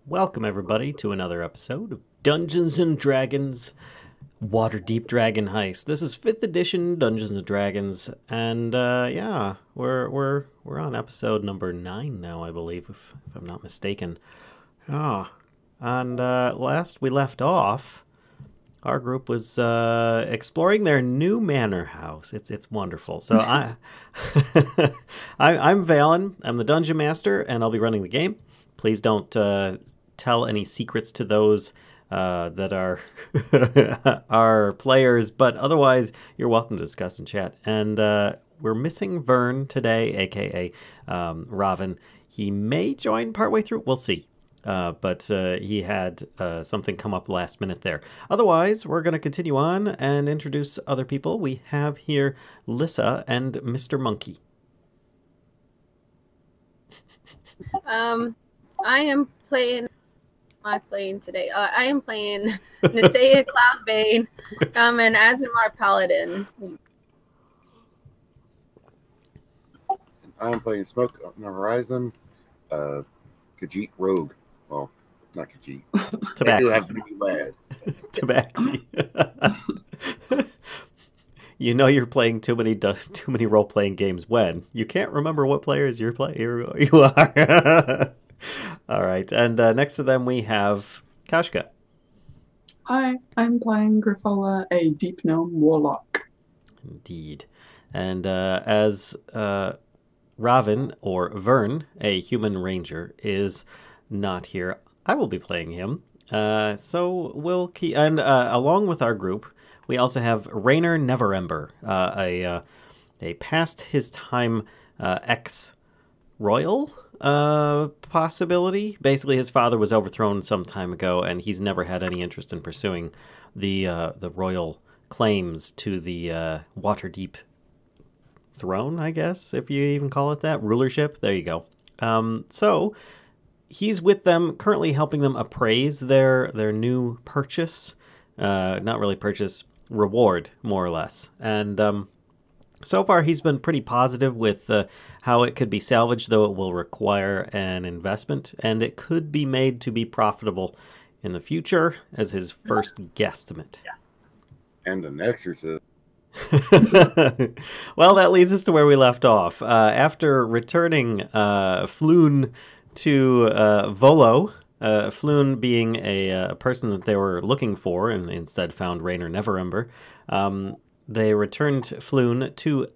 Welcome, everybody, to another episode of Dungeons & Dragons Waterdeep Dragon Heist. This is 5th edition Dungeons & Dragons, and yeah, we're on episode number 9 now, I believe, if I'm not mistaken. And last we left off, our group was exploring their new manor house. It's wonderful. So I'm Valen. I'm the Dungeon Master, and I'll be running the game. Please don't tell any secrets to those that are our players, but otherwise you're welcome to discuss and chat. And we're missing Vern today, aka Ravin. He may join partway through. We'll see. But he had something come up last minute there. Otherwise, we're going to continue on and introduce other people. We have here Lissa and Mr. Monkey. I am playing. I playing today. I am playing Natea Cloudbane, and Azimar Paladin. I'm playing Smoke on the Horizon. Khajiit Rogue. Well, not Khajiit. Tabaxi. I do have to be last. Tabaxi. You know you're playing too many role-playing games when you can't remember what players you are. All right, and next to them we have Kashka. Hi, I'm playing Grifola, a deep gnome warlock. Indeed. And as Ravin, or Vern, a human ranger, is not here, I will be playing him. So we'll keep... And along with our group, we also have Rainer Neverember, a past his time ex-royal possibility. Basically, his father was overthrown some time ago, and he's never had any interest in pursuing the royal claims to the Waterdeep throne, I guess, if you even call it that. Rulership. There you go. So he's with them, currently helping them appraise their new purchase. Not really purchase, reward, more or less. And so far, he's been pretty positive with how it could be salvaged, though it will require an investment, and it could be made to be profitable in the future as his first guesstimate. And an exorcist. Well, that leads us to where we left off. After returning Floon to Volo, Floon being a person that they were looking for and instead found Rainer Neverember, they returned Floon to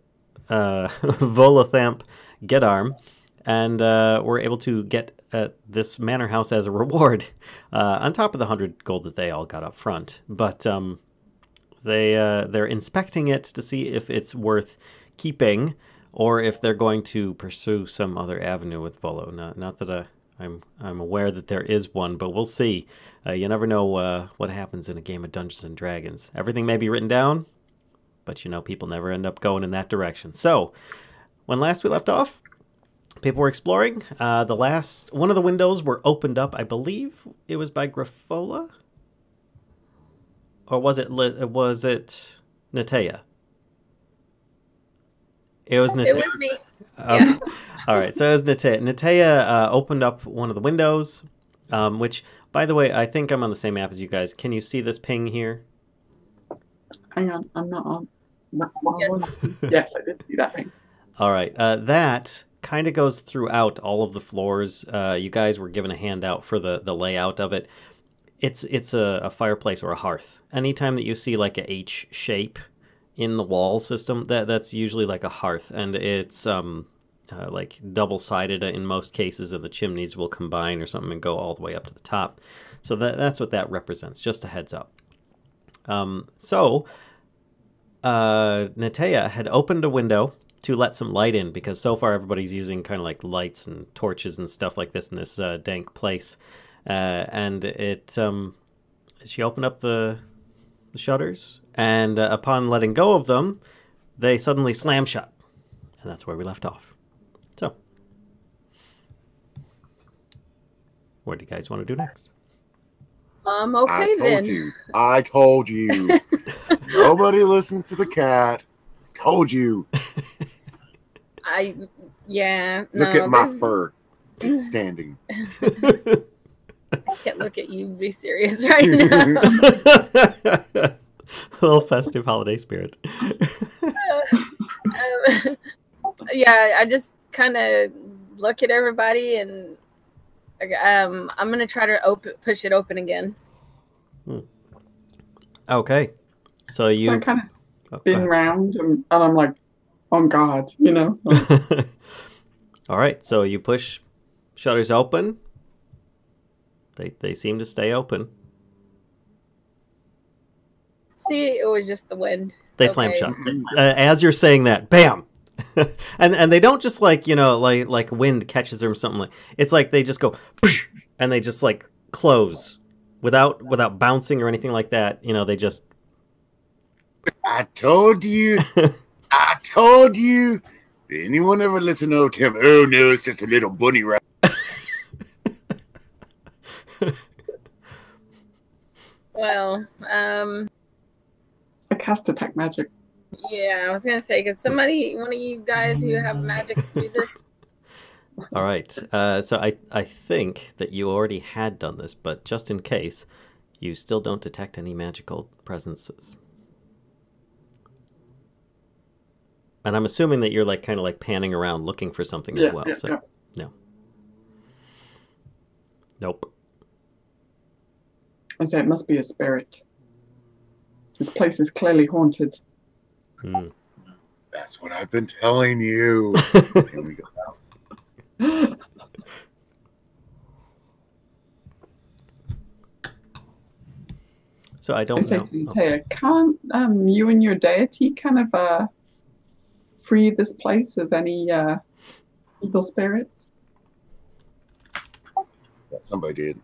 Volothamp Gedarm and were able to get this manor house as a reward on top of the 100 gold that they all got up front. But they're inspecting it to see if it's worth keeping or if they're going to pursue some other avenue with Volo. Not that I'm aware that there is one, but we'll see. You never know what happens in a game of Dungeons and Dragons. Everything may be written down, but people never end up going in that direction. So when last we left off, people were exploring. One of the windows were opened up. I believe it was by Grifola. Or was it Natea? It was Natea. It was me. Yeah. All right, so it was Natea. Natea opened up one of the windows, which, by the way, I think I'm on the same map as you guys. Can you see this ping here? Hang on, I'm not on. Yes. Yes, I did see that thing. All right, that kind of goes throughout all of the floors. You guys were given a handout for the layout of it. It's a fireplace or a hearth. Anytime that you see like a H shape in the wall system, that's usually like a hearth, and it's like double-sided in most cases, and the chimneys will combine or something and go all the way up to the top. So that's what that represents. Just a heads up. Natea had opened a window to let some light in because so far everybody's using kind of like lights and torches and stuff like this in this dank place. And she opened up the shutters, and upon letting go of them, they suddenly slam shut. And that's where we left off. So, what do you guys want to do next? Okay then. I told you. Nobody listens to the cat. I told you. Look at my fur. It's standing. I can't look at you. Be serious right now. A little festive holiday spirit. I just kind of look at everybody and I'm gonna try to push it open again. Okay, so you I kind of spin round and I'm like, on guard, All right, so you push shutters open. They seem to stay open. See, it was just the wind. They slam shut. As you're saying that, bam! and they don't just like wind catches them or something like. It's like they just go, and they just like close without bouncing or anything like that. They just. I told you. I told you. Did anyone ever listen to Tim? Oh no, it's just a little bunny rabbit. Well, I cast detect magic. Yeah, I was gonna say, could one of you guys who have magic do this? All right. So I think that you already had done this, but just in case, you still don't detect any magical presences. And I'm assuming that you're kind of panning around looking for something as well. No. Nope. I say it must be a spirit. This place is clearly haunted. That's what I've been telling you. Can we go out? So I don't know. Taya, can't you and your deity kind of free this place of any evil spirits? Yeah, somebody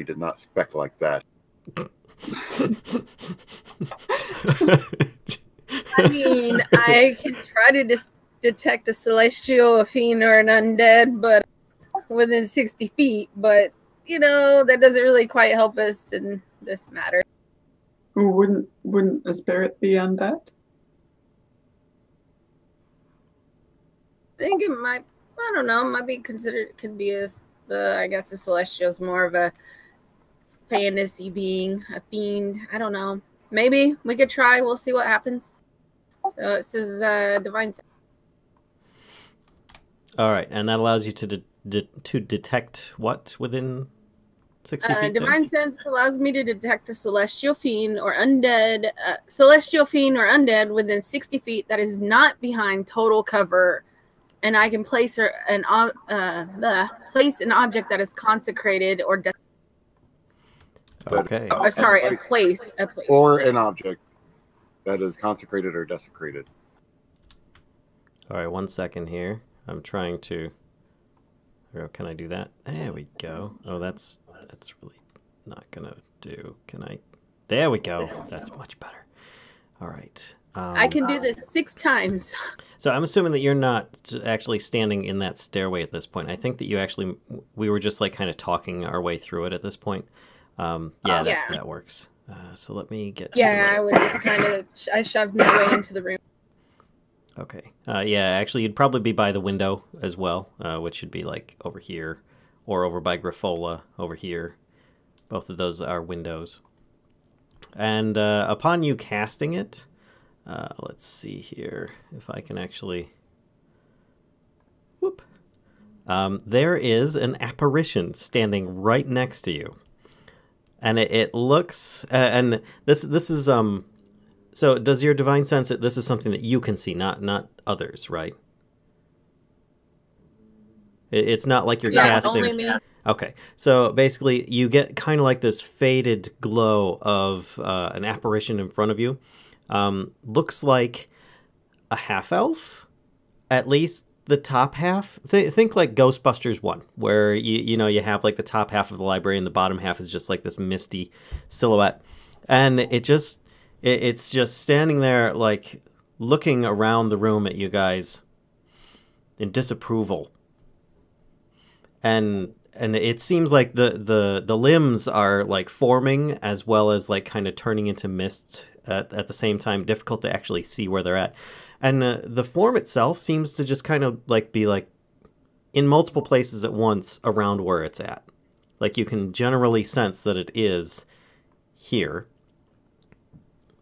did not spec like that. I mean, I can try to detect a celestial, a fiend, or an undead, but within 60 feet. But that doesn't really quite help us in this matter. Wouldn't a spirit be undead? I think it might. I don't know. Might be considered. Could be I guess the celestial is more of a fantasy being, a fiend. I don't know. Maybe we could try. We'll see what happens. So it says divine sense. All right, and that allows you to detect what within 60 feet? Divine sense allows me to detect a celestial fiend or undead, within 60 feet that is not behind total cover, and I can place an object that is consecrated or. Okay. A place. Or an object that is consecrated or desecrated. All right, 1 second here. I'm trying to. Can I do that? There we go. Oh, that's really not gonna do. Can I? There we go. That's much better. All right. I can do this 6 times. So I'm assuming that you're not actually standing in that stairway at this point. I think that we were just like kind of talking our way through it at this point. That works. So let me get. I would just kind of. I shoved my way into the room. Okay. Actually, you'd probably be by the window as well, which should be like over here, or over by Griffola over here. Both of those are windows. And upon you casting it, let's see here if I can actually. Whoop. There is an apparition standing right next to you. And it looks, and this is So does your divine sense that this is something that you can see, not others, right? It's not like you're casting. Only me. Okay, so basically you get kind of like this faded glow of an apparition in front of you. Looks like a half elf, at least. The top half, think like Ghostbusters 1, where you have like the top half of the library and the bottom half is just like this misty silhouette, and it's just standing there like looking around the room at you guys in disapproval, and it seems like the limbs are like forming as well as like kind of turning into mist at the same time, difficult to actually see where they're at. And the form itself seems to just kind of like be like in multiple places at once around where it's at. Like you can generally sense that it is here,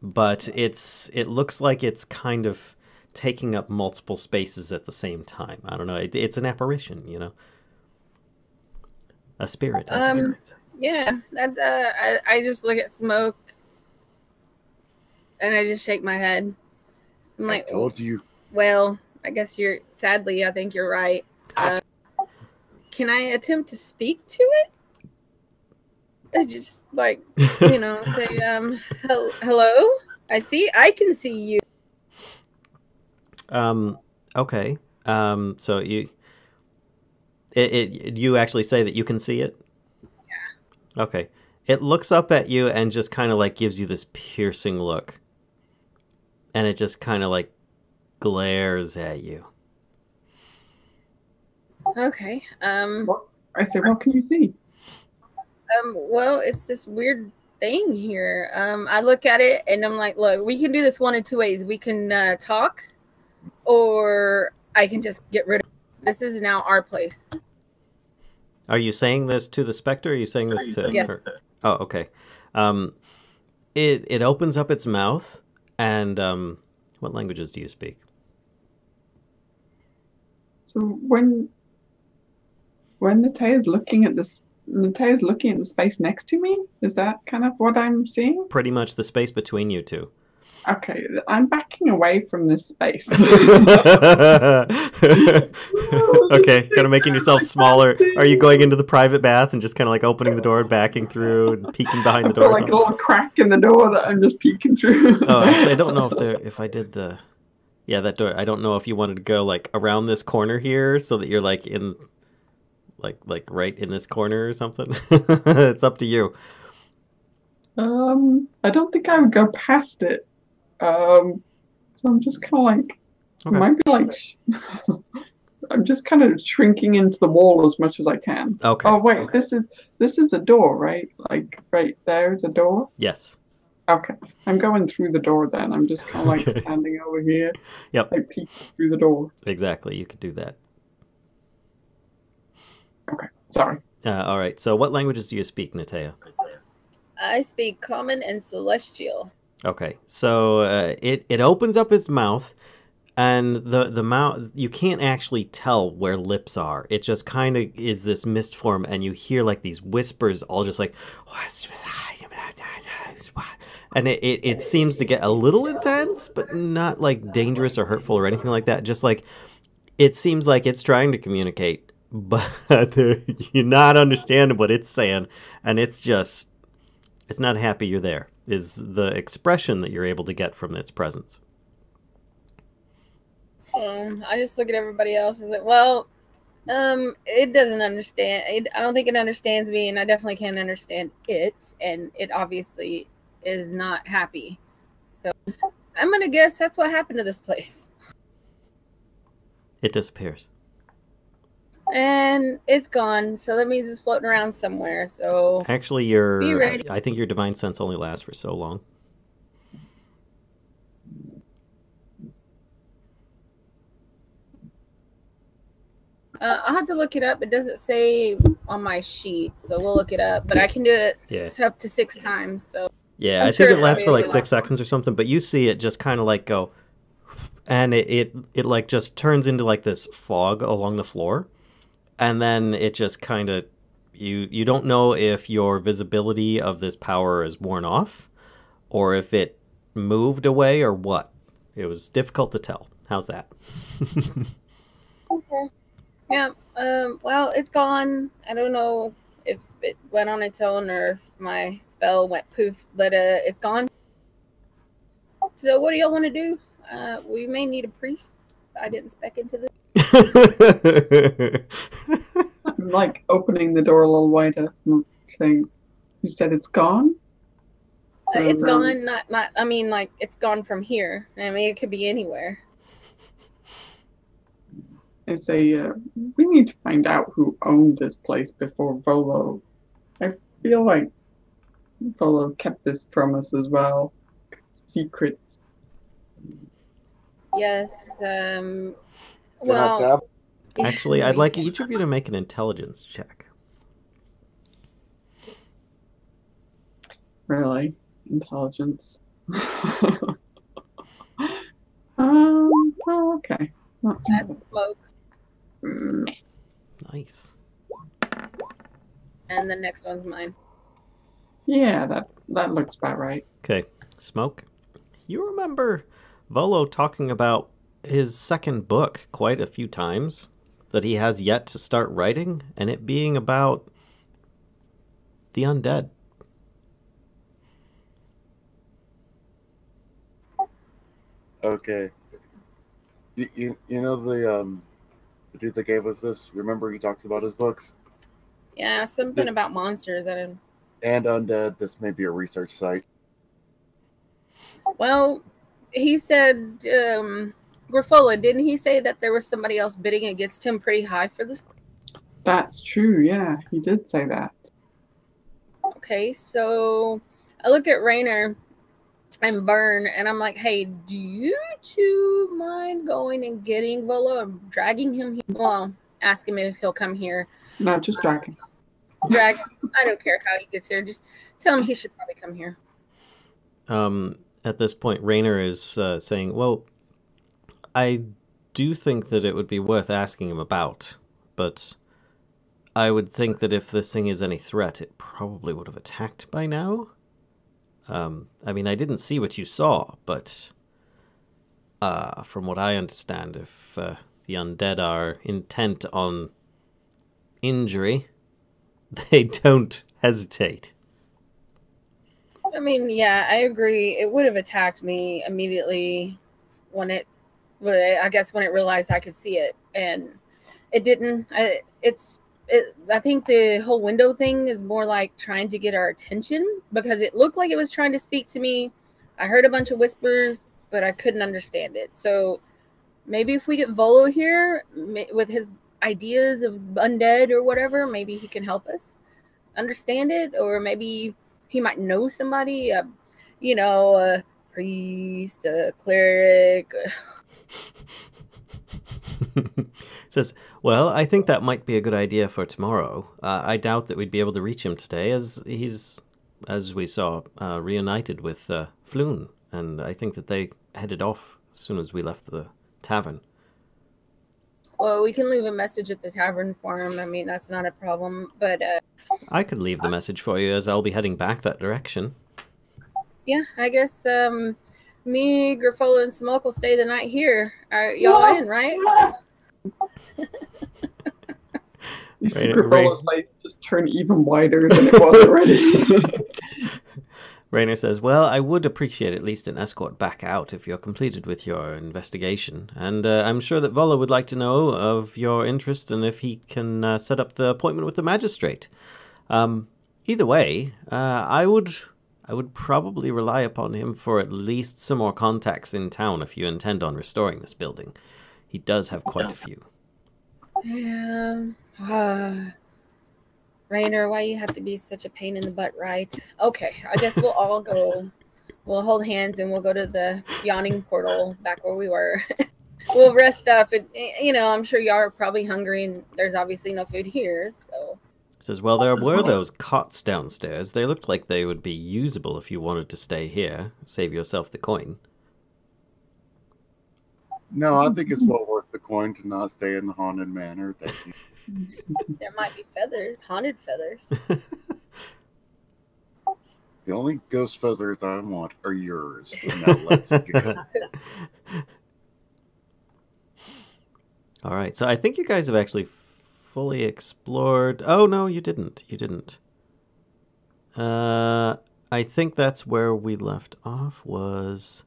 but it looks like it's kind of taking up multiple spaces at the same time. I don't know. It's an apparition, a spirit. Yeah, that I just look at smoke and I just shake my head. I'm like, I told you. Well, I guess I think you're right. Can I attempt to speak to it? I just say, hello? I can see you. Okay. So you actually say that you can see it? Yeah. Okay. It looks up at you and just kind of like gives you this piercing look. And it just kind of like glares at you. Okay. What can you see? Well, it's this weird thing here. I look at it and I'm like, look, we can do this one of 2 ways. We can talk, or I can just get rid of it. This is now our place. Are you saying this to the specter? Or are you saying this to Yes. her? Oh, okay. It opens up its mouth. And what languages do you speak? So when Natea's looking at the space next to me, is that kind of what I'm seeing? Pretty much the space between you two. Okay, I'm backing away from this space. Okay, kind of making yourself smaller. Are you going into the private bath and just kind of like opening the door and backing through and peeking behind the door? Like a little crack in the door that I'm just peeking through. Oh, actually, I don't know if I did that door. I don't know if you wanted to go like around this corner here so that you're like in, like right in this corner or something. It's up to you. I don't think I would go past it. So I'm just kind of like, Okay. might be like, I'm just kind of shrinking into the wall as much as I can. Okay. Oh wait, this is a door, right? Like right there is a door. Yes. Okay, I'm going through the door then. I'm just kind of like Okay. standing over here. Yep. Like peeking through the door. Exactly. You could do that. Okay, sorry. All right. So what languages do you speak, Natea? I speak common and celestial. Okay, so it opens up its mouth, and the mouth, you can't actually tell where lips are. It just kind of is this mist form, and you hear like these whispers, all just like, and it seems to get a little intense, but not like dangerous or hurtful or anything like that. Just like it seems like it's trying to communicate, but you're not understanding what it's saying, and it's not happy you're there. Is the expression that you're able to get from its presence. I just look at everybody else and like, well, it doesn't understand. I don't think it understands me, and I definitely can't understand it, and it obviously is not happy. So I'm gonna guess that's what happened to this place. It disappears. And it's gone, so that means it's floating around somewhere. So Actually, be ready. I think your divine sense only lasts for so long. I'll have to look it up. It doesn't say on my sheet, so we'll look it up. But I can do it up to 6 times. So yeah, I'm I sure think it lasts for like probably 6 seconds or something. But you see it just kind of like go, and it like just turns into like this fog along the floor, and then it just kind of you don't know if your visibility of this power is worn off, or if it moved away or what. It was difficult to tell. How's that? Okay. Yeah. Well, it's gone. I don't know if it went on its own or if my spell went poof, but it's gone. So what do y'all want to do? We may need a priest. I didn't spec into this. I'm like opening the door a little wider, saying, "You said it's gone." So, It's gone. Not. I mean, like it's gone from here. I mean, it could be anywhere. I say, we need to find out who owned this place before Volo. I feel like Volo kept this promise as well. Secrets. Yes. Can I Well, stab? Actually, I'd like each of you to make an intelligence check. Really? Intelligence. Well, okay. Not too That's bad. smokes. Nice. And the next one's mine. Yeah, that looks about right. Okay, Smoke. You remember Volo talking about his second book quite a few times that he has yet to start writing, and it being about the undead. Okay. You know the dude that gave us this? Remember he talks about his books? Yeah, something about monsters. I didn't. And undead. This may be a research site. Well, he said, Grifola, didn't he say that there was somebody else bidding against him pretty high for this? That's true, yeah. He did say that. Okay, so I look at Rainer and Burn, and I'm like, hey, do you two mind going and getting Volo and dragging him here? Well, ask him if he'll come here. No, just dragging. Drag him. I don't care how he gets here. Just tell him he should probably come here. At this point, Rainer is saying, well, I do think that it would be worth asking him about, but I would think that if this thing is any threat, it probably would have attacked by now. I mean, I didn't see what you saw, but from what I understand, if the undead are intent on injury, they don't hesitate. I mean, yeah, I agree. It would have attacked me immediately when I guess when it realized I could see it, and it didn't. I think the whole window thing is more like trying to get our attention because it looked like it was trying to speak to me. I heard a bunch of whispers, but I couldn't understand it. So maybe if we get Volo here with his ideas of undead or whatever, maybe he can help us understand it, or maybe he might know somebody, a priest, a cleric. Says, well, I think that might be a good idea for tomorrow. I doubt that we'd be able to reach him today, as he's as we saw, reunited with Floon, and I think that they headed off as soon as we left the tavern. Well, we can leave a message at the tavern for him. I mean, that's not a problem. But I could leave the message for you as I'll be heading back that direction. yeah, I guess me, Grifola, and Smoke will stay the night here. Are y'all in, right? Grifola's face just turned even wider than it was already. Rainer says, well, I would appreciate at least an escort back out if you're completed with your investigation. And I'm sure that Vola would like to know of your interest and if he can set up the appointment with the magistrate. Either way, I would probably rely upon him for at least some more contacts in town if you intend on restoring this building. He does have quite a few. Yeah. Rainer, why you have to be such a pain in the butt, right? Okay, I guess we'll all go. We'll hold hands and we'll go to the yawning portal back where we were. We'll rest up. And, you know, I'm sure y'all are probably hungry and there's obviously no food here, so... Says, well, there were those cots downstairs. They looked like they would be usable if you wanted to stay here. Save yourself the coin. No, I think it's well worth the coin to not stay in the haunted manor. Thank you. There might be feathers, haunted feathers. The only ghost feathers I want are yours. Now let's go. All right, so I think you guys have actually fully explored... Oh, no, you didn't. You didn't. I think that's where we left off was...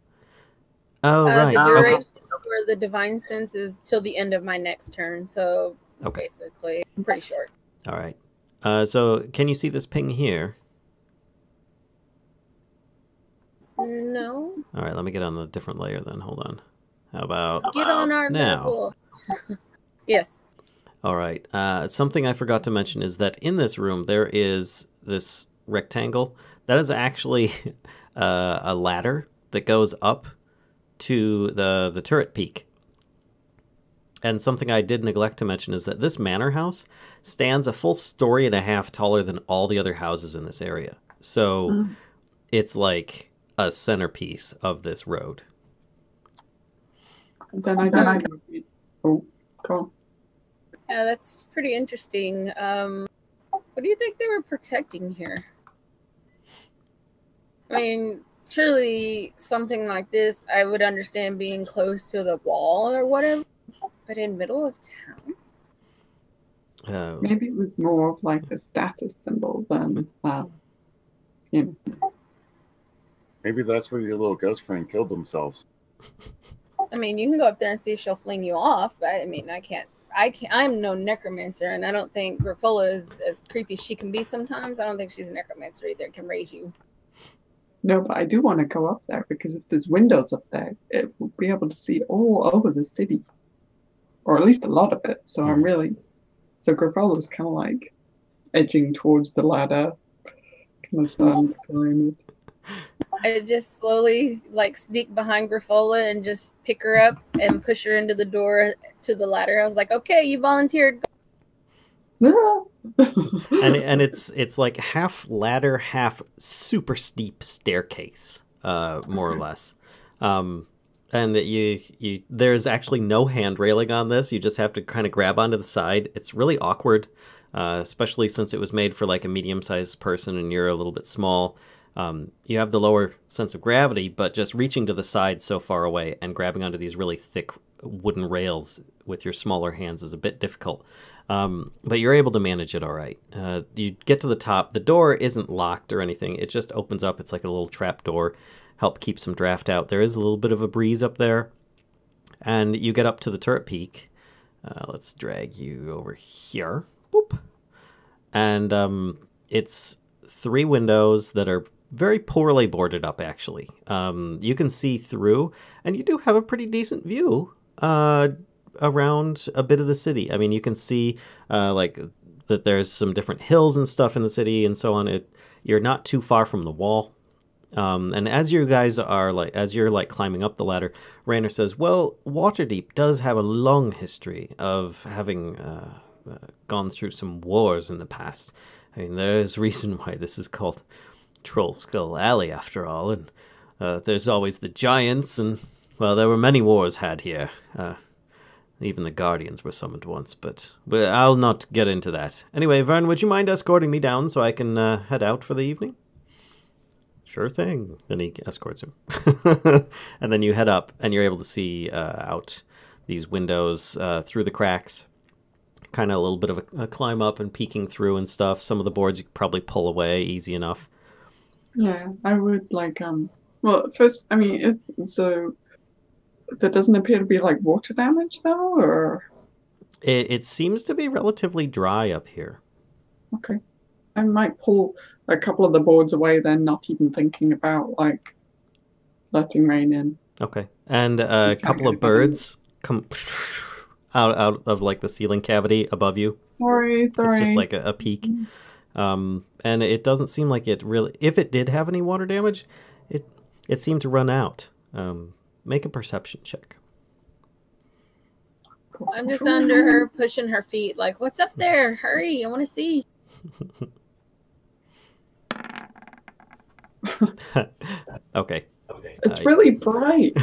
Oh, right. The duration for the divine sense is till the end of my next turn, so basically pretty short. All right. So can you see this ping here? No. All right, let me get on a different layer then. Hold on. How about get on our now? level? Yes. All right. Something I forgot to mention is that in this room there is this rectangle. That is actually a ladder that goes up to the turret peak. And something I did neglect to mention is that this manor house stands a full story and a half taller than all the other houses in this area. So it's like a centerpiece of this road. Then I oh, cool. Yeah, that's pretty interesting. What do you think they were protecting here? I mean, surely something like this, I would understand being close to the wall or whatever, but in middle of town? Maybe it was more of like a status symbol than, you know. Maybe that's where your little ghost friend killed themselves. I mean, you can go up there and see if she'll fling you off. I mean, I'm no necromancer, and I don't think Grifola is as creepy as she can be sometimes. I don't think she's a necromancer either, can raise you. No, but I do want to go up there because if there's windows up there, it will be able to see all over the city. Or at least a lot of it. So so Grifola's kind of like edging towards the ladder, kind of starting to climb it. I just slowly like sneak behind Grifola and just pick her up and push her into the door to the ladder. I was like, okay, you volunteered. and it's like half ladder, half super steep staircase, more or less. And you there's actually no hand railing on this. You just have to kind of grab onto the side. It's really awkward, especially since it was made for like a medium-sized person and you're a little bit small. You have the lower sense of gravity, but just reaching to the side so far away and grabbing onto these really thick wooden rails with your smaller hands is a bit difficult. But you're able to manage it all right. You get to the top. The door isn't locked or anything. It just opens up. It's like a little trap door. Help keep some draft out. There is a little bit of a breeze up there. And you get up to the turret peak. Let's drag you over here. Boop. And it's 3 windows that are very poorly boarded up, actually. You can see through, and you do have a pretty decent view around a bit of the city. I mean, you can see like that there's some different hills and stuff in the city and so on. You're not too far from the wall. And as you guys are as you're climbing up the ladder, Rainer says, well, Waterdeep does have a long history of having gone through some wars in the past. I mean, there's reason why this is called Troll Skull Alley, after all, and there's always the giants, and, well, there were many wars had here. Even the Guardians were summoned once, but I'll not get into that. Anyway, Vern, would you mind escorting me down so I can head out for the evening? Sure thing. Then he escorts him. And then you head up, and you're able to see out these windows through the cracks. Kind of a little bit of a climb up and peeking through and stuff. Some of the boards you could probably pull away easy enough. Yeah, I would like well, first, I mean, so there doesn't appear to be like water damage though, or It seems to be relatively dry up here. okay. I might pull a couple of the boards away then, not even thinking about like letting rain in. Okay. And a couple of birds come out of like the ceiling cavity above you. Sorry. It's just like a peak. And it doesn't seem like it really... If it did have any water damage, it seemed to run out. Make a perception check. I'm just under her, pushing her feet, like, what's up there? Hurry, I want to see. Okay. It's really bright.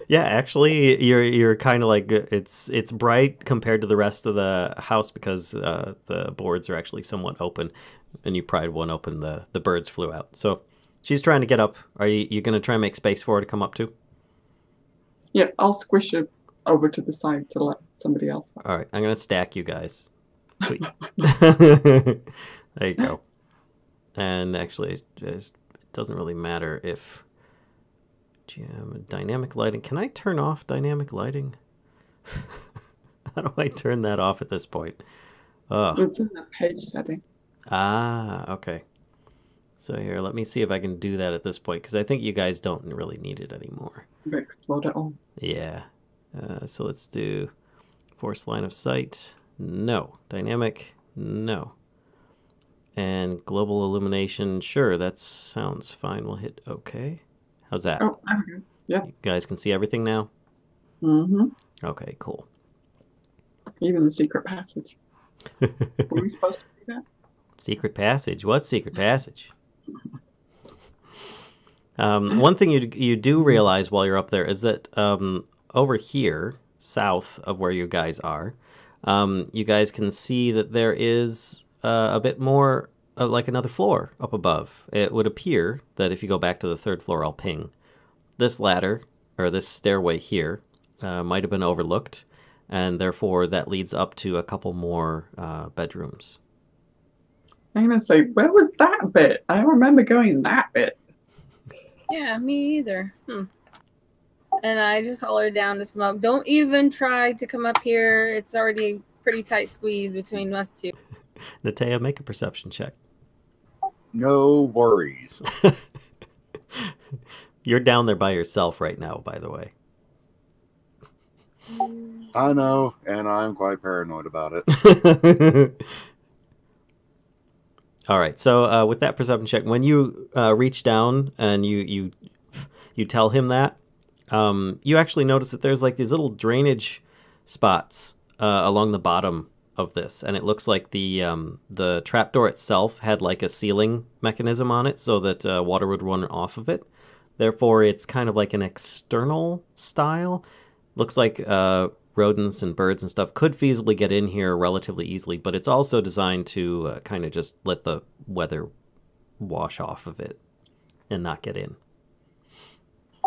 Yeah, actually, you're kind of like it's bright compared to the rest of the house because the boards are actually somewhat open, and you pried one open, the birds flew out. So she's trying to get up. Are you going to try and make space for her to come up too? Yeah, I'll squish it over to the side to let somebody else up. All right, I'm going to stack you guys. There you go. And actually, it doesn't really matter if dynamic lighting. Can I turn off dynamic lighting? How do I turn that off at this point? Oh. It's in the page setting. Ah, okay. So here, let me see if I can do that at this point, because I think you guys don't really need it anymore. Explode it all. Yeah. So let's do force line of sight. No. Dynamic. No. And global illumination. Sure, that sounds fine. We'll hit OK. How's that? Oh, I'm good. Yeah. You guys can see everything now? Mm-hmm. Okay, cool. Even the secret passage. Were we supposed to see that? Secret passage? What secret passage? One thing you do realize while you're up there is that over here, south of where you guys are, you guys can see that there is a bit more like another floor up above. It would appear that if you go back to the third floor, I'll ping. This ladder, or this stairway here, might have been overlooked, and therefore that leads up to a couple more bedrooms. I'm going to say, where was that bit? I don't remember going that bit. Yeah, me either. And I just hollered down to Smoke, don't even try to come up here. It's already a pretty tight squeeze between us two. Natea, make a perception check. No worries. You're down there by yourself right now, by the way. I know, and I'm quite paranoid about it. All right, so with that perception check, when you reach down and you tell him that, you actually notice that there's like these little drainage spots along the bottom of this, and it looks like the trapdoor itself had like a sealing mechanism on it so that water would run off of it. Therefore, it's kind of like an external style. Looks like rodents and birds and stuff could feasibly get in here relatively easily, but it's also designed to kind of just let the weather wash off of it and not get in.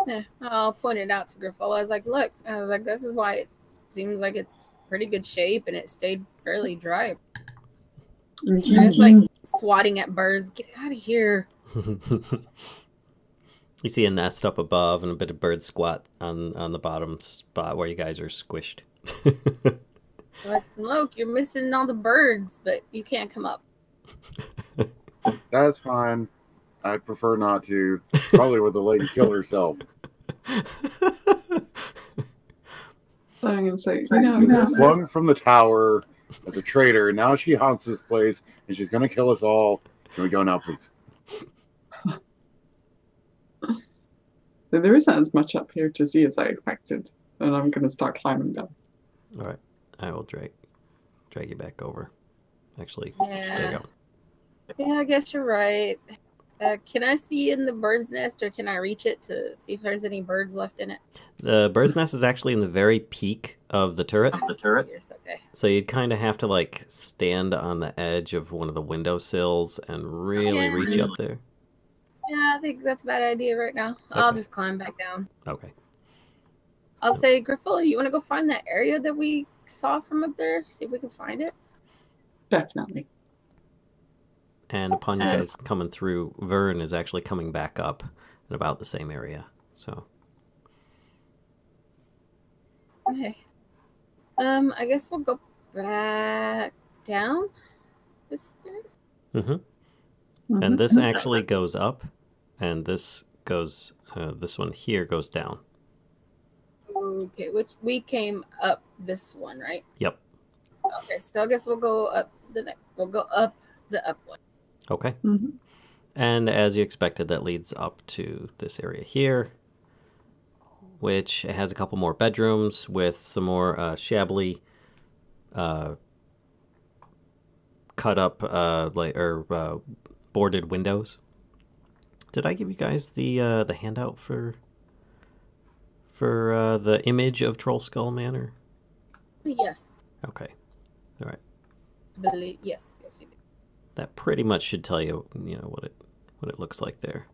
Yeah, I'll point it out to Griffel. I was like, look, this is why it seems like it's pretty good shape and it stayed fairly dry. I was like swatting at birds. Get out of here. You see a nest up above and a bit of bird squat on the bottom spot where you guys are squished. Like, Smoke, you're missing all the birds, but you can't come up. That's fine. I'd prefer not to. Probably with the lady kill herself. I'm going to say, you know, Flung from the tower as a traitor. Now she haunts this place, and she's going to kill us all. Can we go now, please? there isn't as much up here to see as I expected, and I'm going to start climbing down. All right, I will drag you back over. Actually, Yeah. there you go. Yeah, I guess you're right. Can I see in the bird's nest, or can I reach it to see if there's any birds left in it? The bird's nest is actually in the very peak of the turret. Yes, okay. So you'd kind of have to like stand on the edge of one of the windowsills and really Yeah. reach up there. Yeah, I think that's a bad idea right now. I'll just climb back down. Okay. I'll say, Griffel, you want to go find that area that we saw from up there? See if we can find it? Definitely. And upon you guys coming through, Vern is actually coming back up in about the same area. So. Okay. I guess we'll go back down the stairs. Mm-hmm. And this actually goes up, and this goes. This one here goes down. Okay, which we came up this one, right? Yep. Okay, so I guess we'll go up the next. We'll go up the up one. Okay. And as you expected, that leads up to this area here, which has a couple more bedrooms with some more shabbily cut up boarded windows. Did I give you guys the handout for the image of Troll Skull Manor? Yes. Okay. All right. I believe yes, you did. That pretty much should tell you, what it looks like there.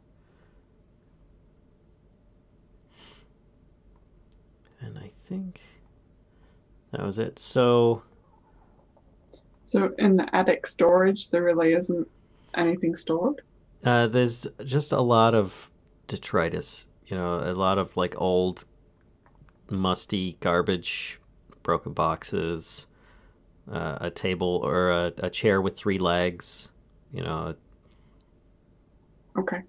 And I think that was it. So in the attic storage, there really isn't anything stored? there's just a lot of detritus, a lot of like old, musty garbage, broken boxes, a table or a chair with 3 legs, Okay.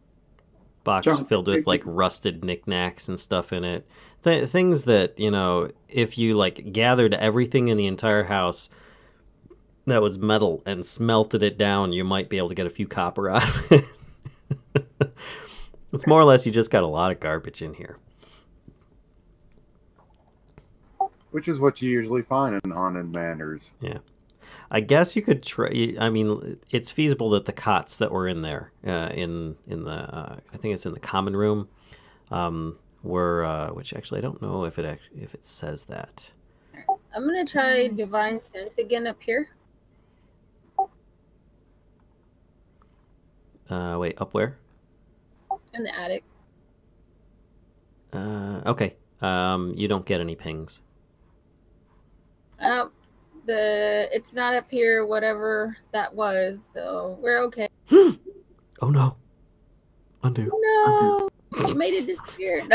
box Junk, filled with like basically. rusted knickknacks and stuff in it. Things that, if you like gathered everything in the entire house that was metal and smelted it down, you might be able to get a few copper out of it. It's more or less you just got a lot of garbage in here. Which is what you usually find in haunted manors. Yeah. I guess you could try. I mean, it's feasible that the cots that were in there, in the, I think it's in the common room, were, which actually I don't know if it says that. I'm gonna try divine sense again up here. Wait, up where? In the attic. Okay. You don't get any pings. It's not up here, whatever that was, so we're okay. Oh no. Undo. No, she made it disappear.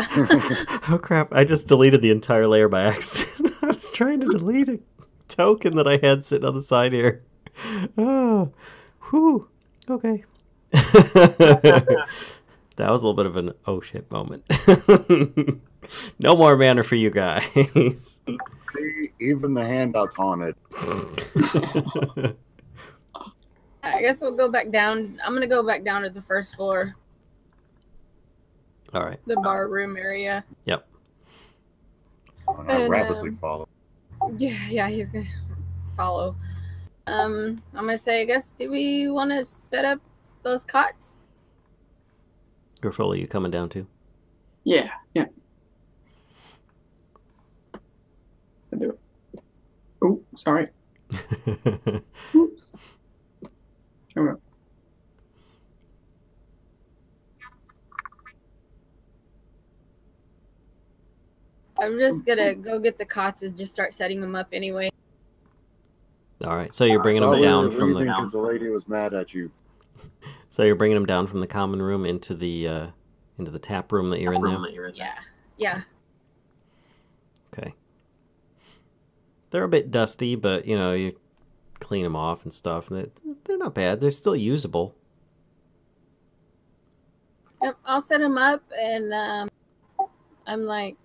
Oh crap, I just deleted the entire layer by accident. I was trying to delete a token that I had sitting on the side here. Oh, whew. Okay. That was a little bit of an oh shit moment. No more mana for you guys. See, even the handout's haunted. I guess we'll go back down. I'm gonna go back down to the first floor, All right. the bar room area. Yep. And I rapidly follow. Yeah, he's gonna follow. I'm gonna say, I guess, do we want to set up those cots? Griffel, are you coming down too? Yeah. I do it. Oh, sorry. Oops. Okay. I'm just gonna go get the cots and just start setting them up anyway. All right. So you're bringing them Oh, down we're from leaving the. 'cause the lady was mad at you. So you're bringing them down from the common room into the tap room that you're in now. Yeah. Okay. They're a bit dusty, but you clean them off and stuff. And they're not bad. They're still usable. Yep, I'll set them up, and I'm like,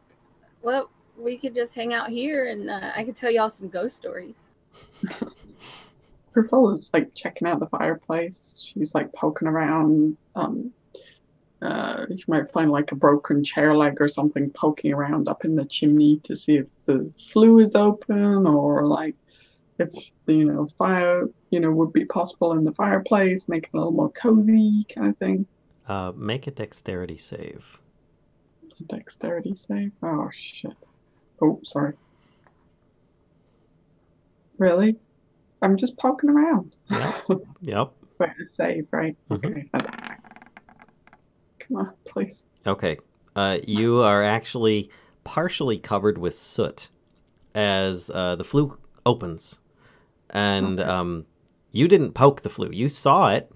well, we could just hang out here, and I could tell y'all some ghost stories. Griffel like checking out the fireplace. She's like poking around. You might find like a broken chair leg or something poking around up in the chimney to see if the flue is open, or like if fire would be possible in the fireplace, make it a little more cozy kind of thing. Make a dexterity save. Dexterity save. Oh shit. Oh, sorry. Really? I'm just poking around. Yep. Yep. Wait, a save, right? Mhm. Okay. Come on, please. Okay. You are actually partially covered with soot as the flue opens. And Okay. you didn't poke the flue. You saw it.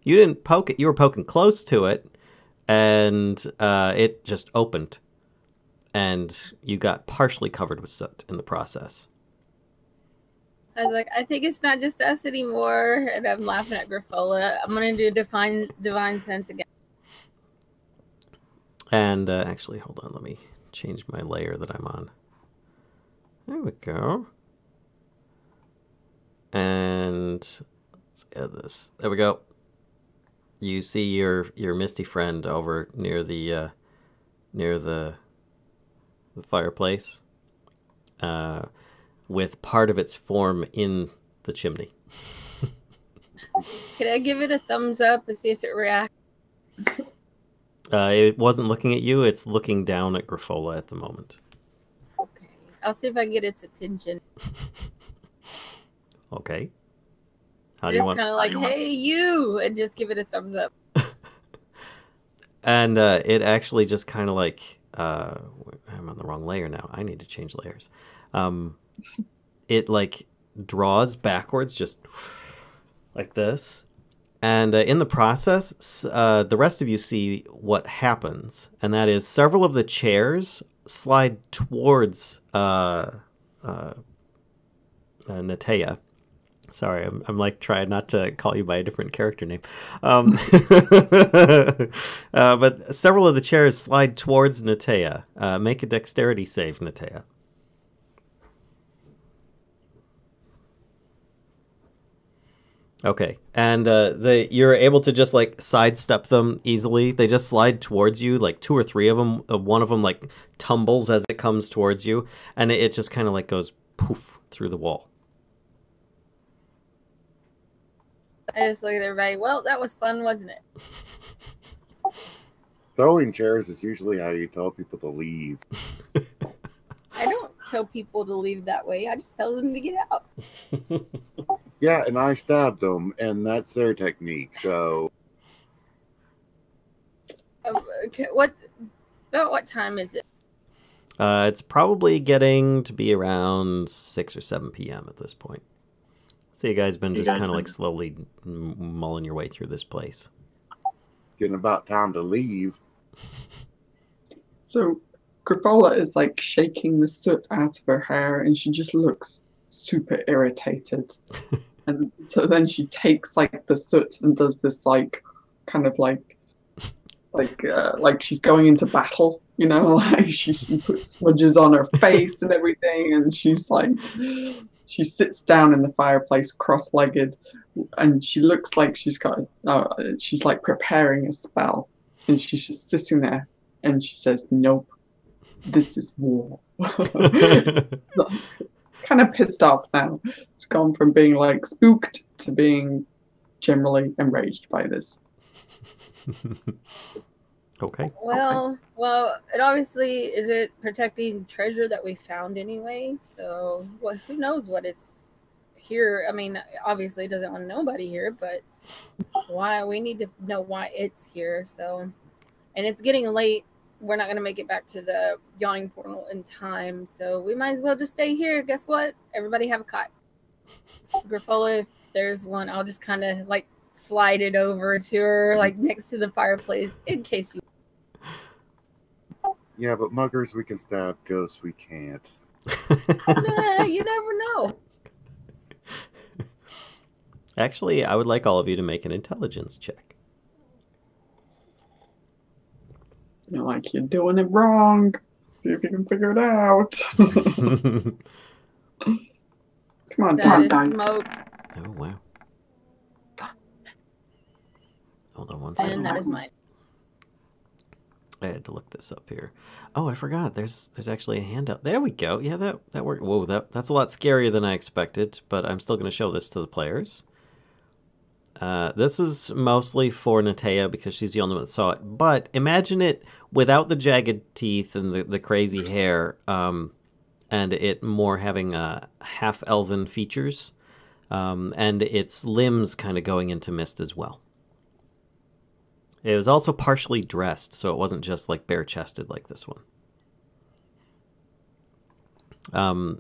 You didn't poke it. You were poking close to it. And it just opened. And you got partially covered with soot in the process. I was like, I think it's not just us anymore. And I'm laughing at Griffola. I'm going to do divine sense again. And actually, hold on. Let me change my layer that I'm on. There we go. And let's add this. There we go. You see your misty friend over near the fireplace, with part of its form in the chimney. Could I give it a thumbs up and see if it reacts? It wasn't looking at you. It's looking down at Griffola at the moment. Okay. I'll see if I can get its attention. Okay. How do you Just want? kind of like, hey, you, and just give it a thumbs up. And it actually just kind of like, I'm on the wrong layer now. I need to change layers. It like draws backwards, just like this. And in the process, the rest of you see what happens. And that is several of the chairs slide towards Natea. Sorry, I'm like trying not to call you by a different character name. But several of the chairs slide towards Natea. Make a dexterity save, Natea. Okay, and you're able to just like sidestep them easily. They just slide towards you, like two or three of them. One of them like tumbles as it comes towards you, and it just kind of like goes poof through the wall. I just look at everybody. Well, that was fun, wasn't it? Throwing chairs is usually how you tell people to leave. I don't tell people to leave that way. I just tell them to get out. Yeah, and I stabbed them, and that's their technique. So, Okay, what time is it? It's probably getting to be around 6 or 7 p.m. at this point. So you guys been just kind of like slowly mulling your way through this place. getting about time to leave. So Griffola is like shaking the soot out of her hair, and she just looks super irritated. And so then she takes like the soot and does this like kind of like she's going into battle, like she puts smudges on her face and everything, and she's like, she sits down in the fireplace cross-legged, and she looks like she's like preparing a spell, and she's just sitting there, and she says, "Nope, this is war." Kind of pissed off now. It's gone from being like spooked to being generally enraged by this. Okay. Well, it obviously is it protecting treasure that we found anyway. So, who knows what it's here? I mean, obviously, it doesn't want nobody here, but why? We need to know why it's here. So, and it's getting late. We're not going to make it back to the yawning portal in time, so we might as well just stay here. Guess what? Everybody have a cot. Griffola, if there's one, I'll just kind of like slide it over to her, like next to the fireplace, in case you. Yeah, but muggers we can stab, ghosts we can't. You never know. Actually, I would like all of you to make an intelligence check. You're like, you're doing it wrong. See if you can figure it out. Come on, That is smoke. Oh, wow. Hold on one second. And that is mine. I had to look this up here. Oh, I forgot. There's actually a handout. There we go. Yeah, that worked. Whoa, that's a lot scarier than I expected, but I'm still going to show this to the players. This is mostly for Natea because she's the only one that saw it. But imagine it without the jagged teeth and the crazy hair, and it more having half-elven features, and its limbs kind of going into mist as well. It was also partially dressed, so it wasn't just like bare-chested like this one.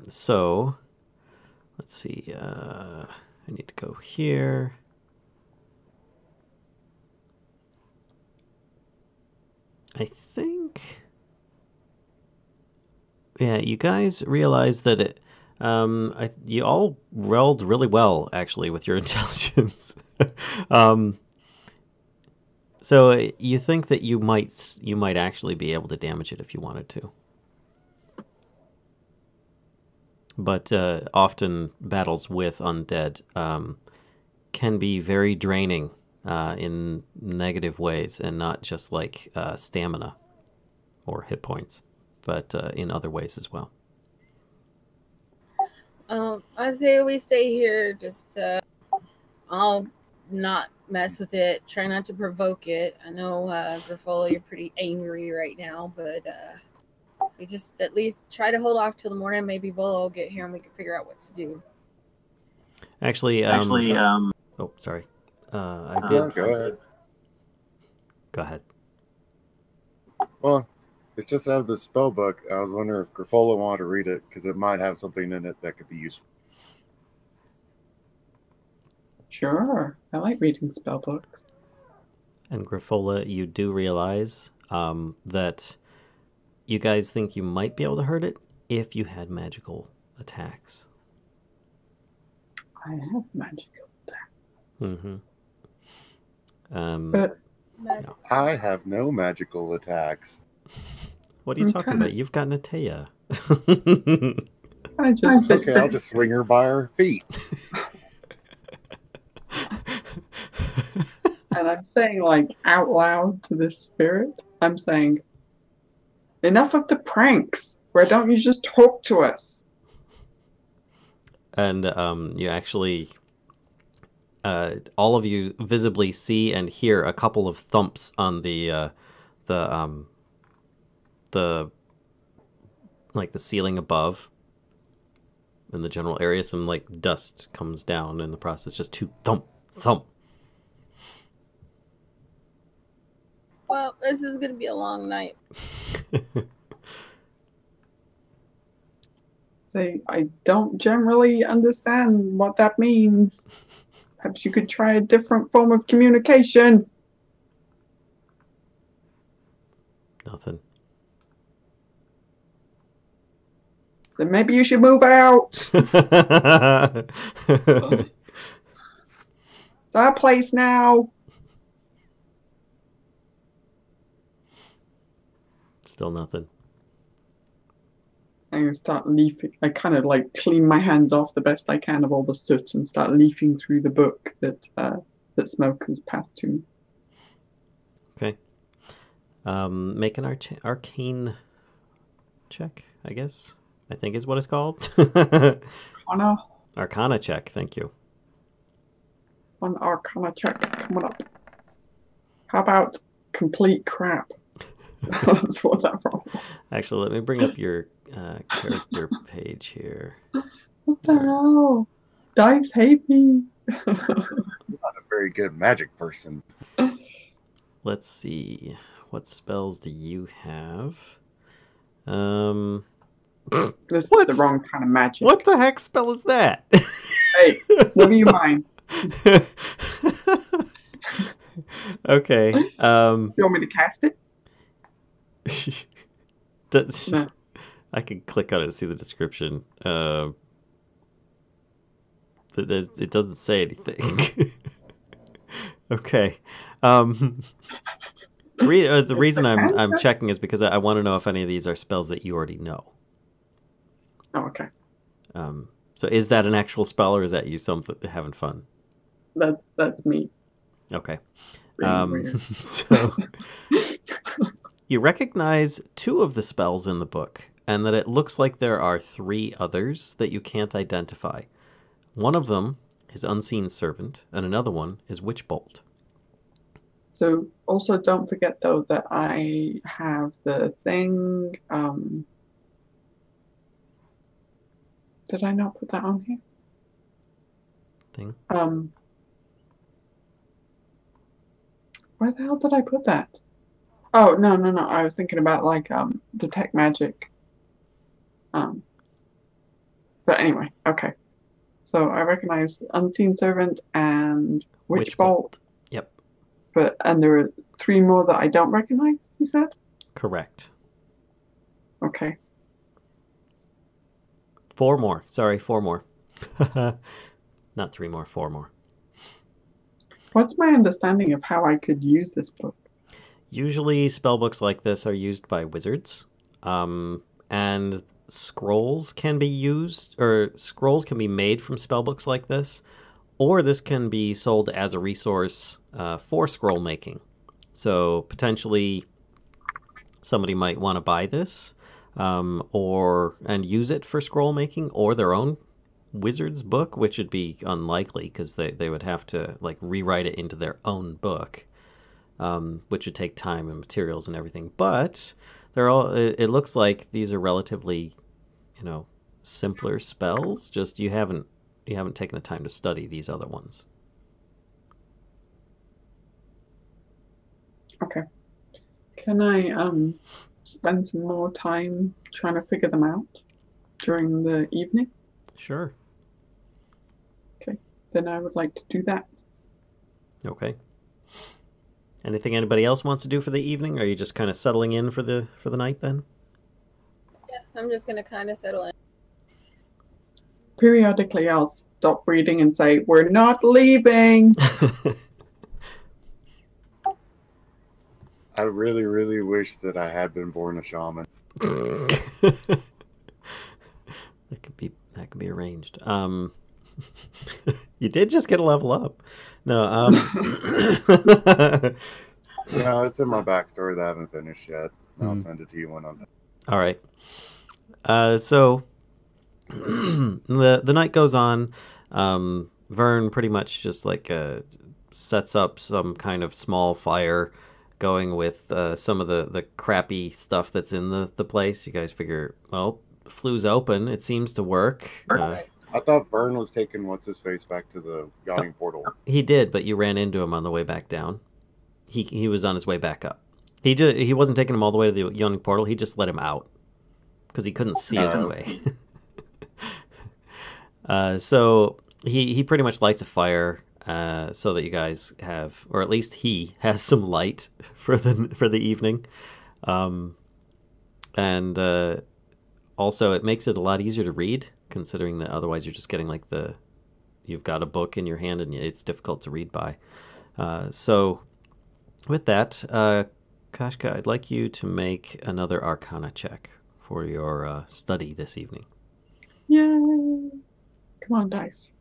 So, let's see. I need to go here. I think... Yeah, you guys realize that it... you all rolled really well, actually, with your intelligence. So you think that you might actually be able to damage it if you wanted to. But often battles with undead can be very draining in negative ways, and not just like stamina or hit points, but in other ways as well. I say we stay here. Just I'll not mess with it. Try not to provoke it. I know, Griffola, you're pretty angry right now, but we just at least try to hold off till the morning. Maybe Volo will get here and we can figure out what to do. Actually, oh, sorry. I did. Go ahead. Go ahead. Well, it's just out of the spell book. I was wondering if Griffola wanted to read it because it might have something in it that could be useful. Sure, I like reading spell books. And Griffola, you do realize that you guys think you might be able to hurt it if you had magical attacks. I have magical attacks. Mm-hmm. But no. I have no magical attacks. What are you talking about? You've got Natea. I just Okay, I'll just swing her by her feet. And I'm saying, like, out loud to this spirit, I'm saying, enough of the pranks. Why don't you just talk to us? And you actually, all of you visibly see and hear a couple of thumps on the like the ceiling above. In the general area, some like dust comes down in the process. Just two thump, thump. Well, this is going to be a long night. Say, I don't generally understand what that means. Perhaps you could try a different form of communication. Nothing. Then maybe you should move out. It's our place now. Still nothing. I'm going to start leafing. I kind of like clean my hands off the best I can of all the soot and start leafing through the book that Smoke has passed to me. Okay. Make an arcane check, I guess. I think is what it's called. Arcana. Arcana check, thank you. One Arcana check coming up. How about complete crap? That's what that from. Actually, let me bring up your character page here. What the hell? Dice hate me. I'm not a very good magic person. Let's see. What spells do you have? This is What? the wrong kind of magic. What the heck spell is that? Hey, never you mind. Okay. You want me to cast it? No. I can click on it to see the description. It doesn't say anything. Okay. The reason I'm checking is because I want to know if any of these are spells that you already know. Oh, okay. So is that an actual spell, or is that you having fun? That's me. Okay. Being weird. So You recognize 2 of the spells in the book, and that it looks like there are 3 others that you can't identify. One of them is Unseen Servant, and another one is Witch Bolt. So also don't forget though that I have the thing. Did I not put that on here? Thing? Where the hell did I put that? Oh, no. I was thinking about like detect magic. But anyway, okay. So I recognize Unseen Servant and Witch Bolt. Yep. And there are 3 more that I don't recognize, you said? Correct. Okay. 4 more. Sorry, 4 more. Not 3 more, 4 more. What's my understanding of how I could use this book? Usually spellbooks like this are used by wizards. And scrolls can be used, or scrolls can be made from spellbooks like this, or this can be sold as a resource for scroll making. So potentially somebody might want to buy this and use it for scroll making or their own wizard's book, which would be unlikely because they would have to like rewrite it into their own book, which would take time and materials and everything. But they're all. It looks like these are relatively, simpler spells. Just you haven't taken the time to study these other ones. Okay. Can I spend some more time trying to figure them out during the evening? Sure. Okay. Then I would like to do that. Okay. Anything anybody else wants to do for the evening? Or are you just kind of settling in for the night then? Yeah, I'm just gonna kind of settle in. Periodically, I'll stop reading and say, "We're not leaving." I really, really wish that I had been born a shaman. That could be arranged. You did just get a level up. No, No, it's in my backstory that I haven't finished yet. I'll send it to you when I'm done. All right. So the night goes on. Vern pretty much just like sets up some kind of small fire, going with some of the crappy stuff that's in the place. You guys figure, well, flue's open. It seems to work. I thought Vern was taking what's-his-face back to the yawning portal. He did, but you ran into him on the way back down. He was on his way back up. He wasn't taking him all the way to the yawning portal. He just let him out because he couldn't see his way. So he pretty much lights a fire so that you guys have, or at least he has some light for the evening, and also it makes it a lot easier to read, considering that otherwise you're just getting like you've got a book in your hand and it's difficult to read by. So with that, Kashka, I'd like you to make another Arcana check for your study this evening. Yay! Come on, dice.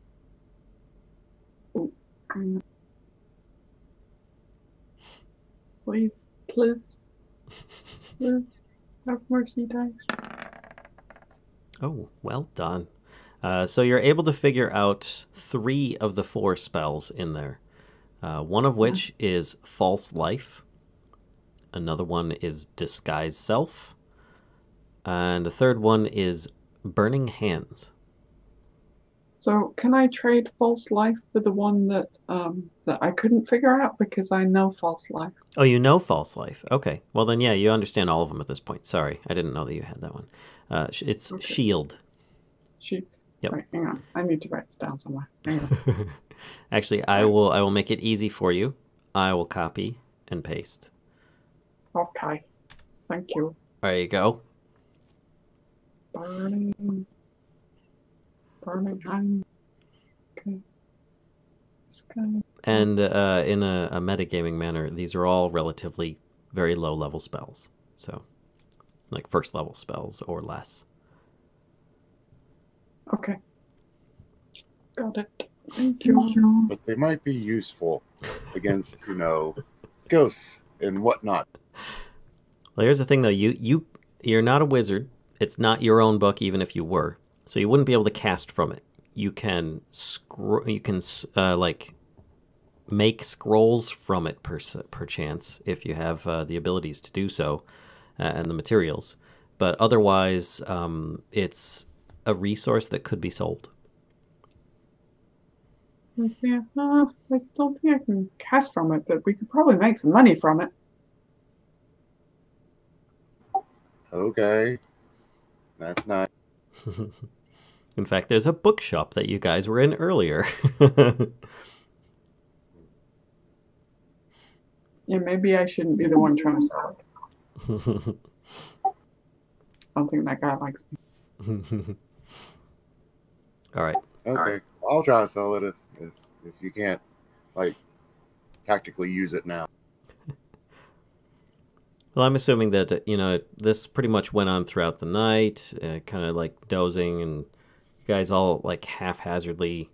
Ooh. Please. Please, have mercy, dice. Oh, well done. So you're able to figure out 3 of the 4 spells in there. One of which is False Life. Another one is Disguise Self. And the third one is Burning Hands. So can I trade False Life for the one that I couldn't figure out because I know False Life? Oh, you know False Life. Okay. Well, then, yeah, you understand all of them at this point. Sorry, I didn't know that you had that one. It's okay. Shield. Yep. Right, hang on. I need to write this down somewhere. Hang on. Actually, I will make it easy for you. I will copy and paste. Okay. Thank you. There you go. Burning hand. Okay. And in a metagaming manner, these are all relatively very low level spells. So, like first level spells or less. Okay. Got it. Thank you. But they might be useful against, ghosts and whatnot. Well, here's the thing, though. You're not a wizard. It's not your own book, even if you were. So you wouldn't be able to cast from it. You can like make scrolls from it per chance if you have the abilities to do so and the materials. But otherwise, it's a resource that could be sold. Yeah, no, I don't think I can cast from it, but we could probably make some money from it. Okay. That's nice. In fact, there's a bookshop that you guys were in earlier. Yeah, maybe I shouldn't be the one trying to sell it. I don't think that guy likes me. All right. Okay. I'll try to sell it if you can't, like, tactically use it now. Well, I'm assuming that, this pretty much went on throughout the night, kind of like dozing, and you guys all like haphazardly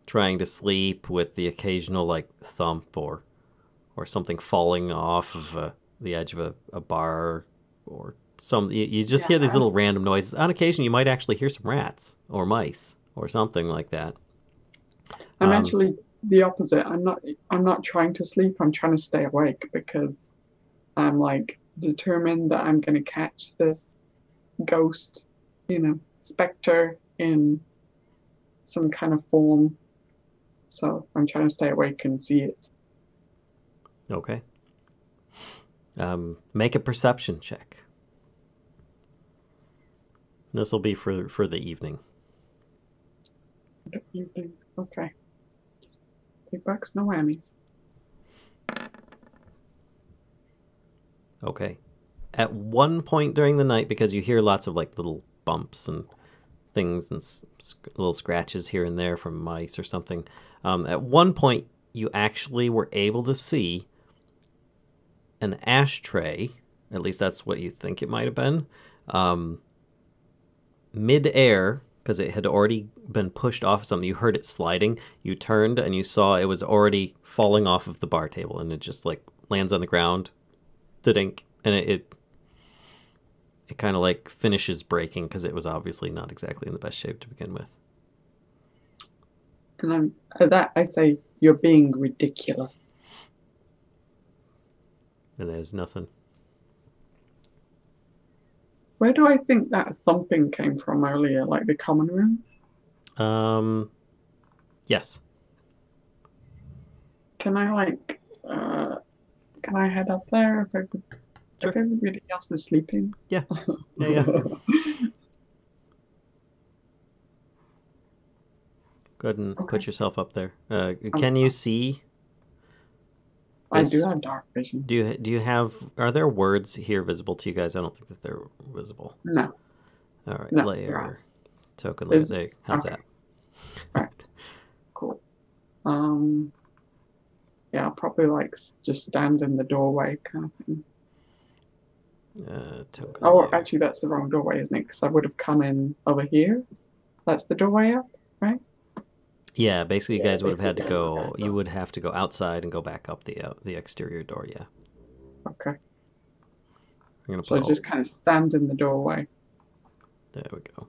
trying to sleep with the occasional like thump or something falling off of the edge of a bar or some. You just hear these little random noises. On occasion, you might actually hear some rats or mice or something like that. I'm actually the opposite. I'm not trying to sleep. I'm trying to stay awake because I'm like determined that I'm going to catch this ghost, specter in some kind of form. So I'm trying to stay awake and see it. Okay. Make a perception check. This will be for the evening. Evening. Okay. Big bucks, no whammies. Okay. At one point during the night, because you hear lots of like little bumps and things and little scratches here and there from mice or something, at one point you actually were able to see an ashtray, at least that's what you think it might have been, mid-air, because it had already been pushed off something. You heard it sliding. You turned and you saw it was already falling off of the bar table, and it just like lands on the ground, dink, and it kind of like finishes breaking because it was obviously not exactly in the best shape to begin with. And at that I say, you're being ridiculous. And there's nothing. Where do I think that thumping came from earlier? Like the common room? Yes. Can I can I head up there if everybody else is sleeping? Yeah. Yeah. Go ahead and put yourself up there. Can you see? I do have dark vision. Do you have? Are there words here visible to you guys? I don't think that they're visible. No. All right. No, Layer. Token layer. There. How's that? All right. Cool. Yeah, I'll probably like just stand in the doorway kind of thing. Token layer. Actually, that's the wrong doorway, isn't it? Because I would have come in over here. That's the doorway up, right? Yeah, basically, you guys would have had to go. You would have to go outside and go back up the exterior door. Yeah. Okay. I'm gonna so just kind of stand in the doorway. There we go.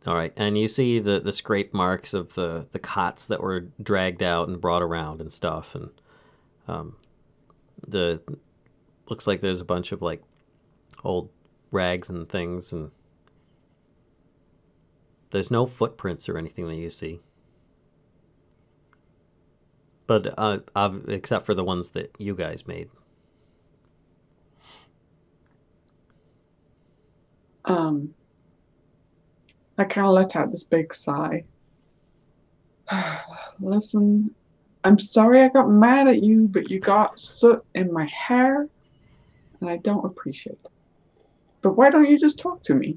All right, and you see the scrape marks of the cots that were dragged out and brought around and stuff, and looks like there's a bunch of like old rags and things, and there's no footprints or anything that you see, but except for the ones that you guys made. I kind of let out this big sigh. Listen, I'm sorry I got mad at you, but you got soot in my hair, and I don't appreciate it. But why don't you just talk to me?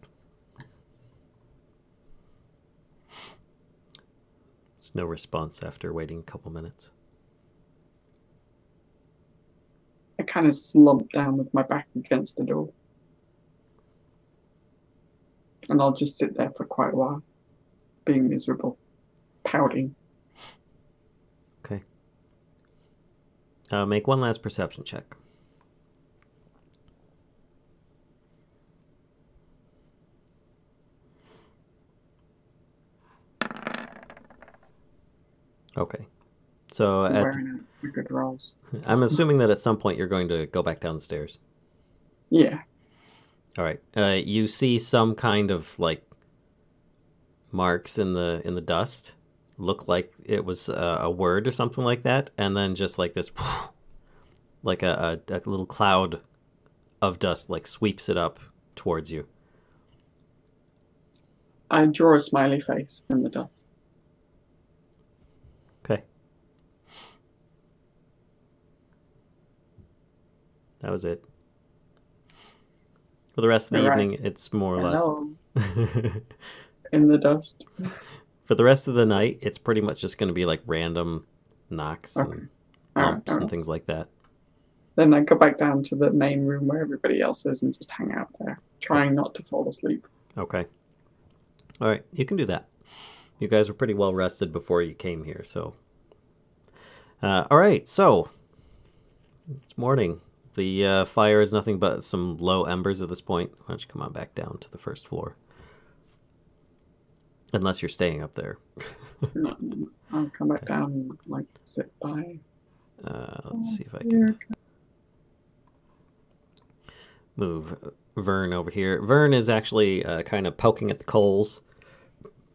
There's no response after waiting a couple minutes. I kind of slump down with my back against the door. And I'll just sit there for quite a while, being miserable, pouting. Okay. Make one last perception check. Okay. So Wearing a good rolls. I'm assuming that at some point you're going to go back down the stairs. Yeah. All right. You see some kind of like marks in the dust. Look like it was a word or something like that, and then just like this, like a little cloud of dust like sweeps it up towards you. I draw a smiley face in the dust. Okay. That was it. For the rest of the evening, it's more or Hello. less. In the dust. For the rest of the night, it's pretty much just going to be like random knocks and bumps and things like that. Then I go back down to the main room where everybody else is and just hang out there, trying not to fall asleep. Okay. All right, you can do that. You guys were pretty well rested before you came here, so. All right, so it's morning. The fire is nothing but some low embers at this point. Why don't you come on back down to the first floor? Unless you're staying up there. No, I'll come back down and like sit by. Let's see if I can move Vern over here. Vern is actually kind of poking at the coals.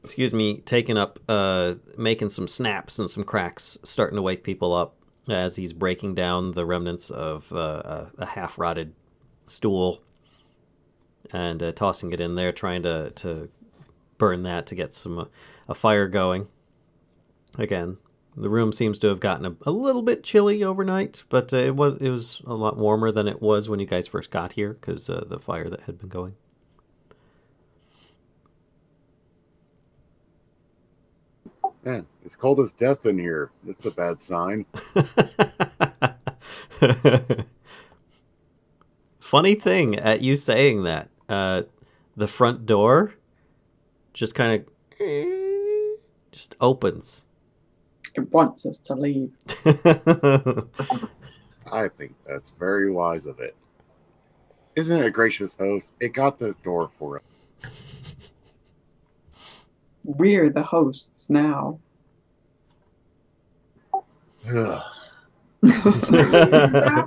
Excuse me, taking up, making some snaps and some cracks, starting to wake people up as he's breaking down the remnants of a half-rotted stool and tossing it in there, trying to burn that to get a fire going. Again, the room seems to have gotten a little bit chilly overnight, but it was a lot warmer than it was when you guys first got here because the fire that had been going. Man, it's cold as death in here. That's a bad sign. Funny thing at you saying that, the front door just kind of just opens. It wants us to leave. I think that's very wise of it. Isn't it a gracious host? It got the door for us. We're the hosts now. That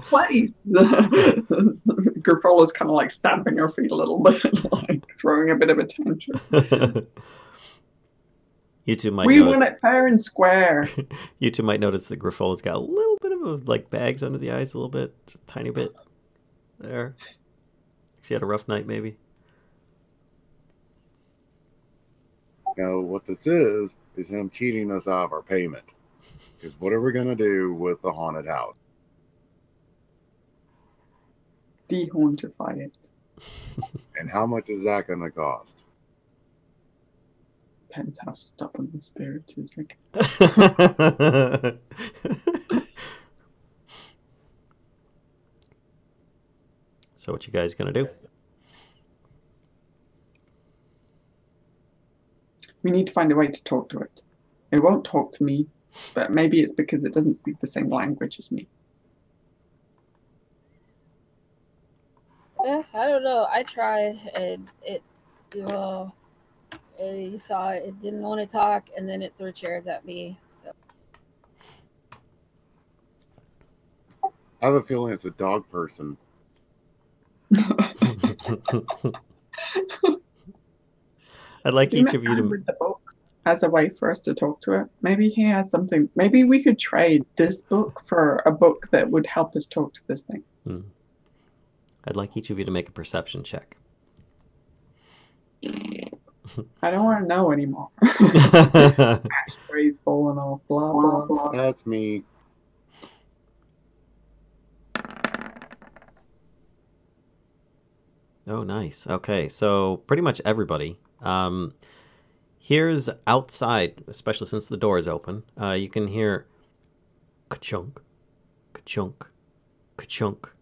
place. Grifola's kind of like stamping her feet a little bit, like throwing a bit of a tantrum. You two might We notice, want it fair and square. You two might notice that Grifola's got a little bit of like bags under the eyes, a little bit, just a tiny bit there. She had a rough night, maybe. Now, what this is him cheating us out of our payment. Because what are we going to do with the haunted house? Dehauntify it. And how much is that going to cost? Depends how stubborn the spirit is. Like. So what you guys gonna do? We need to find a way to talk to it. It won't talk to me, but maybe it's because it doesn't speak the same language as me. I don't know. I tried, and you saw it didn't want to talk, and then it threw chairs at me. So I have a feeling it's a dog person. I'd like each of you to read the book as a way for us to talk to it. Maybe he has something. Maybe we could trade this book for a book that would help us talk to this thing. I'd like each of you to make a perception check. I don't want to know anymore. Ashtrays falling off, blah, blah, blah. That's me. Oh, nice. Okay, so pretty much everybody. Here's outside, especially since the door is open, you can hear ka-chunk, ka-chunk, ka-chunk,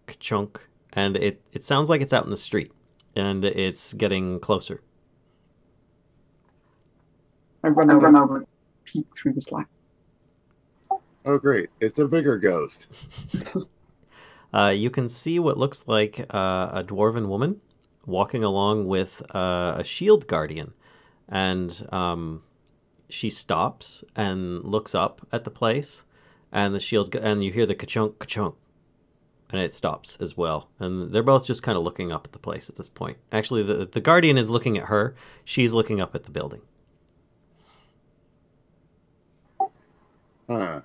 ka-chunk, and it sounds like it's out in the street, and it's getting closer. I run over, peek through the slack. Oh, great. It's a bigger ghost. You can see what looks like a dwarven woman walking along with a shield guardian. And she stops and looks up at the place, and the shield, and you hear the ka-chunk, ka-chunk, and it stops as well. And they're both just kind of looking up at the place at this point. Actually, the guardian is looking at her. She's looking up at the building. Huh.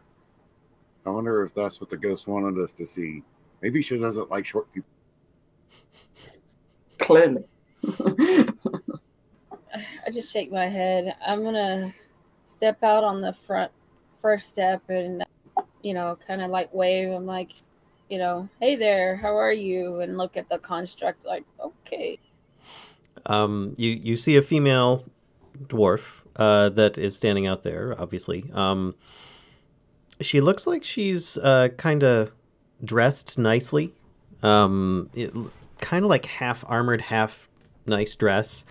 I wonder if that's what the ghost wanted us to see. Maybe she doesn't like short people. Clearly. I just shake my head. I'm gonna step out on the first step and, kind of like wave. I'm like, hey there, how are you? And look at the construct like, okay. You see a female dwarf that is standing out there, obviously. She looks like she's kind of dressed nicely. Kind of like half armored, half nice dress.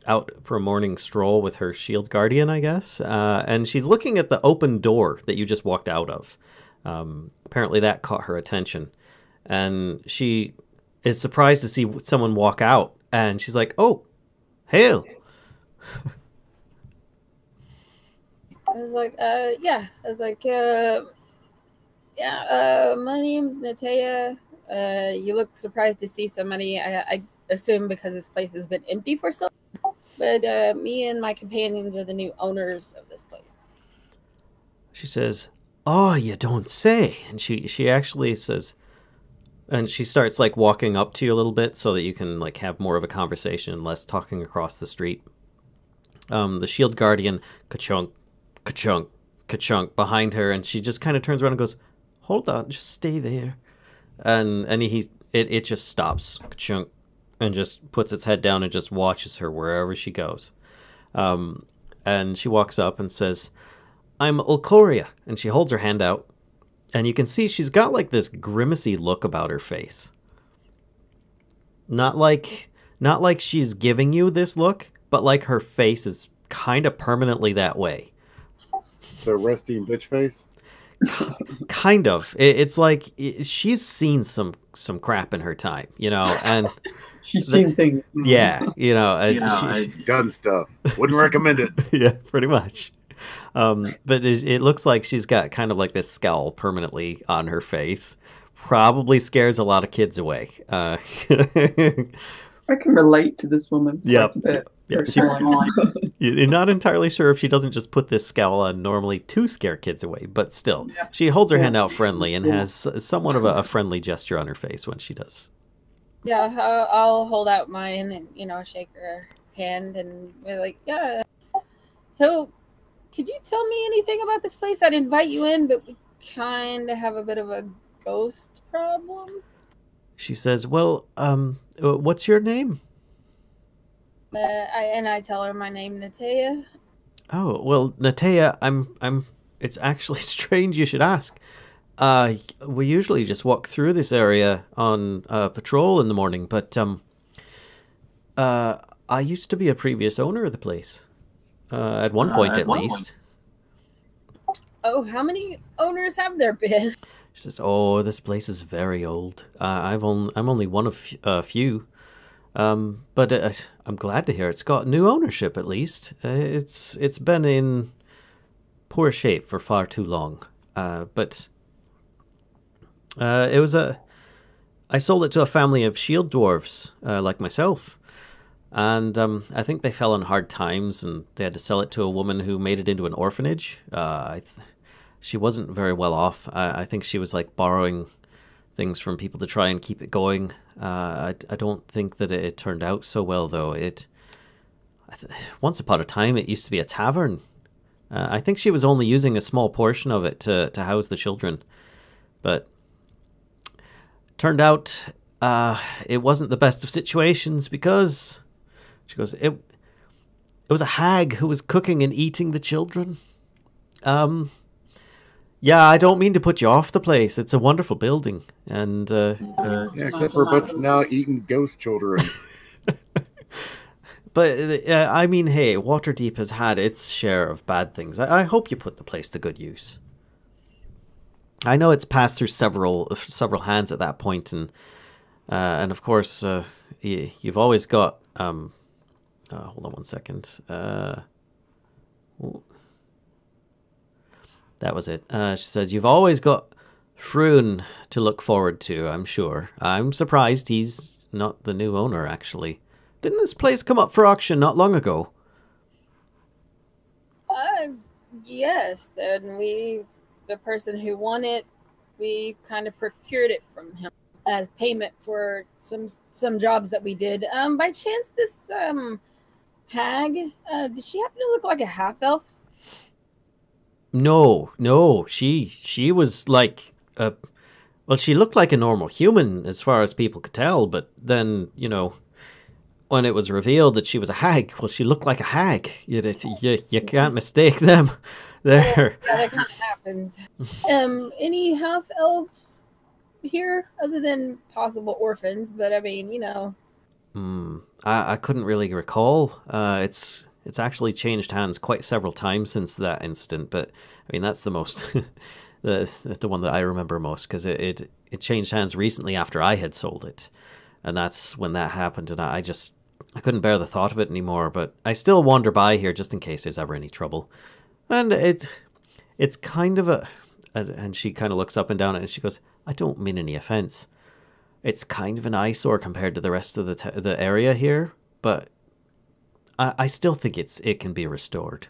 Out for a morning stroll with her shield guardian, I guess. And she's looking at the open door that you just walked out of. Apparently that caught her attention. And she is surprised to see someone walk out. And she's like, oh, hail. I was like, yeah. I was like, my name's Natea. You look surprised to see somebody. I assume because this place has been empty for so long. But me and my companions are the new owners of this place. She says, oh, you don't say. And she actually says, and she starts like walking up to you a little bit so that you can like have more of a conversation and less talking across the street. The shield guardian, ka-chunk, ka-chunk, ka-chunk behind her, and she just kind of turns around and goes, hold on, just stay there. And it just stops, ka-chunk, and just puts its head down and just watches her wherever she goes. And she walks up and says, I'm Ulcoria. And she holds her hand out. And you can see she's got like this grimacy look about her face. Not like she's giving you this look, but like her face is kind of permanently that way. So resting bitch face? Kind of. It's like she's seen some crap in her time, and... She's seen things. Yeah, Gun stuff. Wouldn't recommend it. Yeah, pretty much. But it looks like she's got kind of like this scowl permanently on her face. Probably scares a lot of kids away. I can relate to this woman. Yeah. Yeah. You're not entirely sure if she doesn't just put this scowl on normally to scare kids away, but still. Yeah. She holds her hand out friendly and has somewhat of a friendly gesture on her face when she does. Yeah, I'll hold out mine and, shake her hand and be like, yeah. So, could you tell me anything about this place? I'd invite you in, but we kind of have a bit of a ghost problem. She says, well, what's your name? I tell her my name, Natea. Oh, well, Natea, it's actually strange you should ask. We usually just walk through this area on patrol in the morning, but I used to be a previous owner of the place. At one point, at least. Oh, how many owners have there been? She says, "Oh, this place is very old. I'm only one of a few. But I'm glad to hear it's got new ownership. At least it's been in poor shape for far too long. But I sold it to a family of shield dwarves like myself." And I think they fell on hard times, and they had to sell it to a woman who made it into an orphanage. She wasn't very well off. I think she was like borrowing things from people to try and keep it going. I don't think that it turned out so well, though. Once upon a time, it used to be a tavern. I think she was only using a small portion of it to house the children. But turned out it wasn't the best of situations because... She goes, it was a hag who was cooking and eating the children. Yeah, I don't mean to put you off the place. It's a wonderful building. And yeah, except for a bunch now eating ghost children. But, I mean, hey, Waterdeep has had its share of bad things. I hope you put the place to good use. I know it's passed through several hands at that point, and of course, you've always got... hold on one second. That was it. She says, you've always got Froon to look forward to, I'm sure. I'm surprised he's not the new owner, actually. Didn't this place come up for auction not long ago? Yes, and the person who won it, we kind of procured it from him as payment for some jobs that we did. By chance, this hag, did she happen to look like a half elf? No, she was like well, she looked like a normal human as far as people could tell, but then, you know, when it was revealed that she was a hag, well, she looked like a hag. You can't mistake them there. Yeah, that kind of happens. Any half elves here other than possible orphans? But I mean, you know. I couldn't really recall. It's actually changed hands quite several times since that incident, but I mean that's the most the one that I remember most, because it changed hands recently after I had sold it, and that's when that happened, and I couldn't bear the thought of it anymore. But I still wander by here just in case there's ever any trouble, and it's kind of and she kind of looks up and down and she goes, I don't mean any offense. It's kind of an eyesore compared to the rest of the area here, but I still think it can be restored.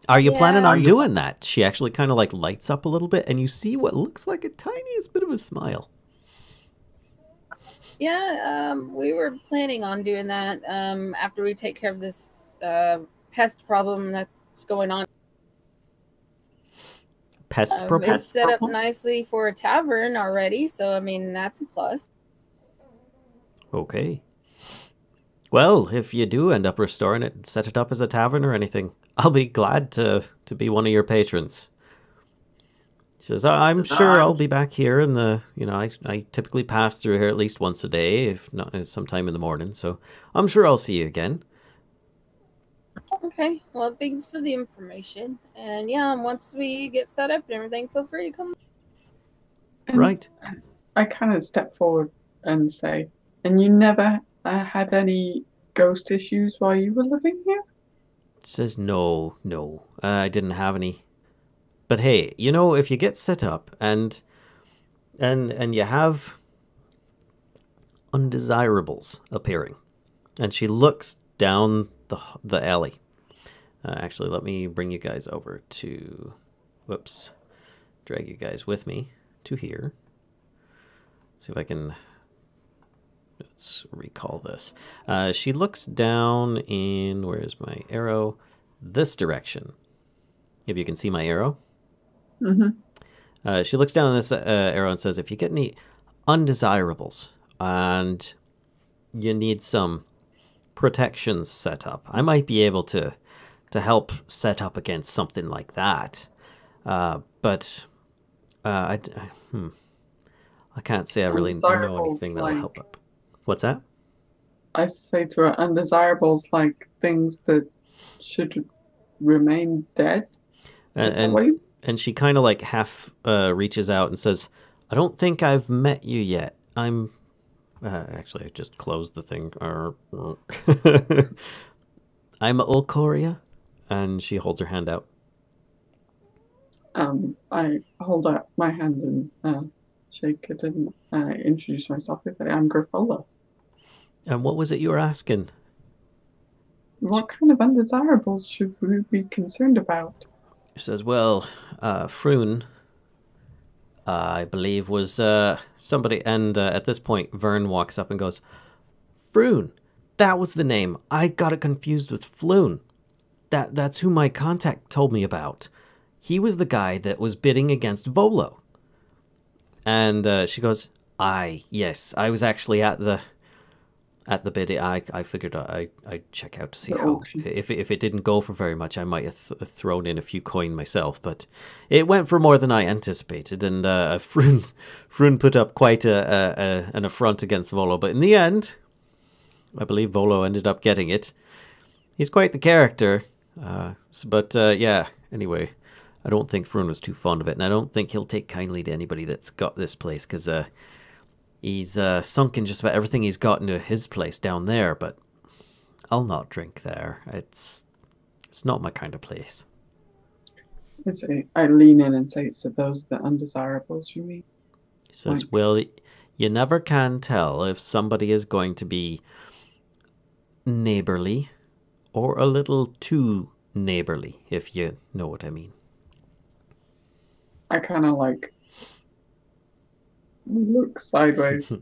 Are you planning on doing that? She actually kind of like lights up a little bit, and you see what looks like a tiniest bit of a smile. Yeah, we were planning on doing that after we take care of this pest problem that's going on. It's set up nicely for a tavern already, so I mean that's a plus. Okay. Well, if you do end up restoring it and set it up as a tavern or anything, I'll be glad to be one of your patrons. She says, I'm sure I'll be back here in the, you know, I typically pass through here at least once a day, if not sometime in the morning, so I'm sure I'll see you again. Okay, well, thanks for the information. And yeah, once we get set up and everything, feel free to come. Right. I kind of step forward and say, and you never had any ghost issues while you were living here? She says, no, I didn't have any. But hey, you know, if you get set up and you have undesirables appearing, and she looks down the alley. Actually, let me bring you guys over to, whoops, drag you guys with me to here. See if I can, let's recall this. She looks down in, where's my arrow? This direction. If you can see my arrow. Mm-hmm. She looks down on this arrow and says, if you get any undesirables and you need some protections set up, I might be able to help set up against something like that. But I can't say I really know anything that'll help up. What's that? I say to her, undesirables like things that should remain dead. And she kind of like half reaches out and says, I don't think I've met you yet. I'm actually, I just closed the thing. I'm Ulcoria. And she holds her hand out. I hold out my hand and shake it and introduce myself. I say, I'm Grifola. And what was it you were asking? What kind of undesirables should we be concerned about? She says, well, Froon, I believe, was somebody, and at this point, Vern walks up and goes, Froon, that was the name. I got it confused with Floon. That's who my contact told me about. He was the guy that was bidding against Volo. And she goes, yes, I was actually at the bidding. I figured I'd check out to see how, if it didn't go for very much, I might have thrown in a few coin myself, but it went for more than I anticipated, and Froon put up quite an affront against Volo, but in the end, I believe Volo ended up getting it. He's quite the character, yeah, anyway, I don't think Froon was too fond of it, and I don't think he'll take kindly to anybody that's got this place, because he's sunk in just about everything he's got into his place down there, but I'll not drink there. It's not my kind of place. I lean in and say, so those are the undesirables you mean? He says, well, you never can tell if somebody is going to be neighborly or a little too neighborly, if you know what I mean. I kind of look sideways.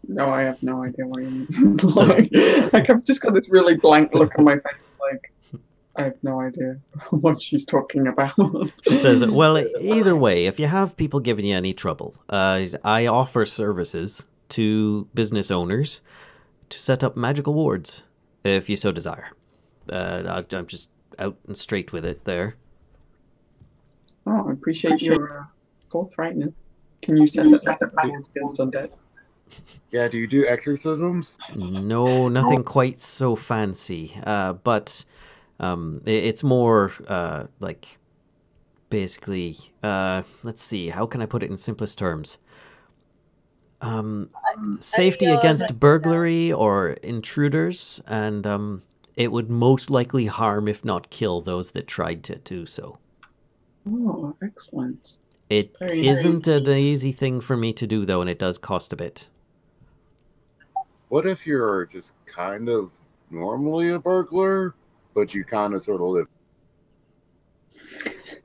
No, I have no idea what you mean. I've just got this really blank look on my face, I have no idea what she's talking about. She says, well, either way, if you have people giving you any trouble, I offer services to business owners to set up magical wards, if you so desire. I'm just out and straight with it there. Oh, I appreciate your forthrightness. Can you set up wards against undead? Yeah, do you do exorcisms? No, nothing quite so fancy, but... it's more basically, let's see, how can I put it in simplest terms? Safety against burglary or intruders, and it would most likely harm, if not kill, those that tried to do so. Oh, excellent. It isn't an easy thing for me to do, though, and it does cost a bit. What if you're just kind of normally a burglar, but you kind of sort of live?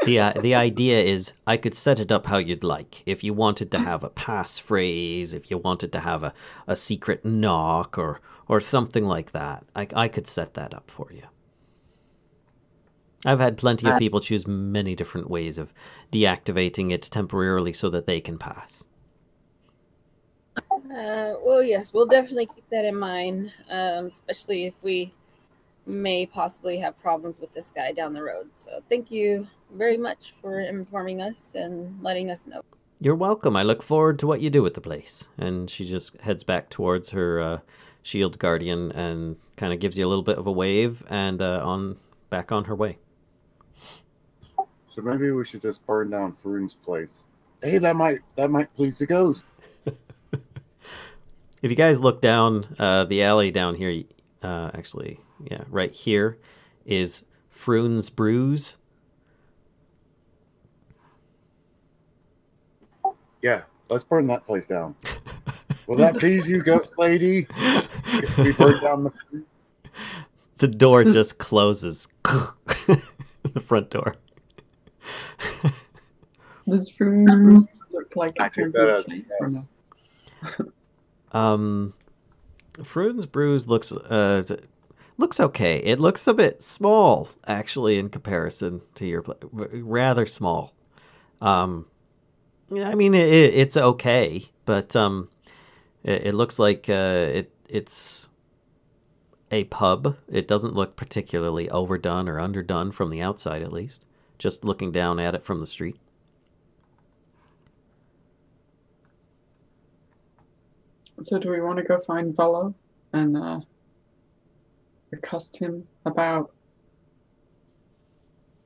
The idea is I could set it up how you'd like. If you wanted to have a passphrase, if you wanted to have a secret knock or something like that, I could set that up for you. I've had plenty of people choose many different ways of deactivating it temporarily so that they can pass. Well, yes, we'll definitely keep that in mind, especially if we may possibly have problems with this guy down the road. So thank you very much for informing us and letting us know. You're welcome. I look forward to what you do with the place. And she just heads back towards her shield guardian and kind of gives you a little bit of a wave and back on her way. So maybe we should just burn down Froon's place. Hey, that might please the ghost. If you guys look down the alley down here, actually, yeah, right here is Froon's Brews. Yeah, let's burn that place down. Will that please you, ghost lady? If we burn down the Froon? The door just closes. The front door. Does Froon look like I it's in take that good as shape a or yes. no? Froon's Brews looks okay. It looks a bit small, actually, in comparison to your place. Rather small. I mean, it's okay, but it looks like it's a pub. It doesn't look particularly overdone or underdone from the outside, at least. Just looking down at it from the street. So do we want to go find Volo and accost him about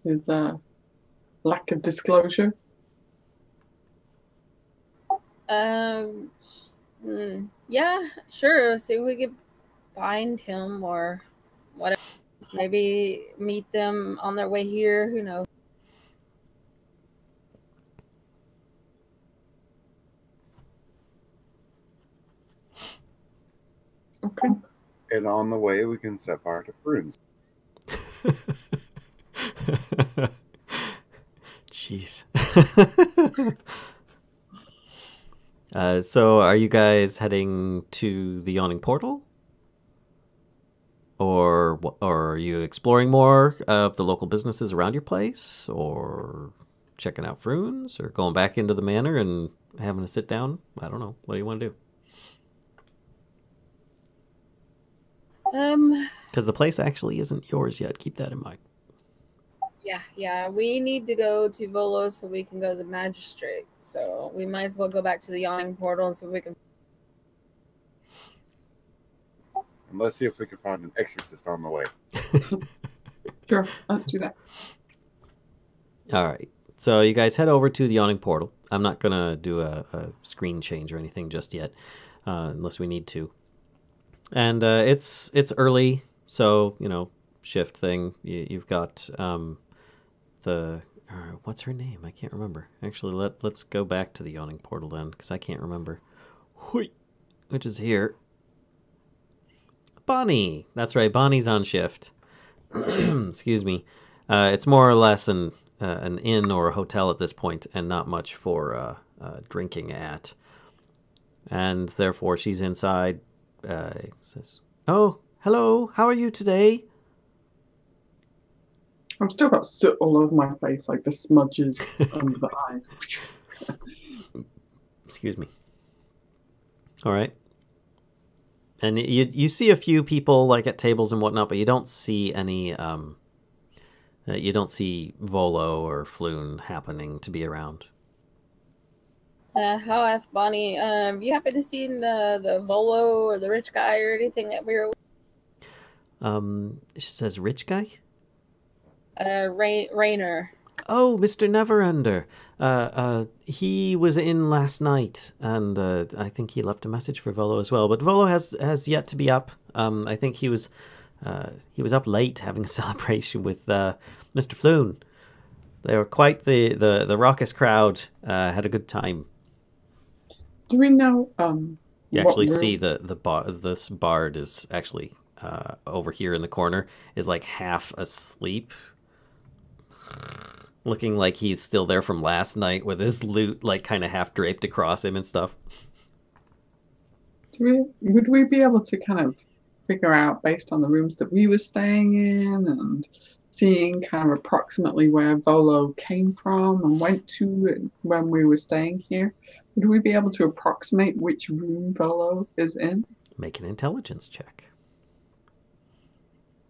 his lack of disclosure? Yeah, sure. See if we can find him or whatever. Maybe meet them on their way here. Who knows? Okay. And on the way, we can set fire to Froon's. Jeez. So are you guys heading to the Yawning Portal? Or are you exploring more of the local businesses around your place? Or checking out Froon's? Or going back into the manor and having a sit down? I don't know. What do you want to do? Because the place actually isn't yours yet. Keep that in mind. Yeah. We need to go to Volo so we can go to the magistrate. So we might as well go back to the Yawning Portal and see if we can. And let's see if we can find an exorcist on the way. Sure, let's do that. All right. So you guys head over to the Yawning Portal. I'm not going to do a screen change or anything just yet, unless we need to. And it's early, so, shift thing. You've got the what's her name? I can't remember. Actually, let's go back to the yawning portal then, because I can't remember. Hui, which is here. Bonnie. That's right. Bonnie's on shift. Excuse me. It's more or less an inn or a hotel at this point, and not much for drinking at. And therefore, she's inside. Says, "Oh, hello. How are you today?" I've still got soot all over my face, like the smudges under the eyes. Excuse me. All right. And you see a few people like at tables and whatnot, but you don't see any. You don't see Volo or Floon happening to be around. I'll ask Bonnie. You happen to see the Volo or the rich guy or anything that we were with? She says, "Rich guy." Rainer. Oh, Mr. Neverender. He was in last night, and I think he left a message for Volo as well. But Volo has yet to be up. I think he was up late having a celebration with Mr. Floon. They were quite the raucous crowd. Had a good time. Do we know? You actually see this bard is actually over here in the corner, is like half asleep, looking like he's still there from last night with his loot like kind of half draped across him and stuff. Would we be able to kind of figure out, based on the rooms that we were staying in and seeing kind of approximately where Volo came from and went to when we were staying here, would we be able to approximate which room Volo is in? Make an intelligence check.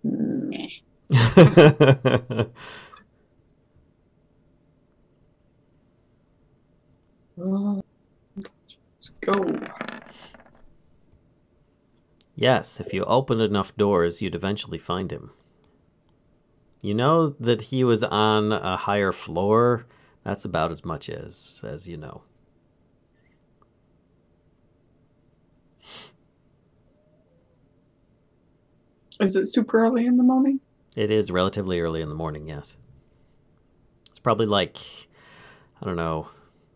Meh. Let's go. Yes, if you open enough doors, you'd eventually find him. You know that he was on a higher floor. That's about as much as you know. Is it super early in the morning? It is relatively early in the morning, yes. It's probably like, I don't know,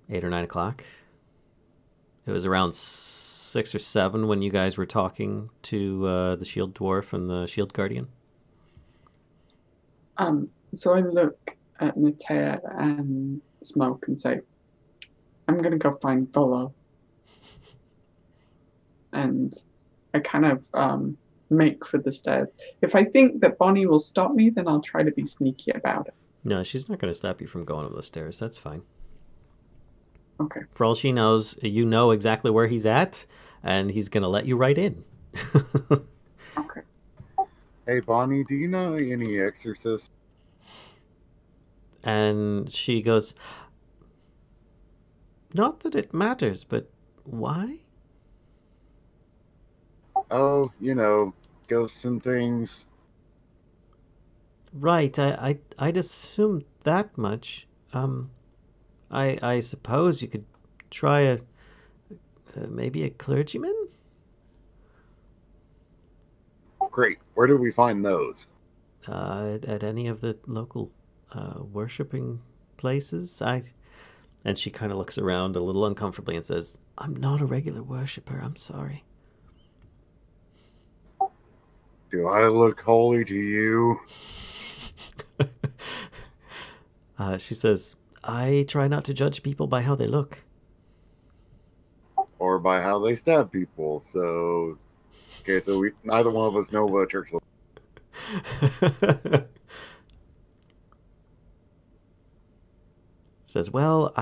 8 or 9 o'clock. It was around 6 or 7 when you guys were talking to the Shield Dwarf and the Shield Guardian. So I look at Natea and Smoke and say, I'm going to go find Volo. And I kind of make for the stairs. If I think that Bonnie will stop me, then I'll try to be sneaky about it. No, she's not going to stop you from going up the stairs. That's fine. Okay. For all she knows, you know exactly where he's at, and he's going to let you right in. Okay. Hey, Bonnie, do you know any exorcists? And she goes, not that it matters, but why? Oh, you know, ghosts and things. Right, I'd assumed that much. I suppose you could try maybe a clergyman? Great. Where do we find those? At any of the local worshipping places. And she kind of looks around a little uncomfortably and says, I'm not a regular worshipper, I'm sorry. Do I look holy to you? She says, I try not to judge people by how they look. Or by how they stab people, so... Okay, so neither one of us know what a church looks like. Says, well,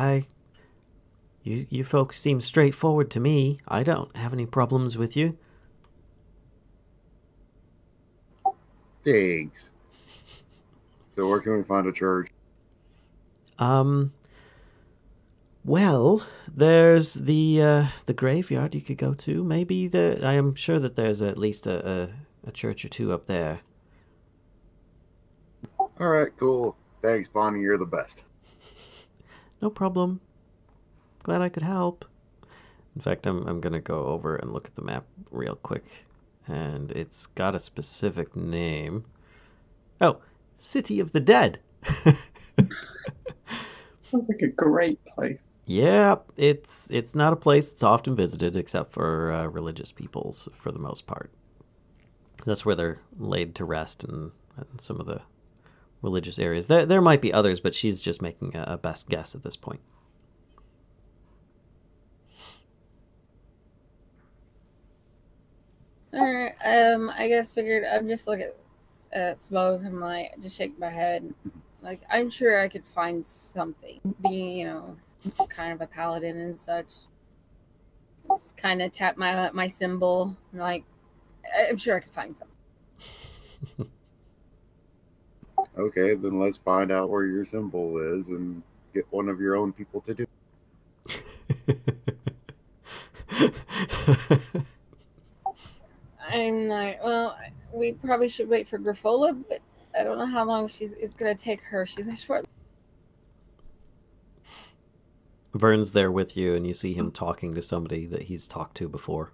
you folks seem straightforward to me. I don't have any problems with you. Thanks. So where can we find a church? Well, there's the graveyard you could go to. Maybe I am sure that there's at least a church or two up there. All right, cool. Thanks, Bonnie. You're the best. No problem. Glad I could help. In fact, I'm gonna go over and look at the map real quick, and it's got a specific name. Oh, City of the Dead. Sounds like a great place. Yeah, it's not a place that's often visited except for religious peoples for the most part. That's where they're laid to rest and some of the religious areas. There might be others, but she's just making a best guess at this point. Alright, I guess figured I'd just look at smoke and like just shake my head. Like I'm sure I could find something. Being, kind of a paladin and such. Just kind of tap my symbol. Like I'm sure I could find something. Okay, then let's find out where your symbol is and get one of your own people to do it. I'm like, well, we probably should wait for Griffola, but I don't know how long it's going to take her. She's a short. Vern's there with you, and you see him talking to somebody that he's talked to before.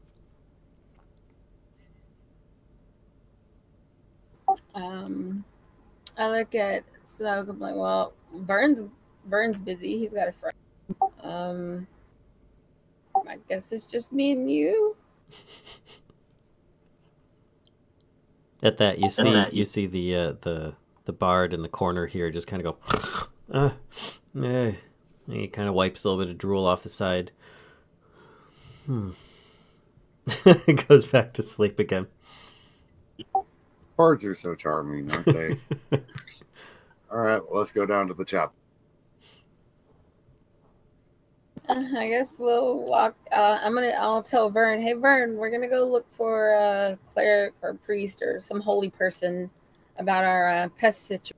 I look at Snog. I'm like, well, Vern's busy. He's got a friend. I guess it's just me and you. At that, you see the bard in the corner here just kind of go, and he kind of wipes a little bit of drool off the side. Goes back to sleep again. Bards are so charming, aren't they? All right, well, let's go down to the chapel. I guess we'll walk. I'll tell Vern. Hey, Vern, we're gonna go look for a cleric or priest or some holy person about our pest situation.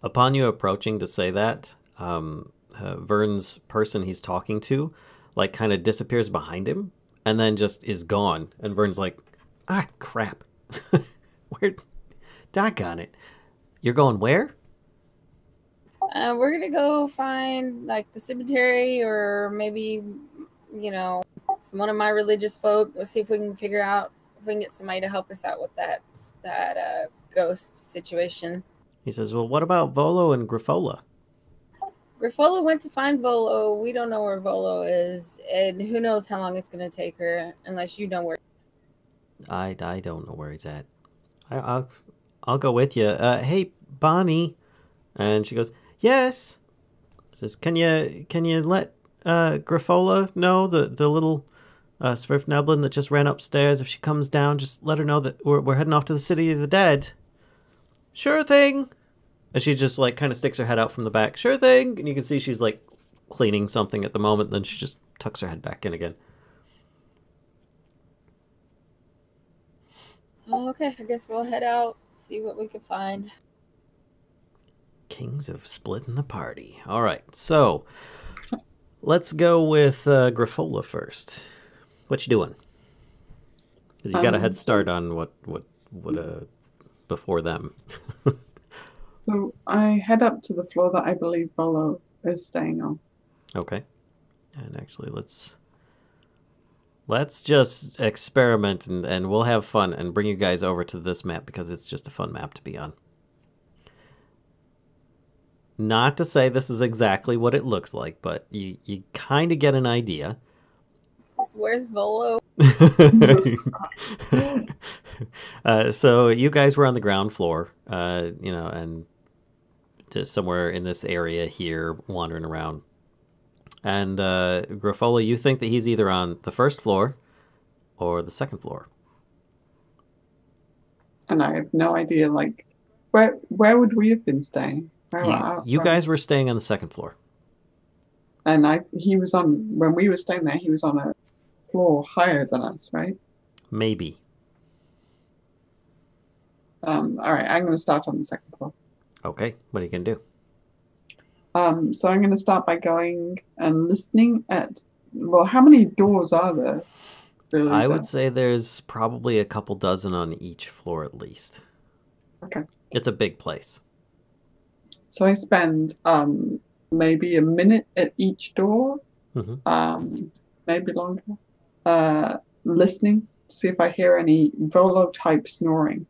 Upon you approaching to say that, Vern's person he's talking to, like, kind of disappears behind him, and then just is gone. And Vern's like, ah, crap. Where? Doggone it. You're going where? We're gonna go find like the cemetery or maybe, one of my religious folk. Let's see if we can figure out if we can get somebody to help us out with that ghost situation. He says, well, what about Volo and Griffola? Griffola went to find Volo. We don't know where Volo is, and who knows how long it's gonna take her unless you know where. I don't know where he's at. I'll go with you. Hey, Bonnie. And she goes, yes. Says, can you let Griffola know, the little Swiftneblin that just ran upstairs? If she comes down, just let her know that we're heading off to the City of the Dead. Sure thing. And she just like kind of sticks her head out from the back. Sure thing. And you can see she's like cleaning something at the moment. Then she just tucks her head back in again. Okay, I guess we'll head out, see what we can find. Kings of splitting the party. All right, so let's go with Griffola first. What you doing? Because you got a head start on what before them. So I head up to the floor that I believe Volo is staying on. Okay, and actually let's just experiment and we'll have fun and bring you guys over to this map because it's just a fun map to be on. Not to say this is exactly what it looks like, but you kind of get an idea. Where's Volo? So you guys were on the ground floor, and just somewhere in this area here, wandering around. And Griffola, you think that he's either on the first floor or the second floor. And I have no idea, like, where would we have been staying? You guys were staying on the second floor. And when we were staying there, he was on a floor higher than us, right? Maybe. All right, I'm going to start on the second floor. Okay, what are you going to do? So I'm going to start by going and listening at, well, how many doors are there? Really, I would say there's probably a couple dozen on each floor at least. Okay. It's a big place. So I spend maybe a minute at each door, maybe longer, listening to see if I hear any Volo type snoring.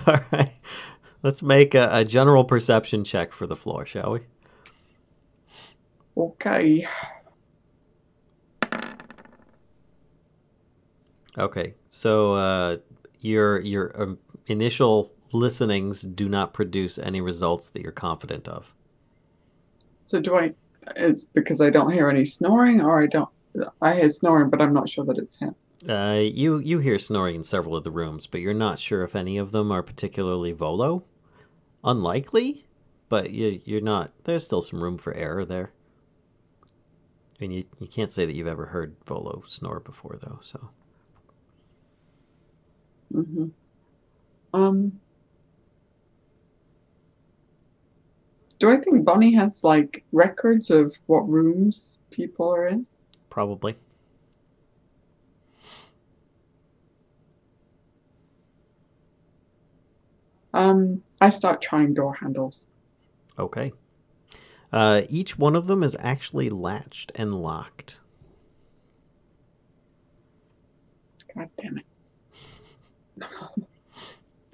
All right. Let's make a general perception check for the floor, shall we? Okay. Okay. So your initial listenings do not produce any results that you're confident of. So it's because I don't hear any snoring, or I hear snoring, but I'm not sure that it's him. You hear snoring in several of the rooms, but you're not sure if any of them are particularly Volo. Unlikely, but you're not. There's still some room for error there. I mean, you can't say that you've ever heard Volo snore before, though. So. Mm-hmm. Do I think Bonnie has like records of what rooms people are in? Probably. I start trying door handles. Okay. Each one of them is actually latched and locked. God damn it.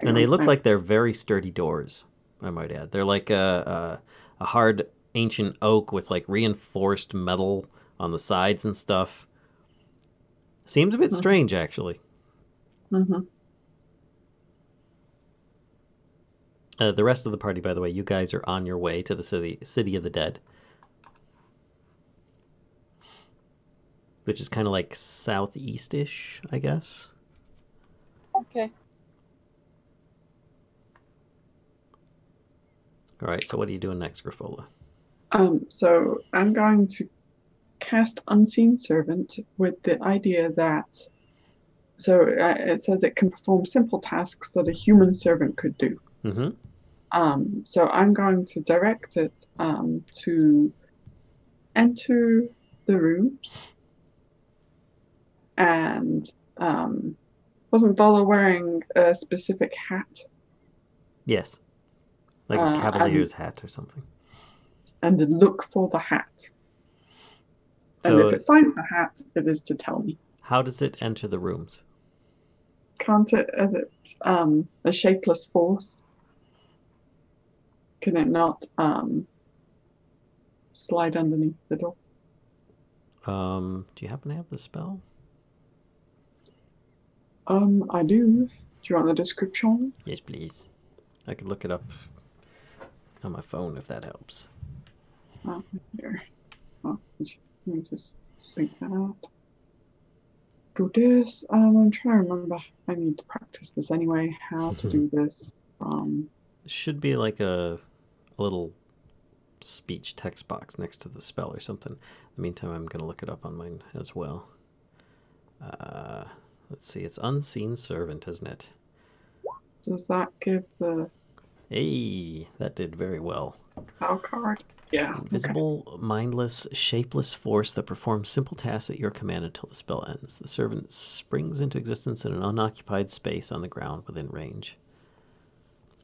And they look like they're very sturdy doors, I might add. They're like a hard ancient oak with like reinforced metal on the sides and stuff. Seems a bit strange, actually. Mm-hmm. The rest of the party, by the way, you guys are on your way to the city of the dead, which is kind of like southeast-ish, I guess. Okay. All right, so what are you doing next, Grifola? So I'm going to cast Unseen Servant with the idea that it says it can perform simple tasks that a human servant could do. Mm-hmm. So I'm going to direct it to enter the rooms, and wasn't Bola wearing a specific hat? Yes. Like a cavalier's hat or something. And then look for the hat. And So, if it finds the hat, it is to tell me. how does it enter the rooms? Can't it, as it's a shapeless force? Can it not slide underneath the door? Do you happen to have the spell? I do. Do you want the description? Yes, please. I could look it up on my phone if that helps. Here. Let me just sync that out. Do this. I'm trying to remember. I need to practice this anyway. How to do this. It should be like a little speech text box next to the spell or something. In the meantime, I'm going to look it up on mine as well. Let's see. It's Unseen Servant, isn't it? Does that give the... Hey, that did very well. Spell card? Yeah. Invisible, okay. Mindless, shapeless force that performs simple tasks at your command until the spell ends. The servant springs into existence in an unoccupied space on the ground within range.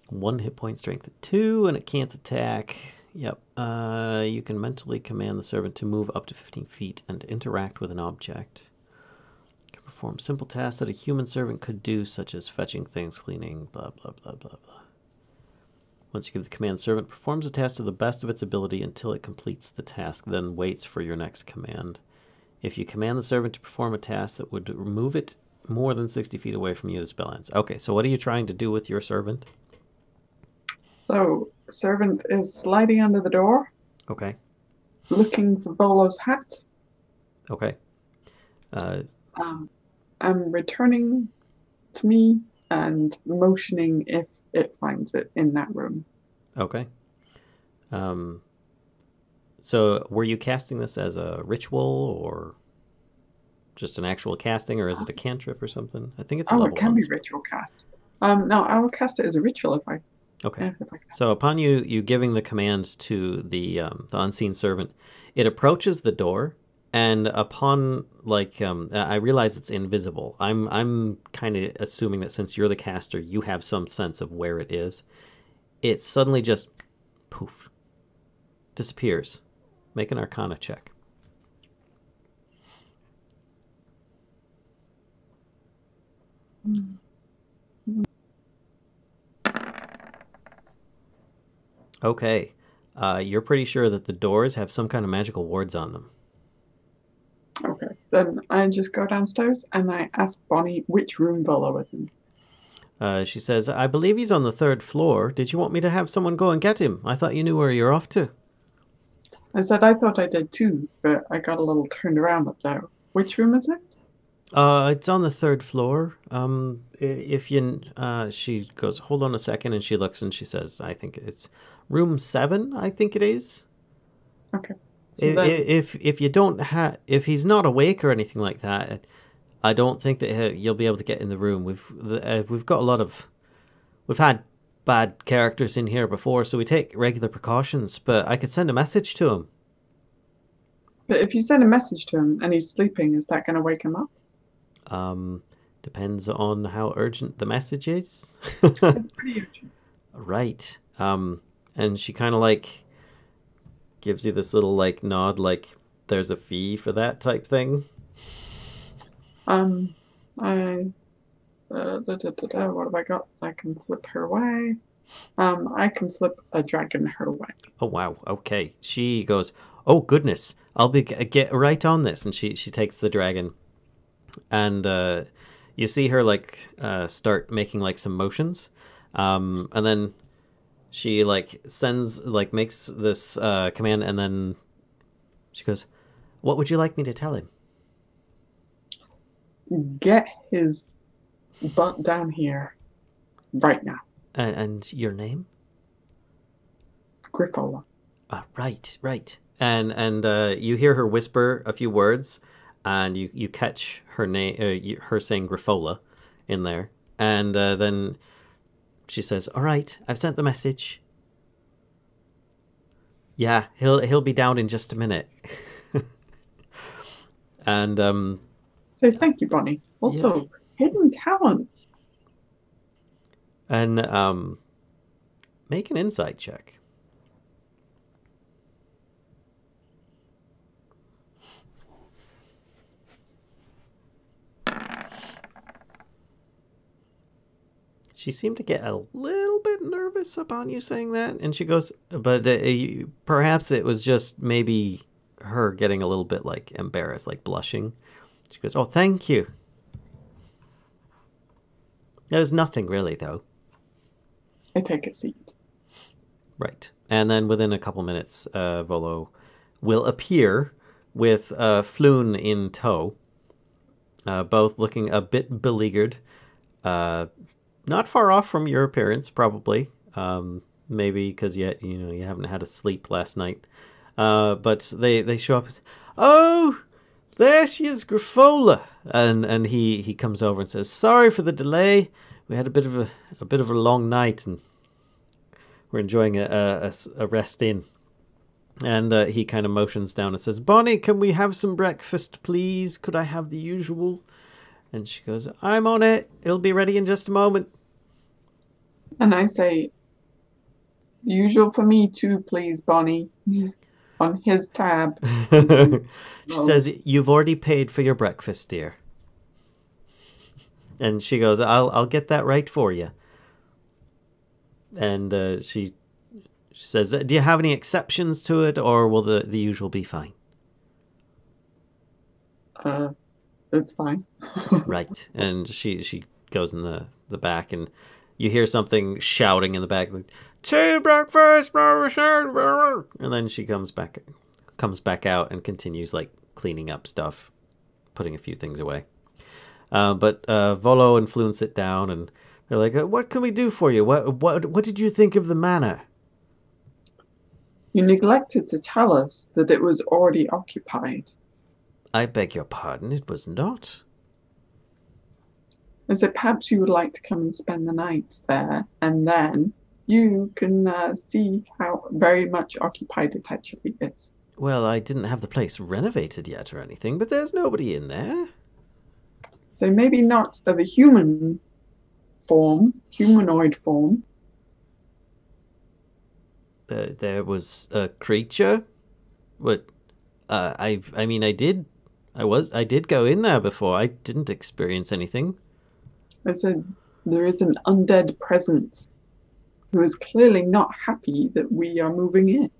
1 hit point, strength at 2, and it can't attack. Yep. You can mentally command the servant to move up to 15 feet and interact with an object. It can perform simple tasks that a human servant could do, such as fetching things, cleaning, blah, blah, blah, blah, blah. Once you give the command, servant performs the task to the best of its ability until it completes the task, then waits for your next command. If you command the servant to perform a task that would remove it more than 60 feet away from you, the spell ends. Okay, so what are you trying to do with your servant? So, servant is sliding under the door. Okay. Looking for Volo's hat. Okay. I'm returning to me and motioning if it finds it in that room. Okay. So were you casting this as a ritual or just an actual casting, or is it a cantrip or something? I think it's a level 1 it can be spell. ritual cast. No, I will cast it as a ritual if I... Okay. So upon you giving the command to the unseen servant, it approaches the door, and upon I realize it's invisible. I'm kind of assuming that since you're the caster, you have some sense of where it is. It suddenly just poof disappears. Make an Arcana check. Okay. You're pretty sure that the doors have some kind of magical wards on them. Okay. Then I just go downstairs and I ask Bonnie which room Volo is in. She says, I believe he's on the 3rd floor. Did you want me to have someone go and get him? I thought you knew where you're off to. I said I thought I did too, but I got a little turned around up there. Which room is it? It's on the 3rd floor. If you, she goes, hold on a second, and she looks and she says, I think it's room 7, I think it is. Okay. So then, If you don't have, if he's not awake or anything like that, I don't think that you'll be able to get in the room. We've got a lot of, we've had bad characters in here before, so we take regular precautions. But I could send a message to him. but if you send a message to him and he's sleeping, is that going to wake him up? Depends on how urgent the message is. It's pretty urgent. Right. And she kind of like gives you this little like nod, like there's a fee for that type thing. What have I got? I can flip her way. I can flip a dragon her way. Oh wow. Okay. She goes, "Oh goodness, I'll be get right on this." And she takes the dragon, and you see her like start making like some motions, and then she like sends like makes this command, and then she goes, "What would you like me to tell him?" Get his butt down here right now. And your name? Griffola. Right. And you hear her whisper a few words, and you catch her name, her saying Griffola in there, and then she says, "All right, I've sent the message. Yeah, he'll be down in just a minute." And Say thank you, Bonnie. Also, yeah. hidden talents. And make an insight check. She seemed to get a little bit nervous upon you saying that, and she goes, but perhaps it was just maybe her getting a little bit like embarrassed, like blushing. She goes, "Oh, thank you." There's nothing really, though. I take a seat. Right. And then within a couple minutes, Volo will appear with Floon in tow, both looking a bit beleaguered. Not far off from your appearance, probably. Maybe because you haven't had a sleep last night. But they show up. "Oh, there she is, Griffola." And he comes over and says, "Sorry for the delay. We had a bit of a long night, and we're enjoying a rest in." And he kind of motions down and says, "Bonnie, can we have some breakfast, please? Could I have the usual?" And she goes, "I'm on it. It'll be ready in just a moment." And I say, usual for me too, please, Bonnie. On his tab. She says, "You've already paid for your breakfast, dear." And she goes, I'll get that right for you." And she says, "Do you have any exceptions to it, or will the usual be fine?" It's fine. Right. And she goes in the back, and you hear something shouting in the back, like, "Tea, breakfast!" And then she comes back out and continues like cleaning up stuff, putting a few things away. But Volo and Floon sit down, and they're like, "What can we do for you? What did you think of the manor?" You neglected to tell us that it was already occupied. "I beg your pardon, it was not." Is it perhaps you would like to come and spend the night there, and then you can see how very much occupied it actually is? "Well, I didn't have the place renovated yet or anything, but there's nobody in there." So maybe not of a humanoid form. There was a creature. What? I mean, I did go in there before. I didn't experience anything. I said there is an undead presence who is clearly not happy that we are moving in.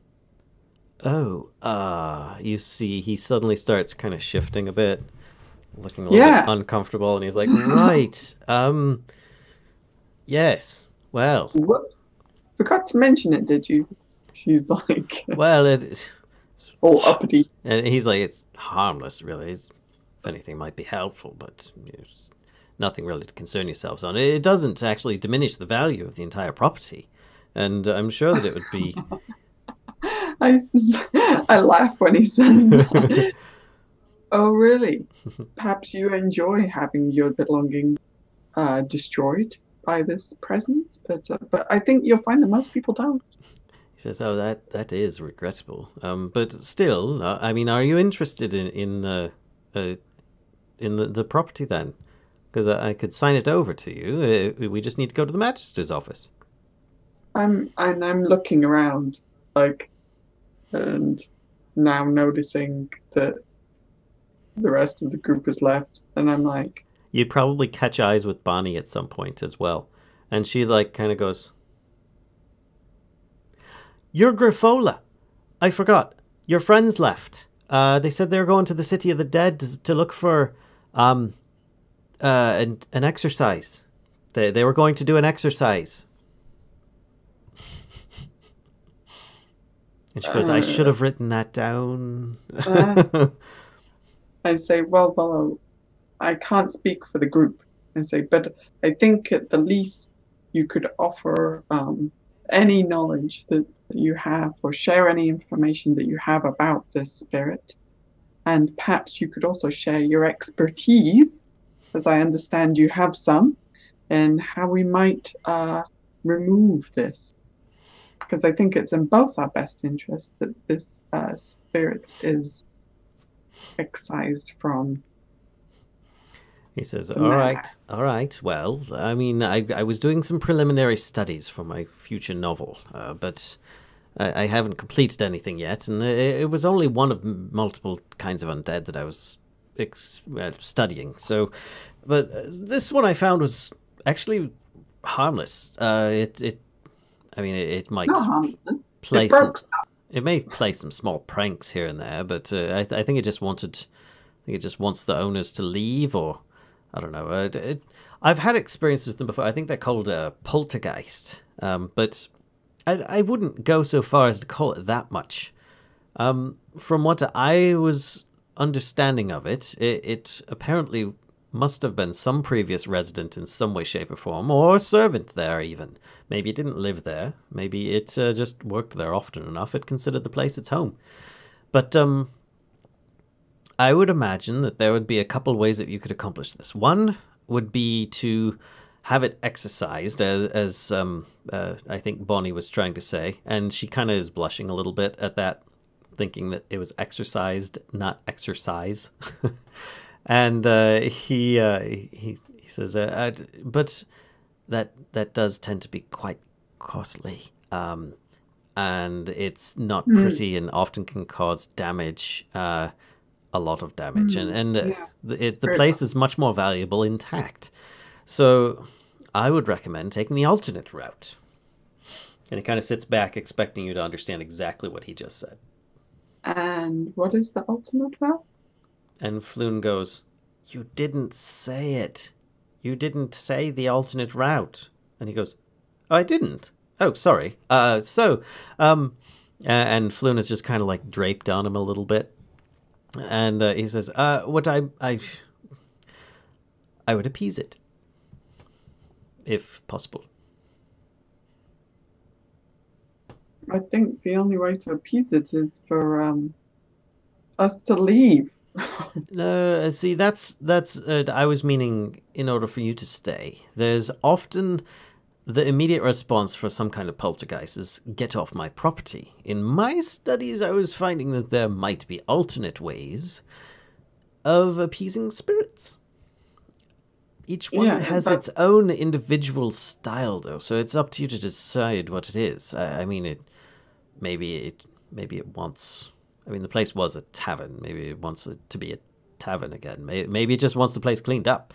Oh, you see, he suddenly starts kind of shifting a bit, looking a little bit uncomfortable, and he's like, right, yes, well. Whoops. Forgot to mention it, did you? She's like, well, it's all uppity. And he's like, it's harmless, really. If anything, might be helpful, but there's nothing really to concern yourselves on. It doesn't actually diminish the value of the entire property, and I'm sure that it would be... I laugh when he says that. Oh, really? Perhaps you enjoy having your belongings destroyed by this presence, but I think you'll find that most people don't. He says, "Oh, that is regrettable. But still, I mean, are you interested in the property then? Because I could sign it over to you. We just need to go to the magister's office." I'm looking around, like, and now noticing that the rest of the group is left, and I'm like, you'd probably catch eyes with Bonnie at some point as well, and she like kind of goes, "You're Grifola. I forgot. Your friends left. They said they were going to the City of the Dead to look for an exercise. They were going to do an exercise." And she goes, "I should have written that down." I say, well, I can't speak for the group. I say, but I think at the least you could offer any knowledge that you have, or share any information that you have about this spirit. And perhaps you could also share your expertise, as I understand you have some, and how we might remove this. Because I think it's in both our best interest that this spirit is excised from. He says, all right. Well, I mean, I was doing some preliminary studies for my future novel, but I haven't completed anything yet, and it was only one of multiple kinds of undead that I was studying. So, but this one I found was actually harmless. It might play some... It may play some small pranks here and there, but I think it just wanted... I think it just wants the owners to leave, or... I don't know. I've had experience with them before. I think they're called a poltergeist. But I wouldn't go so far as to call it that much. From what I was understanding of it, it apparently must have been some previous resident in some way, shape, or form, or servant there even. Maybe it didn't live there. Maybe it just worked there often enough. It considered the place its home. But I would imagine that there would be a couple ways that you could accomplish this. One would be to have it exercised, as I think Bonnie was trying to say, and she kind of is blushing a little bit at that, thinking that it was exercised, not exercise. And he says, but that does tend to be quite costly, and it's not pretty, and often can cause damage. A lot of damage, and the place is much more valuable intact. So I would recommend taking the alternate route. And he kind of sits back, expecting you to understand exactly what he just said. And what is the alternate route? And Floon goes, "You didn't say it. You didn't say the alternate route." And he goes, "Oh, I didn't. Oh, sorry. And Floon is just kind of like draped on him a little bit. And he says, "What I would appease it, if possible." I think the only way to appease it is for us to leave. No, see, that's I was meaning in order for you to stay. There's often the immediate response for some kind of poltergeist is, "Get off my property." In my studies, I was finding that there might be alternate ways of appeasing spirits. Each one has its own individual style, though, so it's up to you to decide what it is. I mean, maybe it wants... I mean, the place was a tavern. Maybe it wants it to be a tavern again. Maybe it just wants the place cleaned up.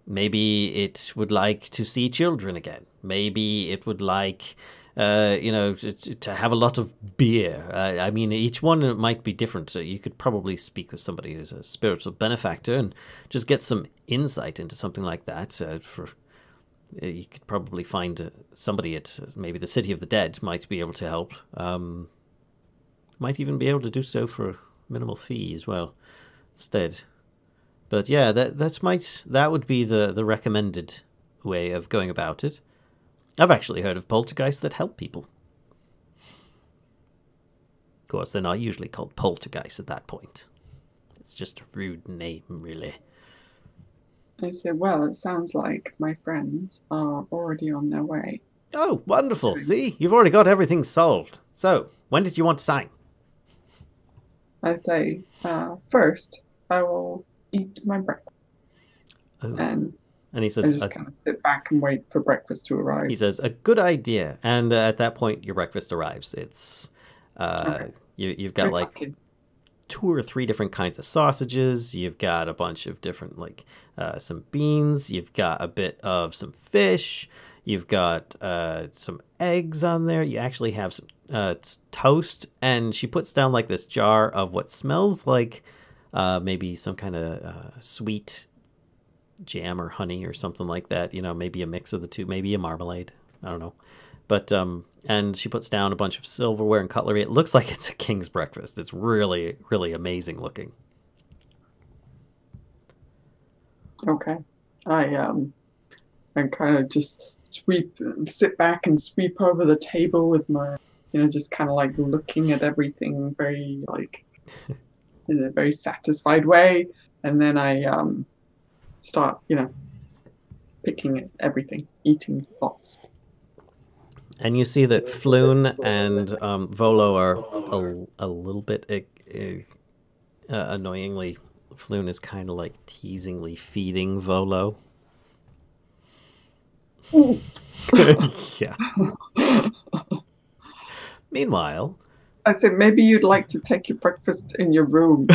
Maybe it would like to see children again. Maybe it would like, to have a lot of beer. I mean, each one might be different. So you could probably speak with somebody who's a spiritual benefactor and just get some insight into something like that. You could probably find somebody at maybe the City of the Dead might be able to help. Might even be able to do so for a minimal fee as well, instead. But yeah, that would be the recommended way of going about it. I've actually heard of poltergeists that help people. Of course, they're not usually called poltergeists at that point. It's just a rude name, really. I said, well, it sounds like my friends are already on their way. Oh, wonderful. See, you've already got everything solved. So, when did you want to sign? I say, first, I will eat my breakfast. Oh. And he says, I just kind of sit back and wait for breakfast to arrive. He says, a good idea. And at that point, your breakfast arrives. It's, Okay. you've got like 2 or 3 different kinds of sausages. You've got a bunch of different, like, some beans. You've got a bit of some fish. You've got some eggs on there. You actually have some toast. And she puts down like this jar of what smells like maybe some kind of sweet jam or honey or something like that. You know, maybe a mix of the two. Maybe a marmalade. I don't know. But, and she puts down a bunch of silverware and cutlery. It looks like it's a king's breakfast. It's really, really amazing looking. Okay. I kind of just sit back and sweep over the table with my, just kind of like looking at everything very, like, in a very satisfied way. And then I start, picking at everything, eating lots. And you see that Floon and Volo are a little bit annoyingly. Floon is kind of like teasingly feeding Volo. Yeah. Meanwhile, I said, maybe you'd like to take your breakfast in your room.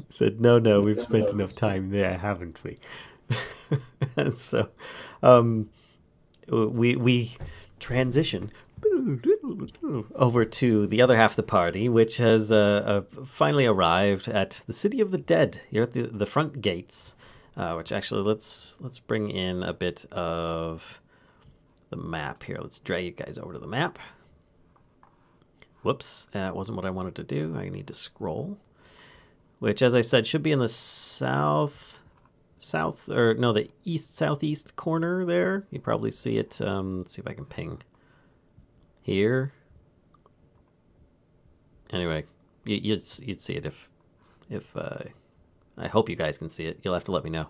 Said, no, we've spent enough time there, haven't we? And so, we transition over to the other half of the party, which has finally arrived at the City of the Dead. You're at the front gates, which actually let's bring in a bit of the map here. Let's drag you guys over to the map. Whoops, that wasn't what I wanted to do. I need to scroll, which, as I said, should be in the the east southeast corner there. You probably see it. Let's see if I can ping here. Anyway, you'd see it if I hope you guys can see it. You'll have to let me know.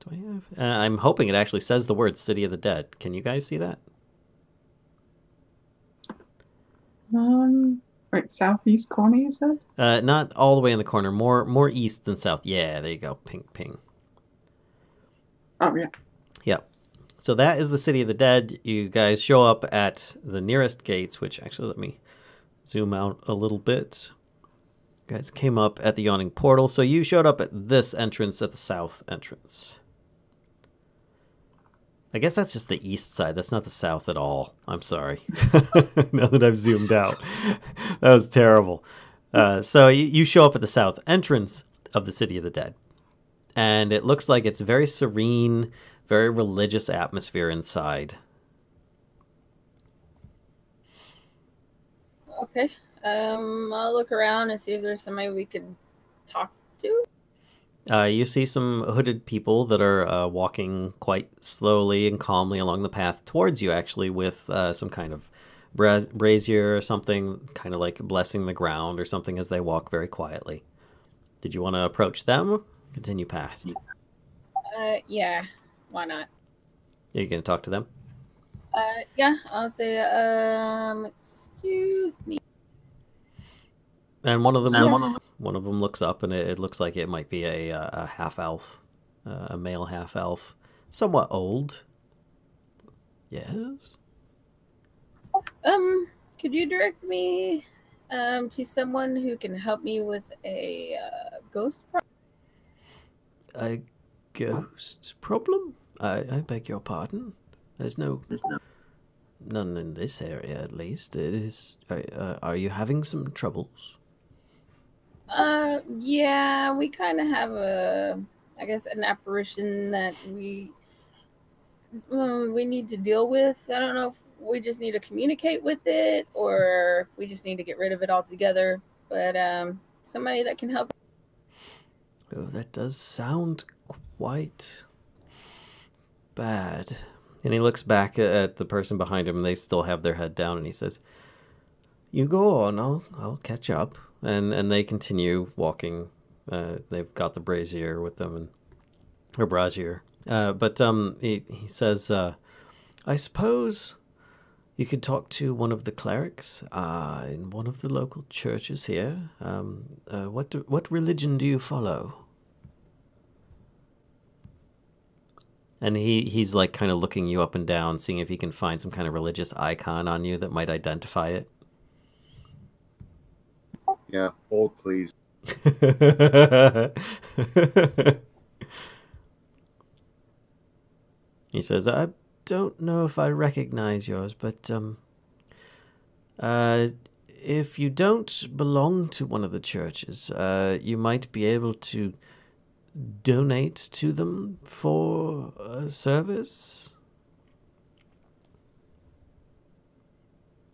Do I have? I'm hoping it actually says the word City of the Dead. Can you guys see that? Right, southeast corner, you said? Not all the way in the corner. More east than south. Yeah, there you go. Ping. Oh, yeah. Yep. So that is the City of the Dead. You guys show up at the nearest gates, which actually, let me zoom out a little bit. You guys came up at the Yawning Portal. So you showed up at this entrance, at the south entrance. I guess that's just the east side. That's not the south at all. I'm sorry. Now that I've zoomed out. That was terrible. So you show up at the south entrance of the City of the Dead. And it looks like it's very serene, very religious atmosphere inside. Okay. I'll look around and see if there's somebody we could talk to. You see some hooded people that are walking quite slowly and calmly along the path towards you, actually, with some kind of brazier or something, kind of like blessing the ground or something as they walk very quietly. Did you want to approach them? Continue past. Yeah. Why not? Are you going to talk to them? Yeah. I'll say, excuse me. And one of them looks up, and it looks like it might be a half elf, a male half elf, somewhat old. Yes. Could you direct me To someone who can help me with a ghost problem. A ghost problem? I beg your pardon. There's none in this area, at least. It is. Are you having some troubles? Yeah, we kind of have I guess, an apparition that we need to deal with. I don't know if we just need to communicate with it or if we just need to get rid of it altogether. But somebody that can help. Oh, that does sound quite bad. And he looks back at the person behind him, and they still have their head down, and he says, "You go on, I'll catch up." And they continue walking. They've got the brazier with them, or brazier. But he says, "I suppose you could talk to one of the clerics in one of the local churches here. What religion do you follow?" And he's like kind of looking you up and down, seeing if he can find some kind of religious icon on you that might identify it. Yeah, hold please. He says, "I don't know if I recognize yours, but if you don't belong to one of the churches, you might be able to donate to them for a service."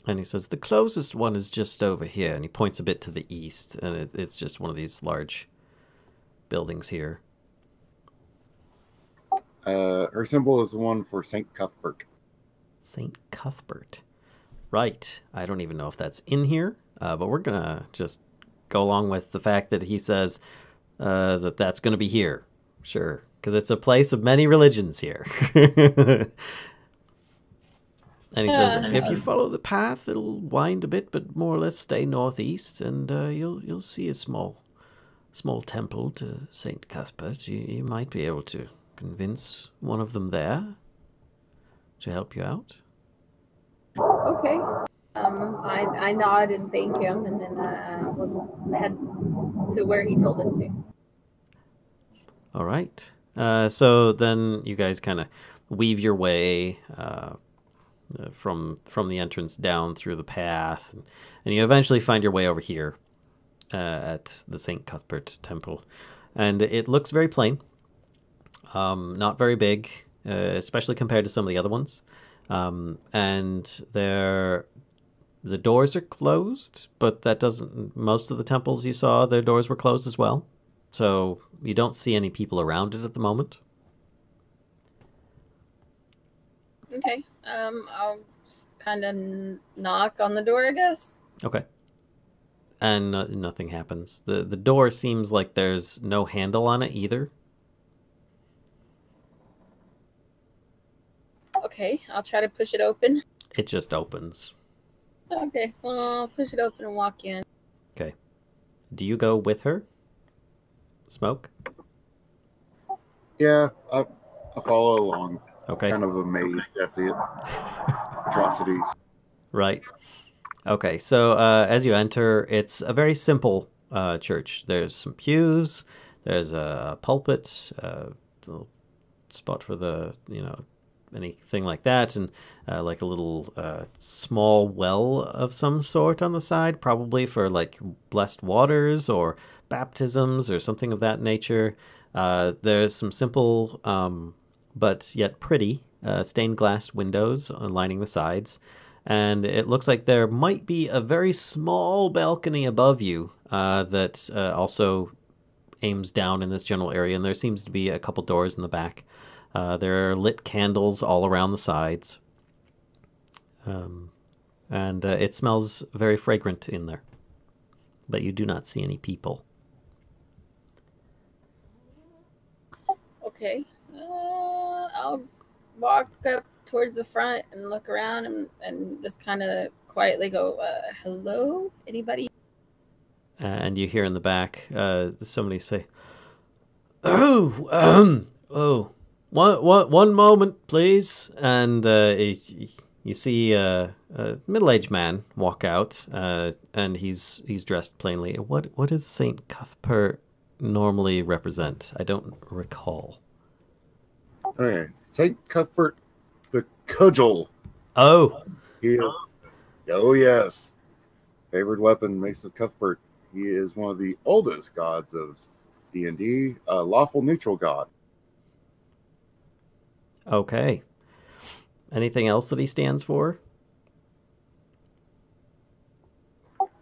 And he says, "The closest one is just over here." And he points a bit to the east, and it's just one of these large buildings here. Her symbol is the one for St. Cuthbert. St. Cuthbert. Right. I don't even know if that's in here, but we're going to just go along with the fact that he says that's going to be here. Sure. Because it's a place of many religions here. And he says, if you follow the path, it'll wind a bit, but more or less stay northeast, and you'll see a small temple to St. Cuthbert. You might be able to convince one of them there to help you out. Okay. I nod and thank him, and then we'll head to where he told us to. All right. So then you guys kind of weave your way from the entrance down through the path, and you eventually find your way over here at the St. Cuthbert Temple. And it looks very plain, not very big, especially compared to some of the other ones. And the doors are closed, but that doesn't... Most of the temples you saw, their doors were closed as well. So you don't see any people around it at the moment. Okay. I'll kind of knock on the door, I guess. Okay. And nothing happens. The door seems like there's no handle on it either. Okay, I'll try to push it open. It just opens. Okay, well, I'll push it open and walk in. Okay. Do you go with her? Smoke? Yeah, I follow along. Okay. Kind of amazed at the atrocities. Right. Okay, so as you enter, it's a very simple church. There's some pews, there's a pulpit, a little spot for the, anything like that, and like a little small well of some sort on the side, probably for like blessed waters or baptisms or something of that nature. There's some simple but yet pretty stained glass windows lining the sides. And it looks like there might be a very small balcony above you that also aims down in this general area. And there seems to be a couple doors in the back. There are lit candles all around the sides. And it smells very fragrant in there. But you do not see any people. Okay. I'll walk up towards the front and look around and just kind of quietly go, hello? Anybody? And you hear in the back somebody say, "Oh, one moment, please." And You see a middle-aged man walk out, and he's dressed plainly. What does Saint Cuthbert normally represent? I don't recall. Okay, Saint Cuthbert the Cudgel. Oh, He, oh yes, favored weapon, Mace of Cuthbert. He is one of the oldest gods of D&D, a lawful neutral god. okay. Anything else that he stands for?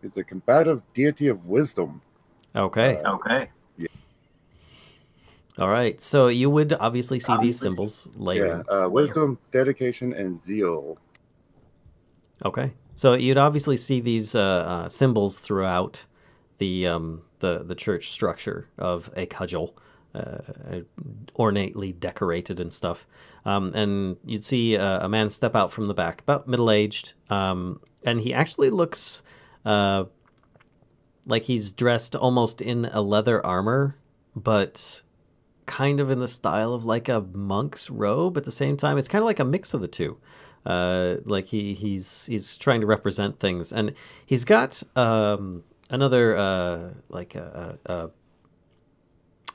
He's a combative deity of wisdom. Okay. Okay. Yeah. All right. So you would obviously see these symbols later. Yeah, wisdom, dedication, and zeal. Okay. So you'd obviously see these symbols throughout the church structure of a cudgel, ornately decorated and stuff. And you'd see a man step out from the back, about middle-aged, and he actually looks like he's dressed almost in a leather armor, but kind of in the style of like a monk's robe at the same time. It's kind of like a mix of the two. Like he's trying to represent things, and he's got another like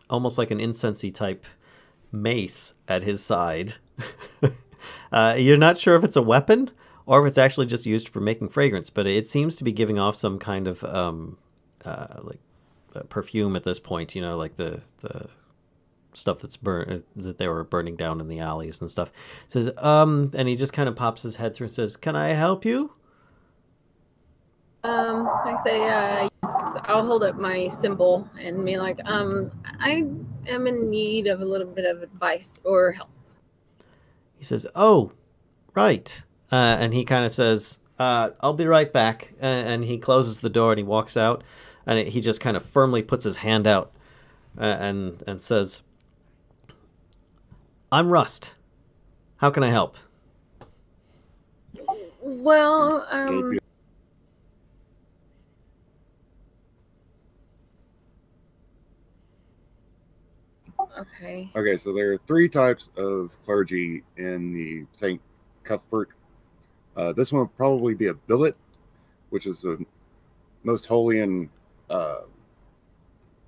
almost like an incensey type mace at his side. You're not sure if it's a weapon or if it's actually just used for making fragrance, but it seems to be giving off some kind of like perfume at this point. You know, like the stuff that's that they were burning down in the alleys and stuff. It says, and he just kind of pops his head through and says, "Can I help you?" I say, yes. I'll hold up my symbol and be like, I am in need of a little bit of advice or help. He says, "Oh, right." And he kind of says, "I'll be right back." And he closes the door and he walks out, and he just kind of firmly puts his hand out and says, "I'm Rust. How can I help?" Well, okay. Okay, so there are 3 types of clergy in the St. Cuthbert. This one would probably be a billet, which is the most holy and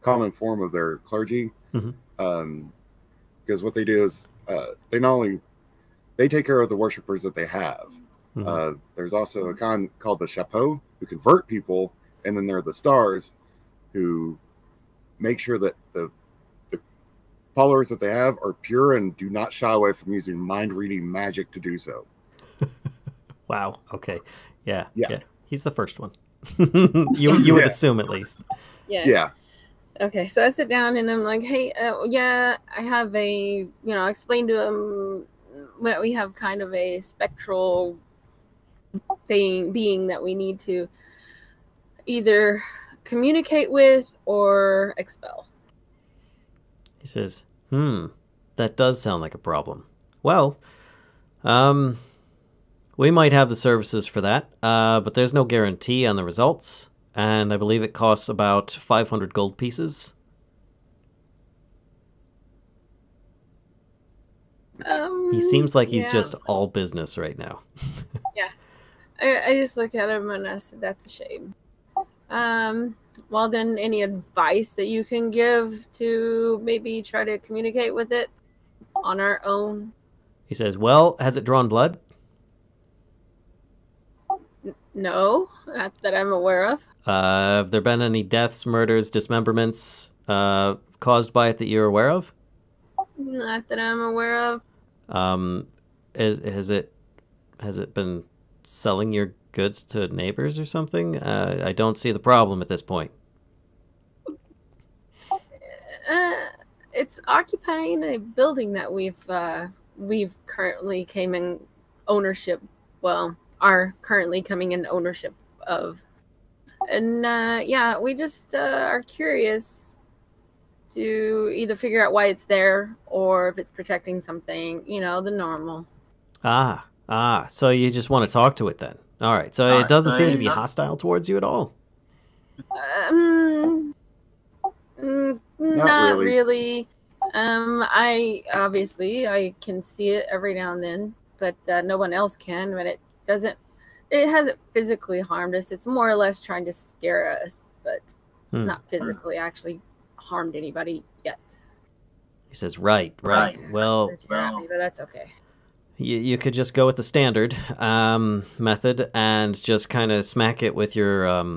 common form of their clergy. Mm-hmm. Because what they do is they not only they take care of the worshipers that they have. Mm-hmm. There's also a kind called the chapeau who convert people, and then there are the stars who make sure that the followers that they have are pure and do not shy away from using mind-reading magic to do so. Wow. Okay. Yeah. Yeah. He's the first one. you would assume, at least. Yeah. Okay, so I sit down and I'm like, hey, yeah, I have I explain to him that we have kind of a spectral being that we need to either communicate with or expel. He says, that does sound like a problem. Well, we might have the services for that, but there's no guarantee on the results, and I believe it costs about 500 gold pieces. He seems like he's just all business right now. Yeah. I just look at him and I said, that's a shame. Well, then, any advice that you can give to maybe try to communicate with it on our own? He says, well, has it drawn blood? No, not that I'm aware of. Have there been any deaths, murders, dismemberments caused by it that you're aware of? Not that I'm aware of. Has it been selling your goods to neighbors or something? I don't see the problem at this point. It's occupying a building that we've currently came in ownership. Well, are currently coming in ownership of, and yeah, we just are curious to either figure out why it's there or if it's protecting something. The normal. So you just want to talk to it then? All right. So it doesn't seem to be hostile towards you at all. Not really. I can see it every now and then, but no one else can. But it it hasn't physically harmed us. It's more or less trying to scare us, but not physically actually harmed anybody yet. He says, right. Well, but that's okay. You could just go with the standard method and just kind of smack it with your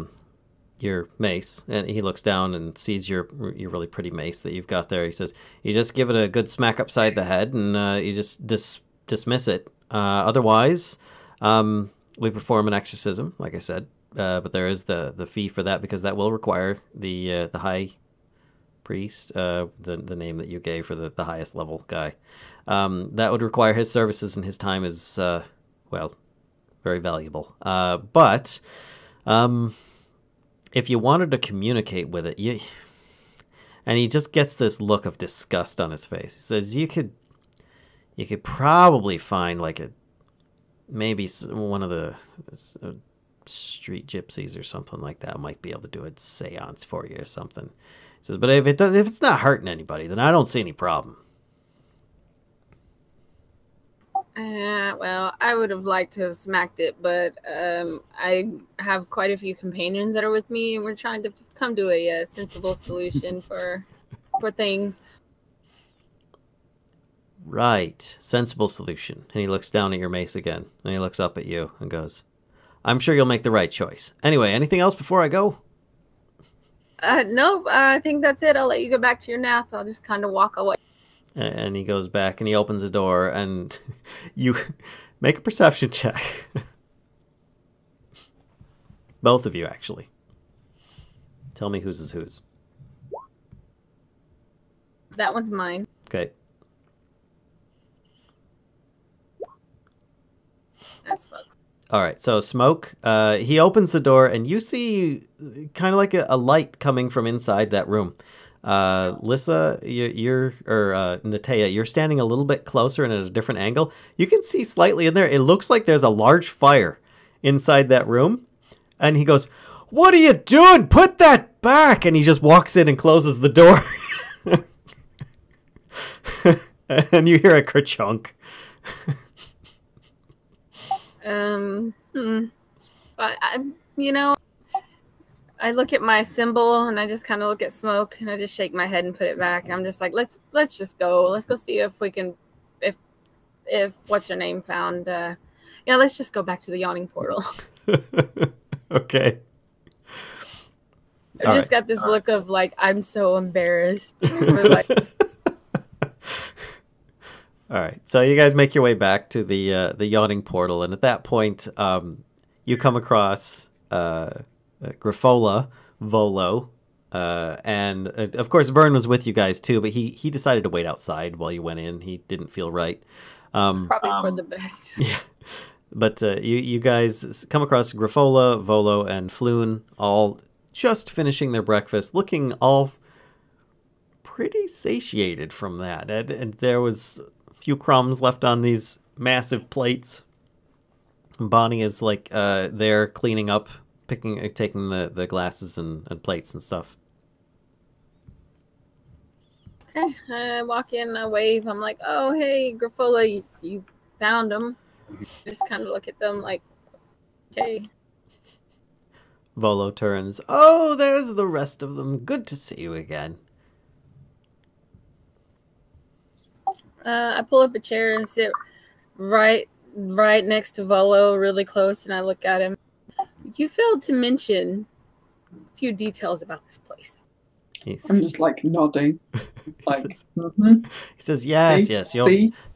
mace. And he looks down and sees your really pretty mace that you've got there. He says, you just give it a good smack upside the head, and you just dismiss it. Otherwise, we perform an exorcism, like I said. But there is the fee for that, because that will require the high priest, the name that you gave for the highest level guy. That would require his services, and his time is, well, very valuable. But if you wanted to communicate with it, and he just gets this look of disgust on his face. He says, you could probably find like maybe one of the street gypsies or something like that might be able to do a seance for you or something. He says, but if it's not hurting anybody, then I don't see any problem. Well, I would have liked to have smacked it, but I have quite a few companions that are with me, and we're trying to come to a sensible solution for things. Right. Sensible solution. And he looks down at your mace again, and he looks up at you and goes, I'm sure you'll make the right choice. Anyway, anything else before I go? Nope, I think that's it. I'll let you go back to your nap. I'll just kind of walk away. And he goes back and he opens the door, and you make a perception check. Both of you, actually. Tell me whose is whose. That one's mine. Okay. That's Smoke. All right, so Smoke, he opens the door, and you see kind of like a light coming from inside that room. Lissa, Natea, you're standing a little bit closer and at a different angle. You can see slightly in there. It looks like there's a large fire inside that room. And he goes, what are you doing? Put that back! And he just walks in and closes the door. And you hear a kerchunk. But I look at my symbol, and I just kind of look at Smoke, and I just shake my head and put it back. I'm just like, let's just go. Let's go see if we can, if what's her name found. Let's just go back to the yawning portal. Okay. I just got this look of like, I'm so embarrassed. We're like, all right, so you guys make your way back to the yawning portal, and at that point, you come across Griffola, Volo, and of course Vern was with you guys too, but he decided to wait outside while you went in. He didn't feel right. Probably for the best. Yeah, but you guys come across Griffola, Volo, and Floon, all just finishing their breakfast, looking all pretty satiated from that, and there was few crumbs left on these massive plates. Bonnie is like there cleaning up, taking the glasses and plates and stuff. Okay, I walk in, I wave. I'm like, oh, hey, Griffola, you found them. Just kind of look at them like, okay. Volo turns, oh, there's the rest of them. Good to see you again. I pull up a chair and sit right next to Volo, really close, and I look at him. You failed to mention a few details about this place. I'm just like nodding. Like, he says, yes,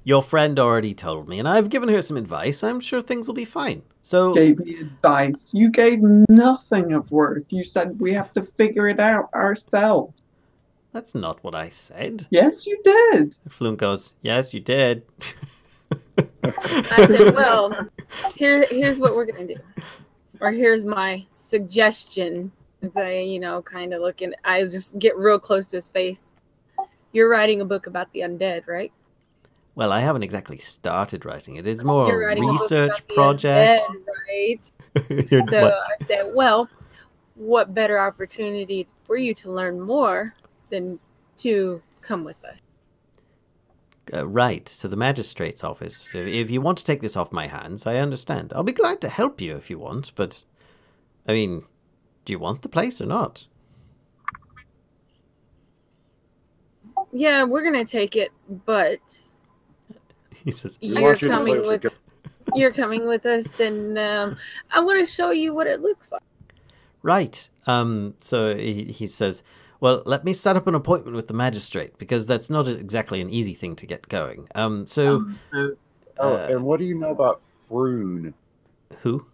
your friend already told me, and I've given her some advice. I'm sure things will be fine. So gave me advice. You gave nothing of worth. You said we have to figure it out ourselves. That's not what I said. Yes, you did. Floon goes, yes, you did. I said, well, here's what we're going to do. Or here's my suggestion. As I, kind of look, and I just get real close to his face. You're writing a book about the undead, right? Well, I haven't exactly started writing it. It's more You're a writing research a book about project. The undead, right? So I said, well, what better opportunity for you to learn more than to come with us? Right, to the magistrate's office. If you want to take this off my hands, I understand. I'll be glad to help you if you want, but... I mean, do you want the place or not? Yeah, we're gonna take it, but He says, you're coming with us, and I want to show you what it looks like. right. So he says, well, let me set up an appointment with the magistrate, because that's not exactly an easy thing to get going. And what do you know about Froon? Who?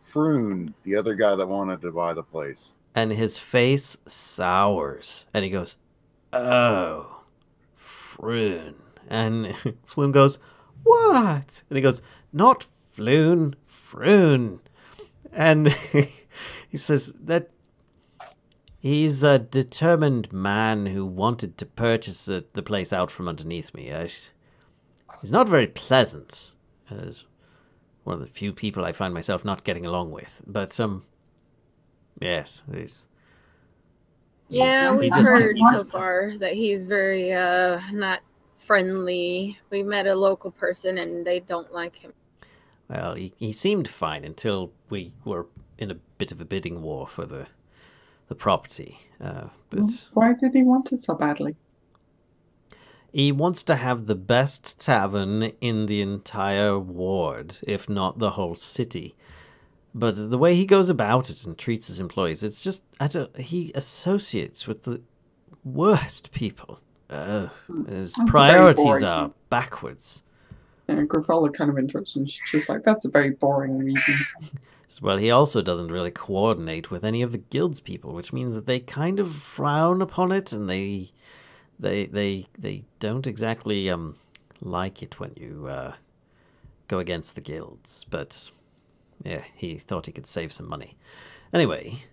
Froon, the other guy that wanted to buy the place. And his face sours, and he goes, oh, Froon. And Floon goes, what? And he goes, not Floon, Froon. And he says that he's a determined man who wanted to purchase the place out from underneath me. He's not very pleasant. As one of the few people I find myself not getting along with. But, yes, he's... Yeah, we've heard so far that he's very not friendly. We met a local person and they don't like him. Well, he seemed fine until we were in a bit of a bidding war for the property. But why did he want it so badly? He wants to have the best tavern in the entire ward, if not the whole city. But the way he goes about it and treats his employees, it's just... he associates with the worst people. His priorities are backwards. Yeah, Grifola kind of interrupts and she's just like, that's a very boring reason. Well, he also doesn't really coordinate with any of the guild's people, which means that they kind of frown upon it, and they don't exactly like it when you go against the guilds. But yeah, he thought he could save some money. Anyway,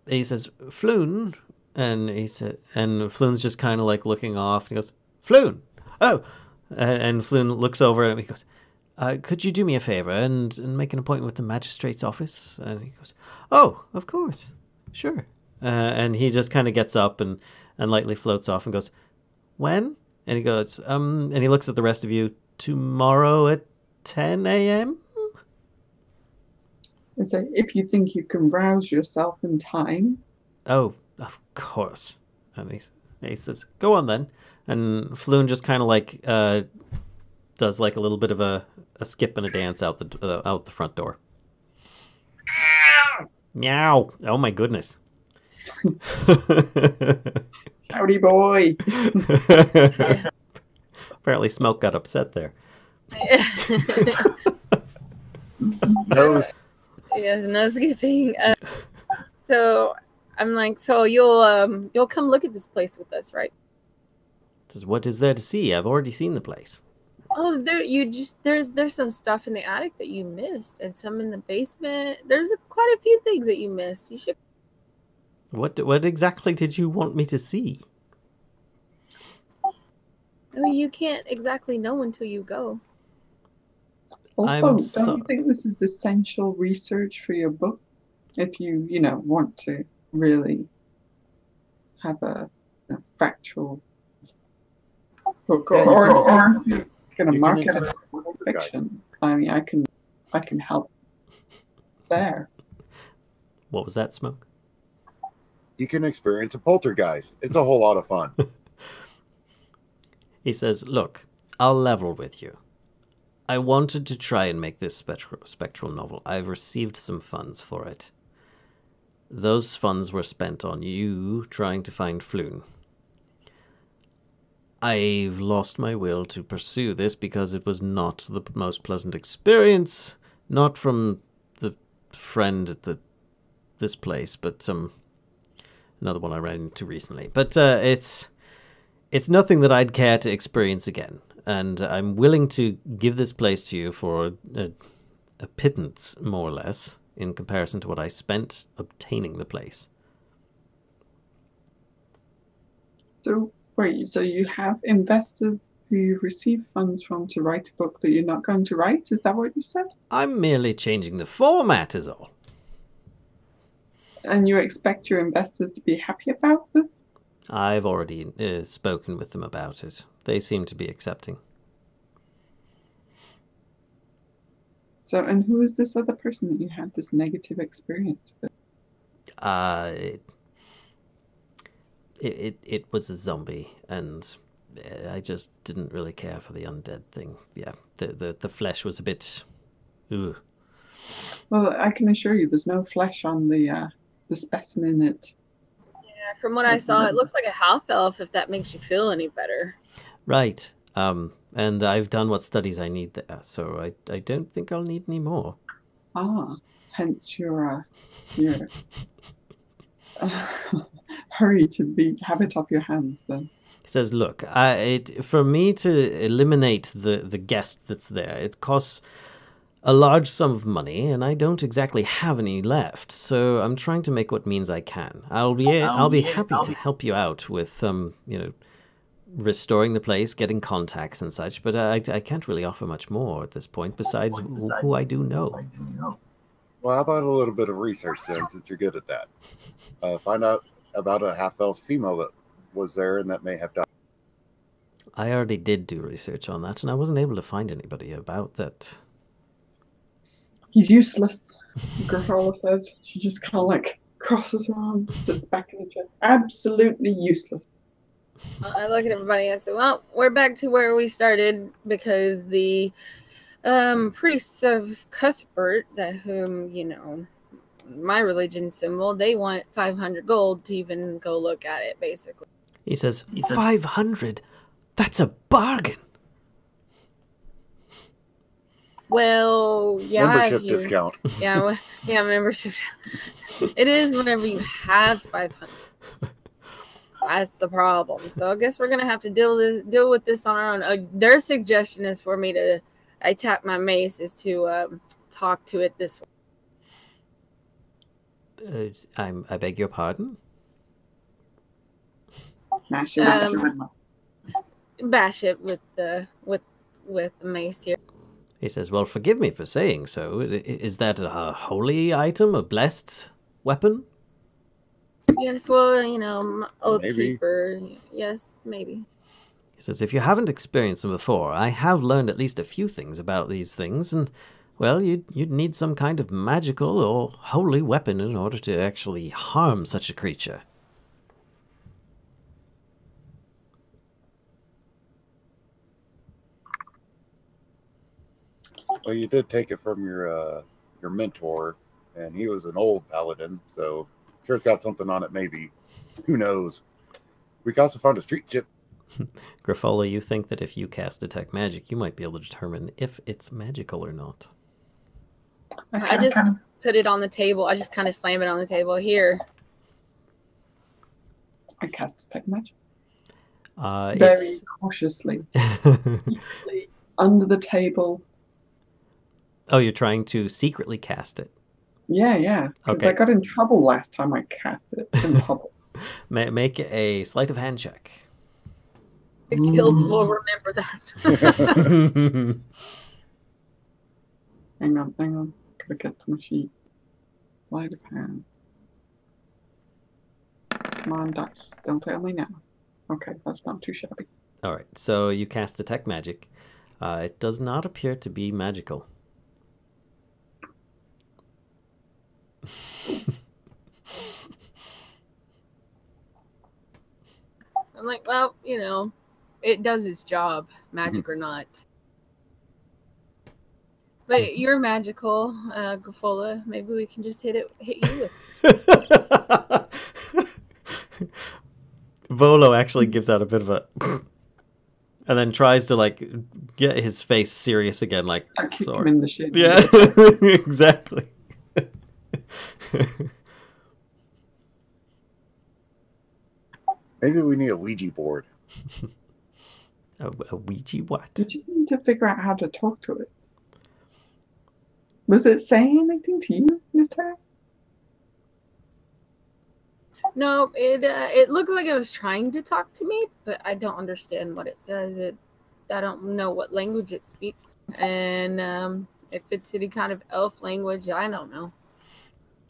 he says, Floon, and Floon's just kind of like looking off, and he goes, Floon! Oh! And Floon looks over at him, he goes, could you do me a favor and make an appointment with the magistrate's office? And he goes, oh, of course, sure. And he just kind of gets up and lightly floats off and goes, when? And he goes, and he looks at the rest of you, tomorrow at 10 a.m.? So if you think you can rouse yourself in time. Oh, of course. And he says, go on then. And Floon just kind of like does like a little bit of a skip and a dance out the front door. Meow! Oh my goodness. Howdy, boy. Apparently Smoke got upset there. No. Yes, no skipping. So I'm like, so you'll come look at this place with us, right? What is there to see? I've already seen the place. Oh, there's some stuff in the attic that you missed, and some in the basement. There's quite a few things that you missed. You should. What exactly did you want me to see? I mean, you can't exactly know until you go. Also, don't you think this is essential research for your book? If you want to really have a factual book, or if you're going to market it as fiction, I mean, I can help there. What was that, Smoke? You can experience a poltergeist. It's a whole lot of fun. He says, look, I'll level with you. I wanted to try and make this spectral novel. I've received some funds for it. Those funds were spent on you trying to find Floon. I've lost my will to pursue this because it was not the most pleasant experience. Not from the friend at this place, but another one I ran into recently. But it's nothing that I'd care to experience again. And I'm willing to give this place to you for a pittance, more or less, in comparison to what I spent obtaining the place. So, wait, so you have investors who you receive funds from to write a book that you're not going to write? Is that what you said? I'm merely changing the format is all. And you expect your investors to be happy about this? I've already spoken with them about it. They seem to be accepting. So, and who is this other person that you had this negative experience with? It was a zombie, and I just didn't really care for the undead thing. Yeah, the flesh was a bit... Ugh. Well, I can assure you there's no flesh on the specimen that... Yeah, from what I saw, it looks like a half-elf, if that makes you feel any better. Right. And I've done what studies I need there, so I don't think I'll need any more. Ah, hence your hurry to have it off your hands then. He says, look, for me to eliminate the guest that's there, it costs a large sum of money, and I don't exactly have any left, so I'm trying to make what means I can. I'll be happy to help you out with, restoring the place, getting contacts and such, but I can't really offer much more at this point, besides who I do know. Well, how about a little bit of research then, since you're good at that? Find out about a half-elf female that was there and that may have died. I already did do research on that, and I wasn't able to find anybody about that. He's useless, Gravola says. She just kind of like crosses her arms, sits back in the chair. Absolutely useless. I look at everybody and say, well, we're back to where we started, because the priests of Cuthbert, my religion symbol, they want 500 gold to even go look at it, basically. He says 500? That's a bargain. Well, yeah. Membership discount. Yeah, membership. It is whenever you have 500. That's the problem. So I guess we're gonna have to deal with this on our own. Their suggestion is for me to, I tap my mace, is to talk to it this way. I beg your pardon? Bash it with the mace here. He says, well, forgive me for saying so. Is that a holy item, a blessed weapon? Yes, well, Oathkeeper. Yes, maybe. He says, if you haven't experienced them before, I have learned at least a few things about these things, and, well, you'd need some kind of magical or holy weapon in order to actually harm such a creature. Well, you did take it from your mentor, and he was an old paladin, so sure it's got something on it, maybe. Who knows? We can also find a street chip. Gravola, you think that if you cast Detect Magic, you might be able to determine if it's magical or not. I just put it on the table. I just kind of slam it on the table. Here. I cast Detect Magic. Very cautiously. Under the table. Oh, you're trying to secretly cast it? Yeah. Because I got in trouble last time I cast it in public. Make a sleight of hand check. The guilds will remember that. Hang on. Gotta get to my sheet. Sleight of hand. Come on, dice. Don't fail me now. Okay, that's not too shabby. Alright, so you cast Detect Magic. It does not appear to be magical. I'm like, well, it does its job, magic or not. But you're magical, Gravola. Maybe we can just hit you with. Volo actually gives out a bit of a and then tries to get his face serious again, sorry. Him in the shit. Yeah, exactly. Maybe we need a Ouija board. A Ouija what? We just need to figure out how to talk to it. Was it saying anything to you, Nita? No, it looked like it was trying to talk to me, but I don't understand what it says. I don't know what language it speaks, and if it's any kind of elf language, I don't know.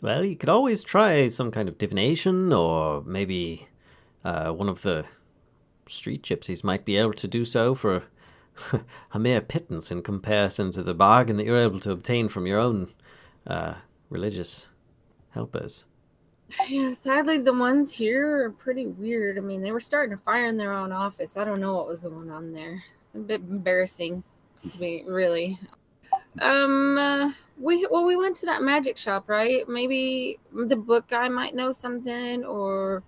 Well, you could always try some kind of divination, or maybe one of the street gypsies might be able to do so for a mere pittance in comparison to the bargain that you're able to obtain from your own religious helpers. Yeah, sadly, the ones here are pretty weird. I mean, they were starting to fire in their own office. I don't know what was going on there. It's a bit embarrassing to me, really. We went to that magic shop, right? Maybe the book guy might know something, or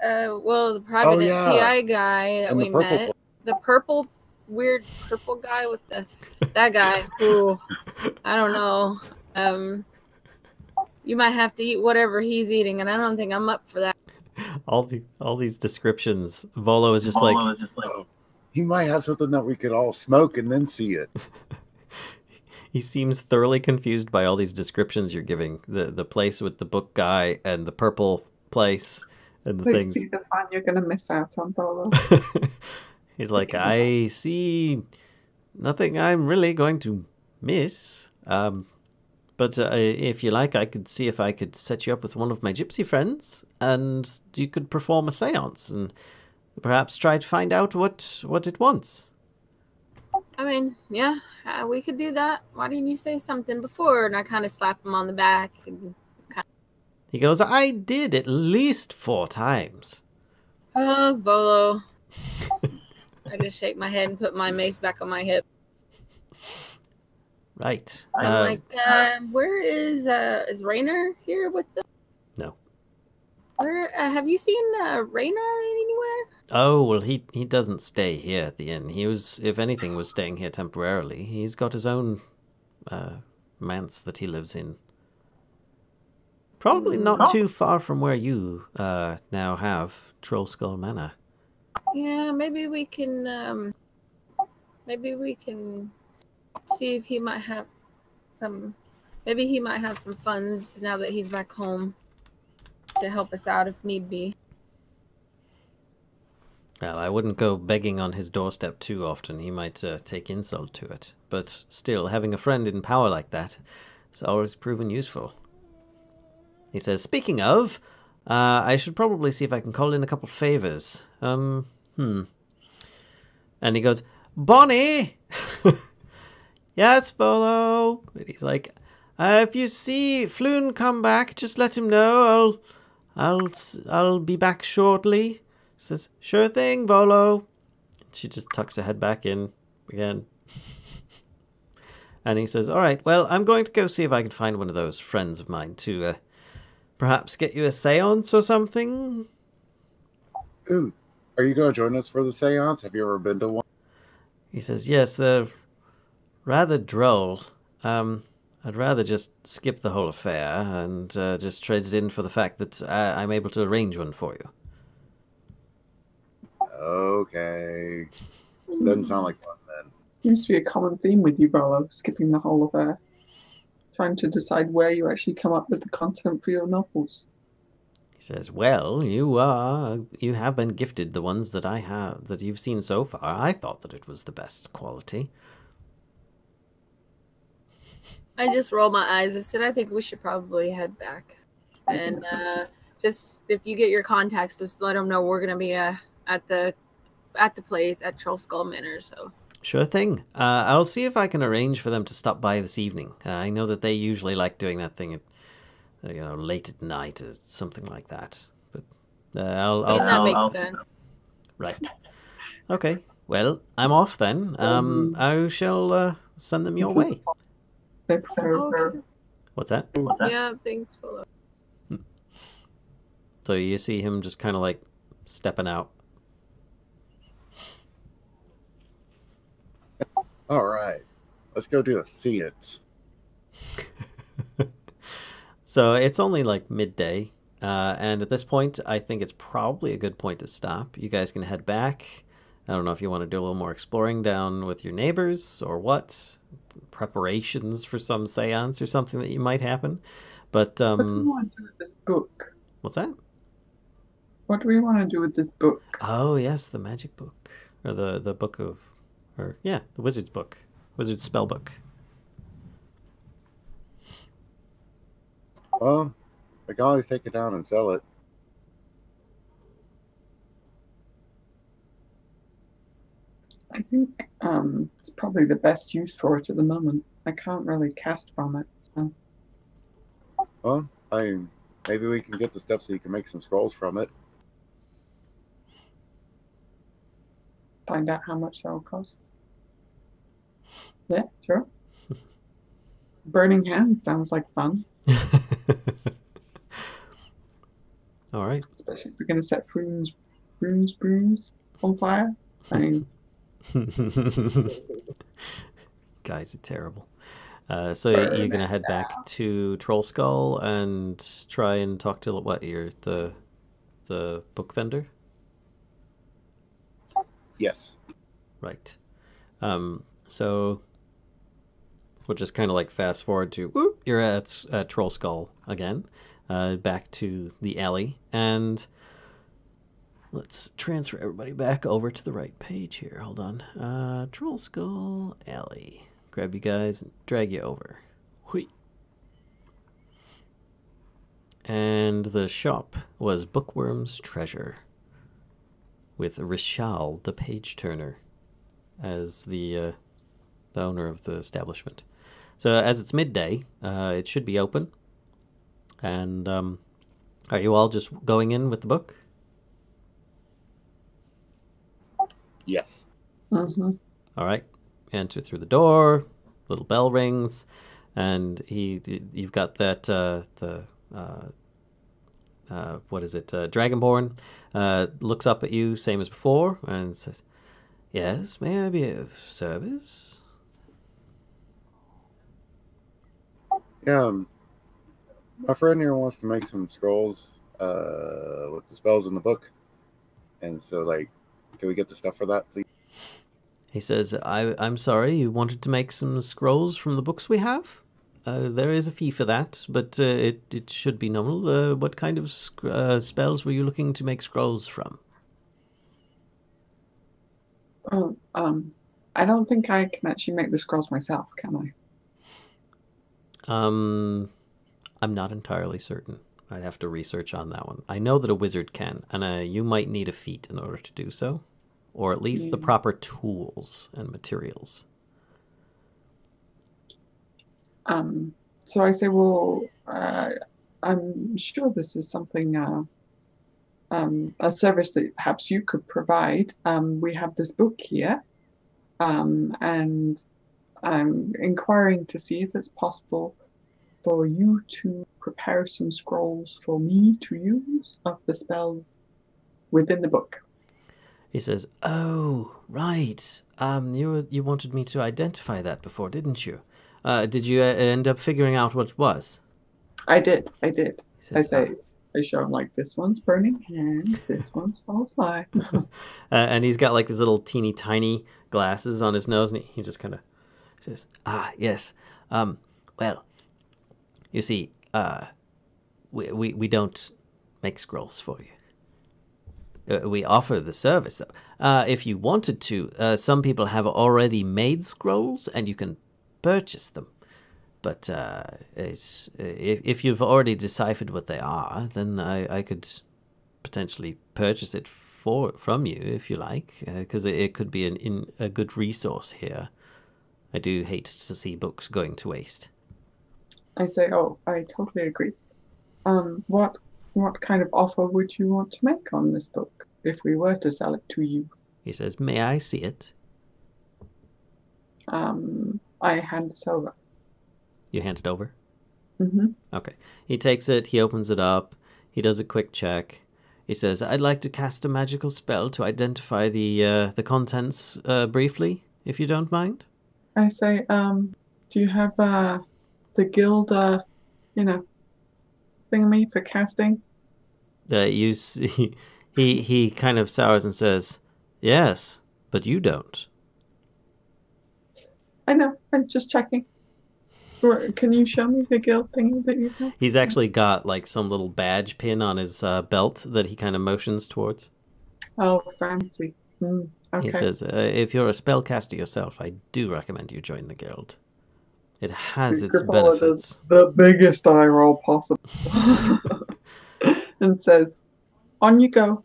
well, the private PI guy that And we met, the weird purple guy with that guy who I don't know. You might have to eat whatever he's eating, and I don't think I'm up for that. All these descriptions, Volo is just like, oh, he might have something that we could all smoke and then see it. He seems thoroughly confused by all these descriptions you're giving. The place with the book guy and the purple place and the things. See the fun you're going to miss out on, Volo. He's like, I see nothing I'm really going to miss. But if you like, I could see if I could set you up with one of my gypsy friends, and you could perform a seance and perhaps try to find out what it wants. I mean, yeah, we could do that. Why didn't you say something before? And I kind of slap him on the back. He goes, I did at least 4 times. Oh, Volo. I just shake my head and put my mace back on my hip. Right. I'm like, where is Raynor here with them? No. Where have you seen Raynor anywhere? Oh, well, he doesn't stay here at the inn. He was, if anything, was staying here temporarily. He's got his own manse that he lives in. Probably not too far from where you now have Troll Skull Manor. Yeah, maybe we can see if he might have some. Maybe he might have some funds now that he's back home to help us out if need be. Well, I wouldn't go begging on his doorstep too often. He might take insult to it. But still, having a friend in power like that has always proven useful. He says, speaking of, I should probably see if I can call in a couple favors. And he goes, Bonnie! Yes, Volo. And he's like, if you see Floon come back, just let him know. I'll be back shortly. She says, sure thing, Volo. She just tucks her head back in again. And he says, all right, well, I'm going to go see if I can find one of those friends of mine to perhaps get you a seance or something. Ooh, are you going to join us for the seance? Have you ever been to one? He says, yes, they're rather droll. I'd rather just skip the whole affair and just trade it in for the fact that I'm able to arrange one for you. Okay. Doesn't sound like fun then. Seems to be a common theme with you, Volo, skipping the whole affair. Trying to decide where you actually come up with the content for your novels. He says, well, you have been gifted the ones that you've seen so far. I thought that it was the best quality. I just roll my eyes. I said, I think we should probably head back. And just if you get your contacts, just let them know we're going to be at the place at Troll Skull Manor. So sure thing. I'll see if I can arrange for them to stop by this evening. I know that they usually like doing that thing at late at night or something like that. But that makes sense. Right. Okay. Well, I'm off then. I shall send them your way. Okay. What's that? Yeah, thanks, Philip. So you see him just kind of like stepping out. All right. Let's go do a seance. So it's only like midday. And at this point, I think it's probably a good point to stop. You guys can head back. I don't know if you want to do a little more exploring down with your neighbors or what. Preparations for some seance or something that might happen. But what do we want to do with this book? What's that? What do we want to do with this book? Oh yes, the magic book. Or the book of, or yeah, the wizard's book. Wizard's spellbook. Well, I can always take it down and sell it. I think it's probably the best use for it at the moment. I can't really cast from it, so Well, maybe we can get the stuff so you can make some scrolls from it. find out how much that will cost. Yeah, sure. Burning hands sounds like fun, All right. especially if we're going to set brews on fire. I mean, Guys are terrible. So you're gonna head back to Troll Skull and try and talk to the book vendor, Yes. right? So we'll just kind of like fast forward to whoop, you're at Troll Skull again, back to the alley, and let's transfer everybody back over to the right page here. Hold on. Troll Skull Alley. Grab you guys and drag you over. Hui. And the shop was Bookworm's Treasure, with Rishal, the page turner, as the owner of the establishment. So as it's midday, it should be open. And are you all just going in with the book? Yes. mm-hmm. All right. Enter through the door. Little bell rings, and you've got that what is it? Dragonborn looks up at you, same as before, and says, "Yes, may I be of service?" Yeah. My friend here wants to make some scrolls with the spells in the book, and so like, can we get the stuff for that, please? He says, I'm sorry, you wanted to make some scrolls from the books we have? There is a fee for that, but it should be nominal. What kind of spells were you looking to make scrolls from? Oh, I don't think I can actually make the scrolls myself, can I? I'm not entirely certain. I'd have to research on that one. I know that a wizard can, and you might need a feat in order to do so. Or at least the proper tools and materials. So I say, well, I'm sure this is something, a service that perhaps you could provide. We have this book here, and I'm inquiring to see if it's possible for you to prepare some scrolls for me to use of the spells within the book. He says, "Oh, right. You wanted me to identify that before, didn't you? Did you end up figuring out what it was?" I did. Says, I show him like, this one's burning hand, this one's false life. And he's got like these little teeny tiny glasses on his nose, and he just kind of says, yes. Well, you see, we don't make scrolls for you. We offer the service, though. If you wanted to, some people have already made scrolls, and you can purchase them. But if you've already deciphered what they are, then I could potentially purchase it from you, if you like, because it could be a good resource here. I do hate to see books going to waste. I say, oh, I totally agree. What kind of offer would you want to make on this book if we were to sell it to you? He says, "May I see it?" I hand it over. You hand it over? Mm-hmm. Okay. He takes it, he opens it up, he does a quick check. He says, "I'd like to cast a magical spell to identify the contents briefly, if you don't mind." I say, do you have the guild, thingammy for casting? You see, he kind of sours and says, "Yes, but you don't." I know, I'm just checking. Can you show me the guild thingy that you have? He's actually got like some little badge pin on his belt that he kind of motions towards. Oh, fancy. Okay. He says, "If you're a spellcaster yourself, I do recommend you join the guild." It has its Grifola does benefits. the biggest eye roll possible and says, "On you go."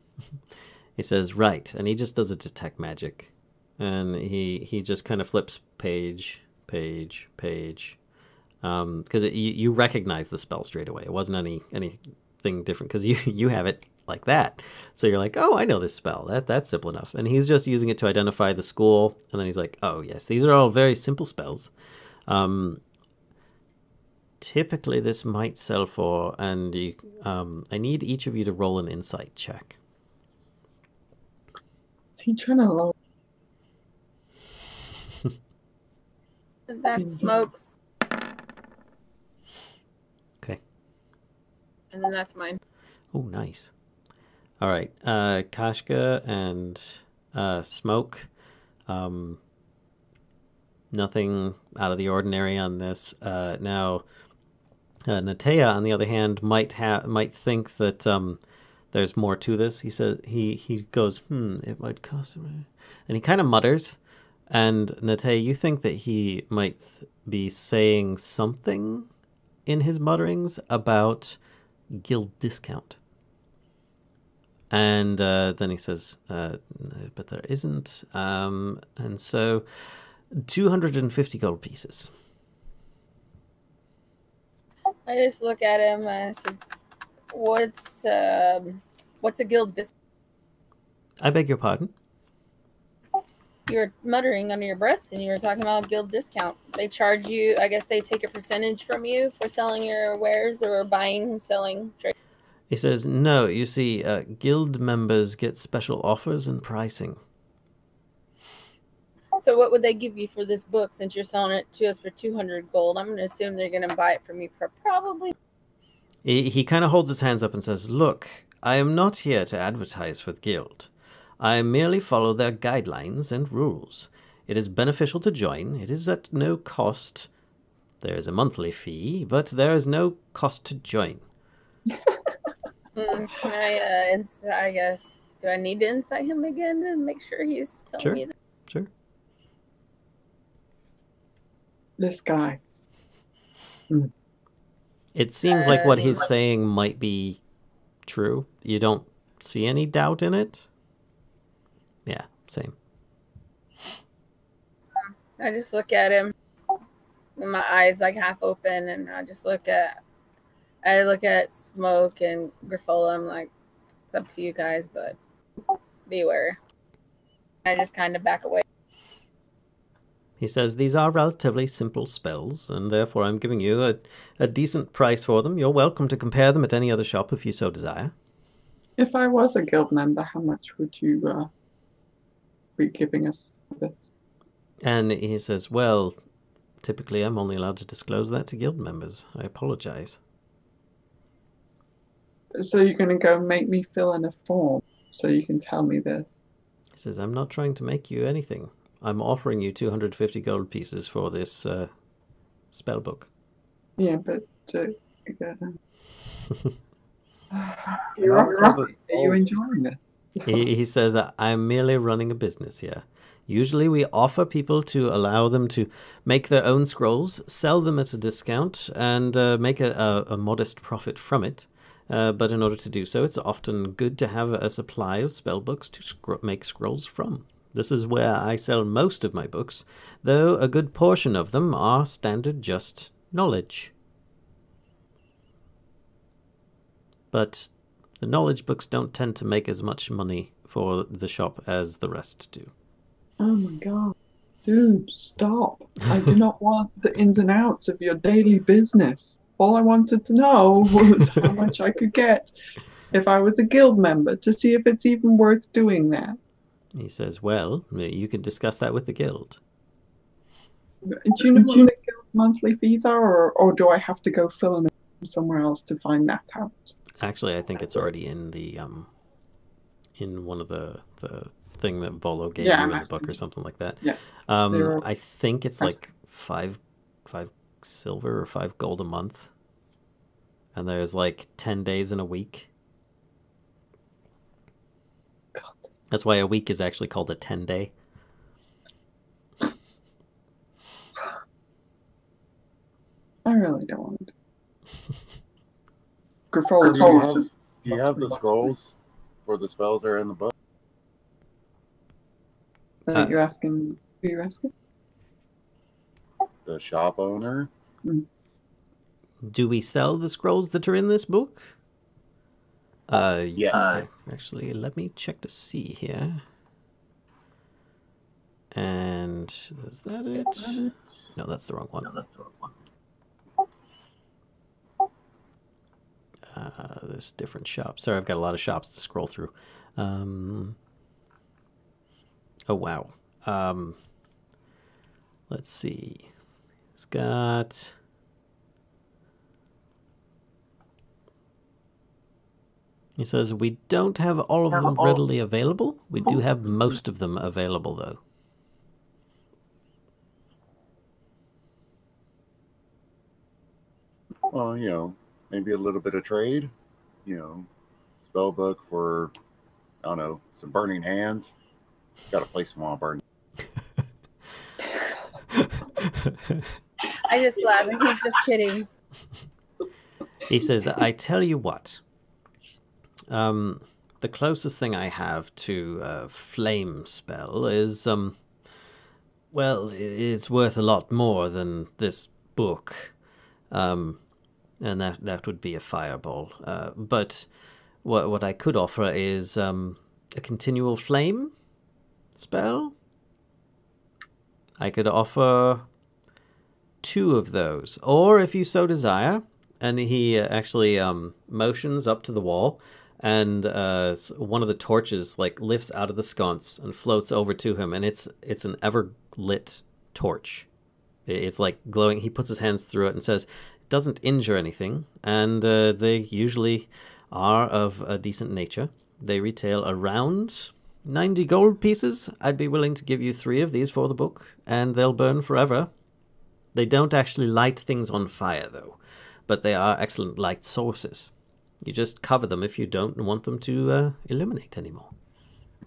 He says, right, and he just does a detect magic. And he just kind of flips page, page, page. Because you recognize the spell straight away. It wasn't anything different, because you have it like that. So you're like, oh, I know this spell. That's simple enough. And he's just using it to identify the school. And then he's like, oh, yes, these are all very simple spells. Typically, this might sell for, and I need each of you to roll an insight check. Is he trying to lower? That smokes. Okay. And then that's mine. Oh, nice. All right. Kashka and Smoke. Nothing out of the ordinary on this. Now, Natea, on the other hand, might think that there's more to this. He says he goes, it might cost me, and he kind of mutters. And Natea, you think that he might be saying something in his mutterings about guild discount. And then he says, but there isn't. And so 250 gold pieces. I just look at him and I said, what's a guild discount? I beg your pardon? You were muttering under your breath and you were talking about guild discount. They charge you, I guess they take a percentage from you for selling your wares or buying, selling, trade. He says, no, you see, guild members get special offers and pricing. So what would they give you for this book since you're selling it to us for 200 gold? I'm going to assume they're going to buy it from you for probably... He kind of holds his hands up and says, look, I am not here to advertise for the guild. I merely follow their guidelines and rules. It is beneficial to join. It is at no cost. There is a monthly fee, but there is no cost to join. Can I, I guess, do I need to insight him again to make sure he's telling me that? Sure. This guy. It seems like what he's saying might be true. You don't see any doubt in it? Yeah, same. I just look at him with my eyes like half open, and I look at Smoke and Grifola. I'm like, it's up to you guys, but beware. I just kind of back away. He says, these are relatively simple spells, and therefore I'm giving you a decent price for them. You're welcome to compare them at any other shop if you so desire. If I was a guild member, how much would you be giving us for this? And he says, well, typically I'm only allowed to disclose that to guild members. I apologize. So you're going to go make me fill in a form so you can tell me this? He says, I'm not trying to make you anything. I'm offering you 250 gold pieces for this spellbook. Yeah, but are you enjoying this? He says, I'm merely running a business here. Usually we offer people to allow them to make their own scrolls, sell them at a discount, and make a modest profit from it. But in order to do so, it's often good to have a supply of spellbooks to make scrolls from. This is where I sell most of my books, though a good portion of them are standard just knowledge. But the knowledge books don't tend to make as much money for the shop as the rest do. Oh my god. Dude, stop. I do not want the ins and outs of your daily business. All I wanted to know was how much I could get if I was a guild member to see if it's even worth doing that. He says, well, you can discuss that with the guild. Do you know what the guild monthly fees are, or do I have to go fill in somewhere else to find that out? Actually, I think it's already in the in one of the thing that Volo gave you in the book or something like that. Yeah. I think it's like five silver or 5 gold a month. And there's like 10 days in a week. God. That's why a week is actually called a 10-day. I really don't want to. Do Grifola, you have the scrolls for the spells that are in the book? I think you're asking. Who you're asking? The shop owner? Do we sell the scrolls that are in this book? Yes. Actually, let me check to see here. And is that it? No, that's the wrong one. This different shop. Sorry, I've got a lot of shops to scroll through. Oh, wow. Let's see. It's got... He says, we don't have all of them readily available. We do have most of them available, though. Well, maybe a little bit of trade. Spellbook for, I don't know, some burning hands. Got to place them on burn. I just laugh. He's just kidding. He says, I tell you what. The closest thing I have to a flame spell is, well, it's worth a lot more than this book. And that would be a fireball. But what I could offer is a continual flame spell. I could offer 2 of those. Or if you so desire, and he actually motions up to the wall, and one of the torches lifts out of the sconce and floats over to him, and it's an ever lit torch. It's like glowing. He puts his hands through it and says, it doesn't injure anything, and they usually are of a decent nature. They retail around 90 gold pieces. I'd be willing to give you 3 of these for the book, and they'll burn forever. They don't actually light things on fire, though, but they are excellent light sources. You just cover them if you don't want them to illuminate anymore.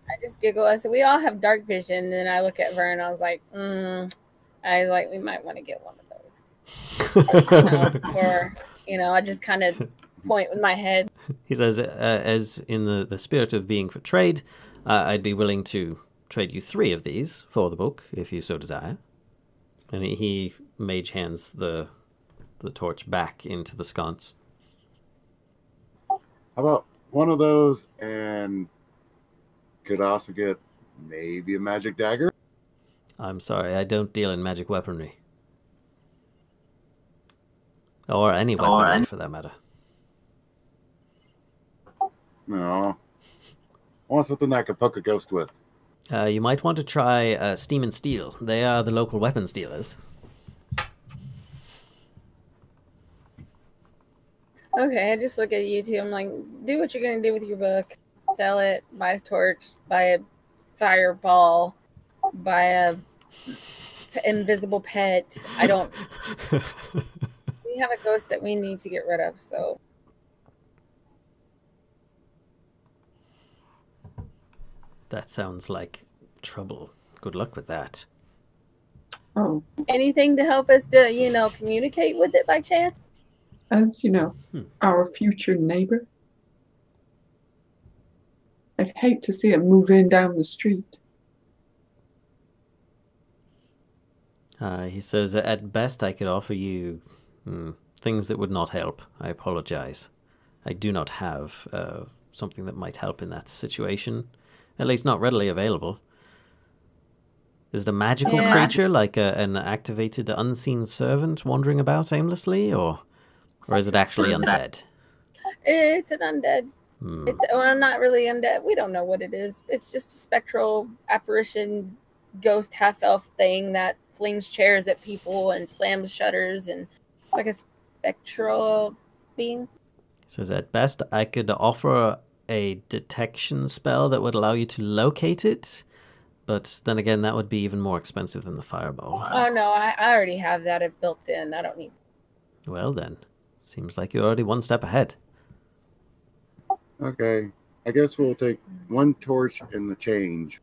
I just giggle. I said, we all have dark vision. And then I look at Vern. I was like, we might want to get one of those. I just kind of point with my head. He says, as in the spirit of being for trade, I'd be willing to trade you 3 of these for the book, if you so desire. And he mage hands the torch back into the sconce. How about one of those, and could also get maybe a magic dagger? I'm sorry, I don't deal in magic weaponry. Or any weaponry, for that matter. No. I want something that I could poke a ghost with. You might want to try Steam and Steel. They are the local weapons dealers. Okay, I just look at you two. I'm like, do what you're going to do with your book. Sell it, buy a torch, buy a fireball, buy a invisible pet. We have a ghost that we need to get rid of, so. That sounds like trouble. Good luck with that. Oh. Anything to help us to, communicate with it by chance? As you know, our future neighbor. I'd hate to see it move in down the street. He says, at best I could offer you things that would not help. I apologize. I do not have something that might help in that situation. At least not readily available. Is it a magical creature, like an activated unseen servant wandering about aimlessly, or is it actually undead? It's an undead. Well, not really undead. We don't know what it is. It's just a spectral apparition, ghost half-elf thing that flings chairs at people and slams shutters, and it's like a spectral being. Says, at best, I could offer a detection spell that would allow you to locate it, but then again, that would be even more expensive than the fireball. Oh, no, I already have that built in. I don't need. Well, then. Seems like you're already one step ahead. Okay. I guess we'll take 1 torch and the change.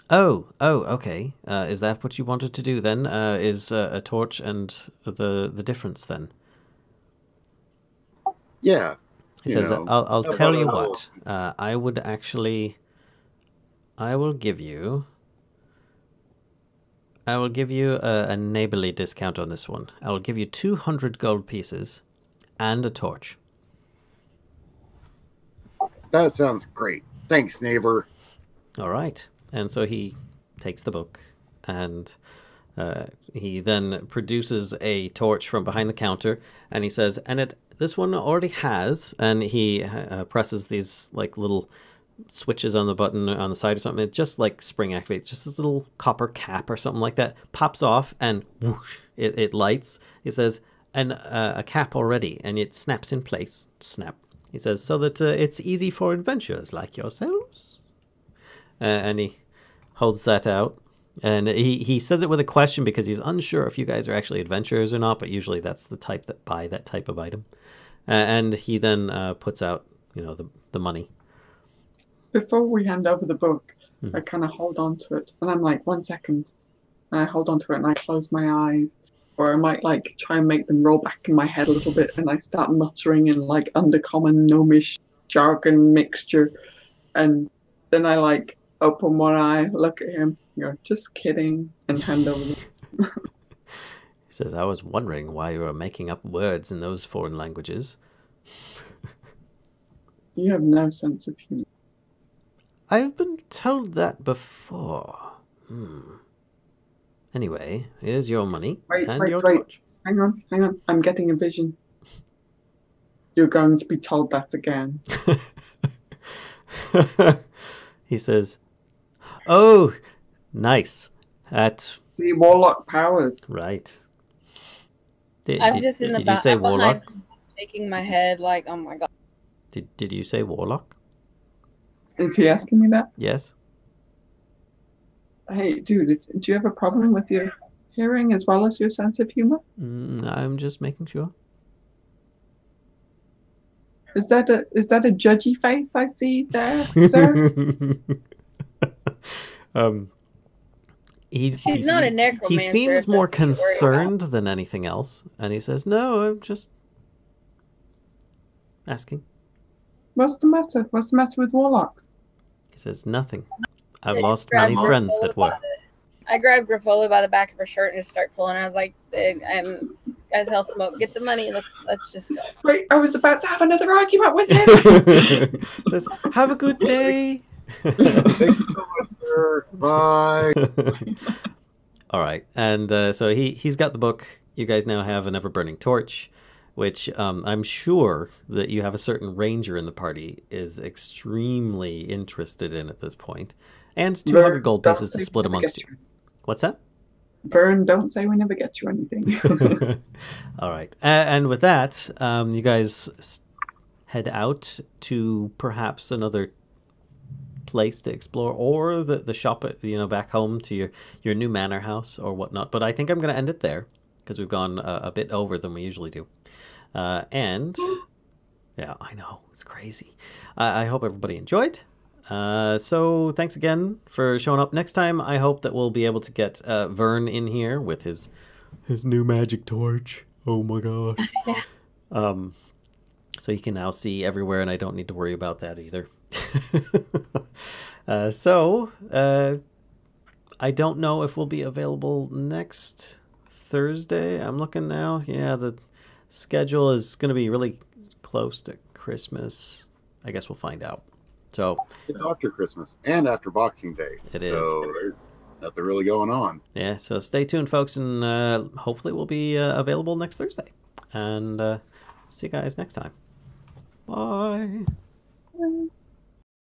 Oh, okay. Is that what you wanted to do then? Is a torch and the difference then? Yeah. He says, know, I'll about tell a you little- what. I would actually, I will give you a neighborly discount on this one. I will give you 200 gold pieces and a torch. That sounds great. Thanks, neighbor. All right. And so he takes the book and he then produces a torch from behind the counter and he says, and this one already has, and he presses these like little switches on the button on the side or something. It just like spring activates, just this little copper cap or something like that pops off and whoosh, it lights. He says, and a cap already, and it snaps in place. Snap. He says, so that it's easy for adventurers like yourselves. And he holds that out. And he says it with a question because he's unsure if you guys are actually adventurers or not, but usually that's the type that buy that type of item. And he then puts out, the money. Before we hand over the book, I kind of hold on to it, and I'm like, 1 second. And I hold on to it, and I close my eyes. Or I might like try and make them roll back in my head a little bit, and I start muttering in like undercommon gnomish jargon mixture. And then I like open one eye, look at him, go, just kidding, and hand over the He says, I was wondering why you were making up words in those foreign languages. You have no sense of humor. I've been told that before. Anyway, here's your money and your torch. Hang on. I'm getting a vision. You're going to be told that again. He says, oh, nice. That The warlock powers. right. I'm just in the Did you say warlock? shaking my head like, oh my god. Did you say warlock? Is he asking me that? Yes. Hey, dude, do you have a problem with your hearing as well as your sense of humor? I'm just making sure. Is that a judgy face I see there, sir? She's not a necromancer. He seems if more that's what you're worried concerned than anything else, and he says, "No, I'm just asking." What's the matter? What's the matter with warlocks? He says, "Nothing. I've I lost grabbed many friends Griffola that were." I grabbed Griffola by the back of her shirt and just start pulling. I was like, guys, hell smoke, get the money. Let's just go. Wait, I was about to have another argument with him. Says, "Have a good day." Thank you so much, sir. Bye. All right, and so he's got the book. You guys now have an ever-burning torch, which I'm sure that you have a certain ranger in the party is extremely interested in at this point, and 200 gold pieces to split amongst you. What's that? Vern, don't say we never get you anything. All right, and with that, you guys head out to perhaps another place to explore, or the shop at, back home to your new manor house or whatnot. But I think I'm going to end it there because we've gone a bit over than we usually do. And yeah, I know, it's crazy. I hope everybody enjoyed. So thanks again for showing up. Next time, I hope that we'll be able to get Vern in here with his new magic torch. Oh my gosh. So he can now see everywhere, and I don't need to worry about that either. I don't know if we'll be available next Thursday. I'm looking now. Yeah, the schedule is going to be really close to Christmas. I guess we'll find out. So it's after Christmas and after Boxing Day. It is. So there's nothing really going on. Yeah, so stay tuned, folks, and hopefully we'll be available next Thursday. And see you guys next time. Bye.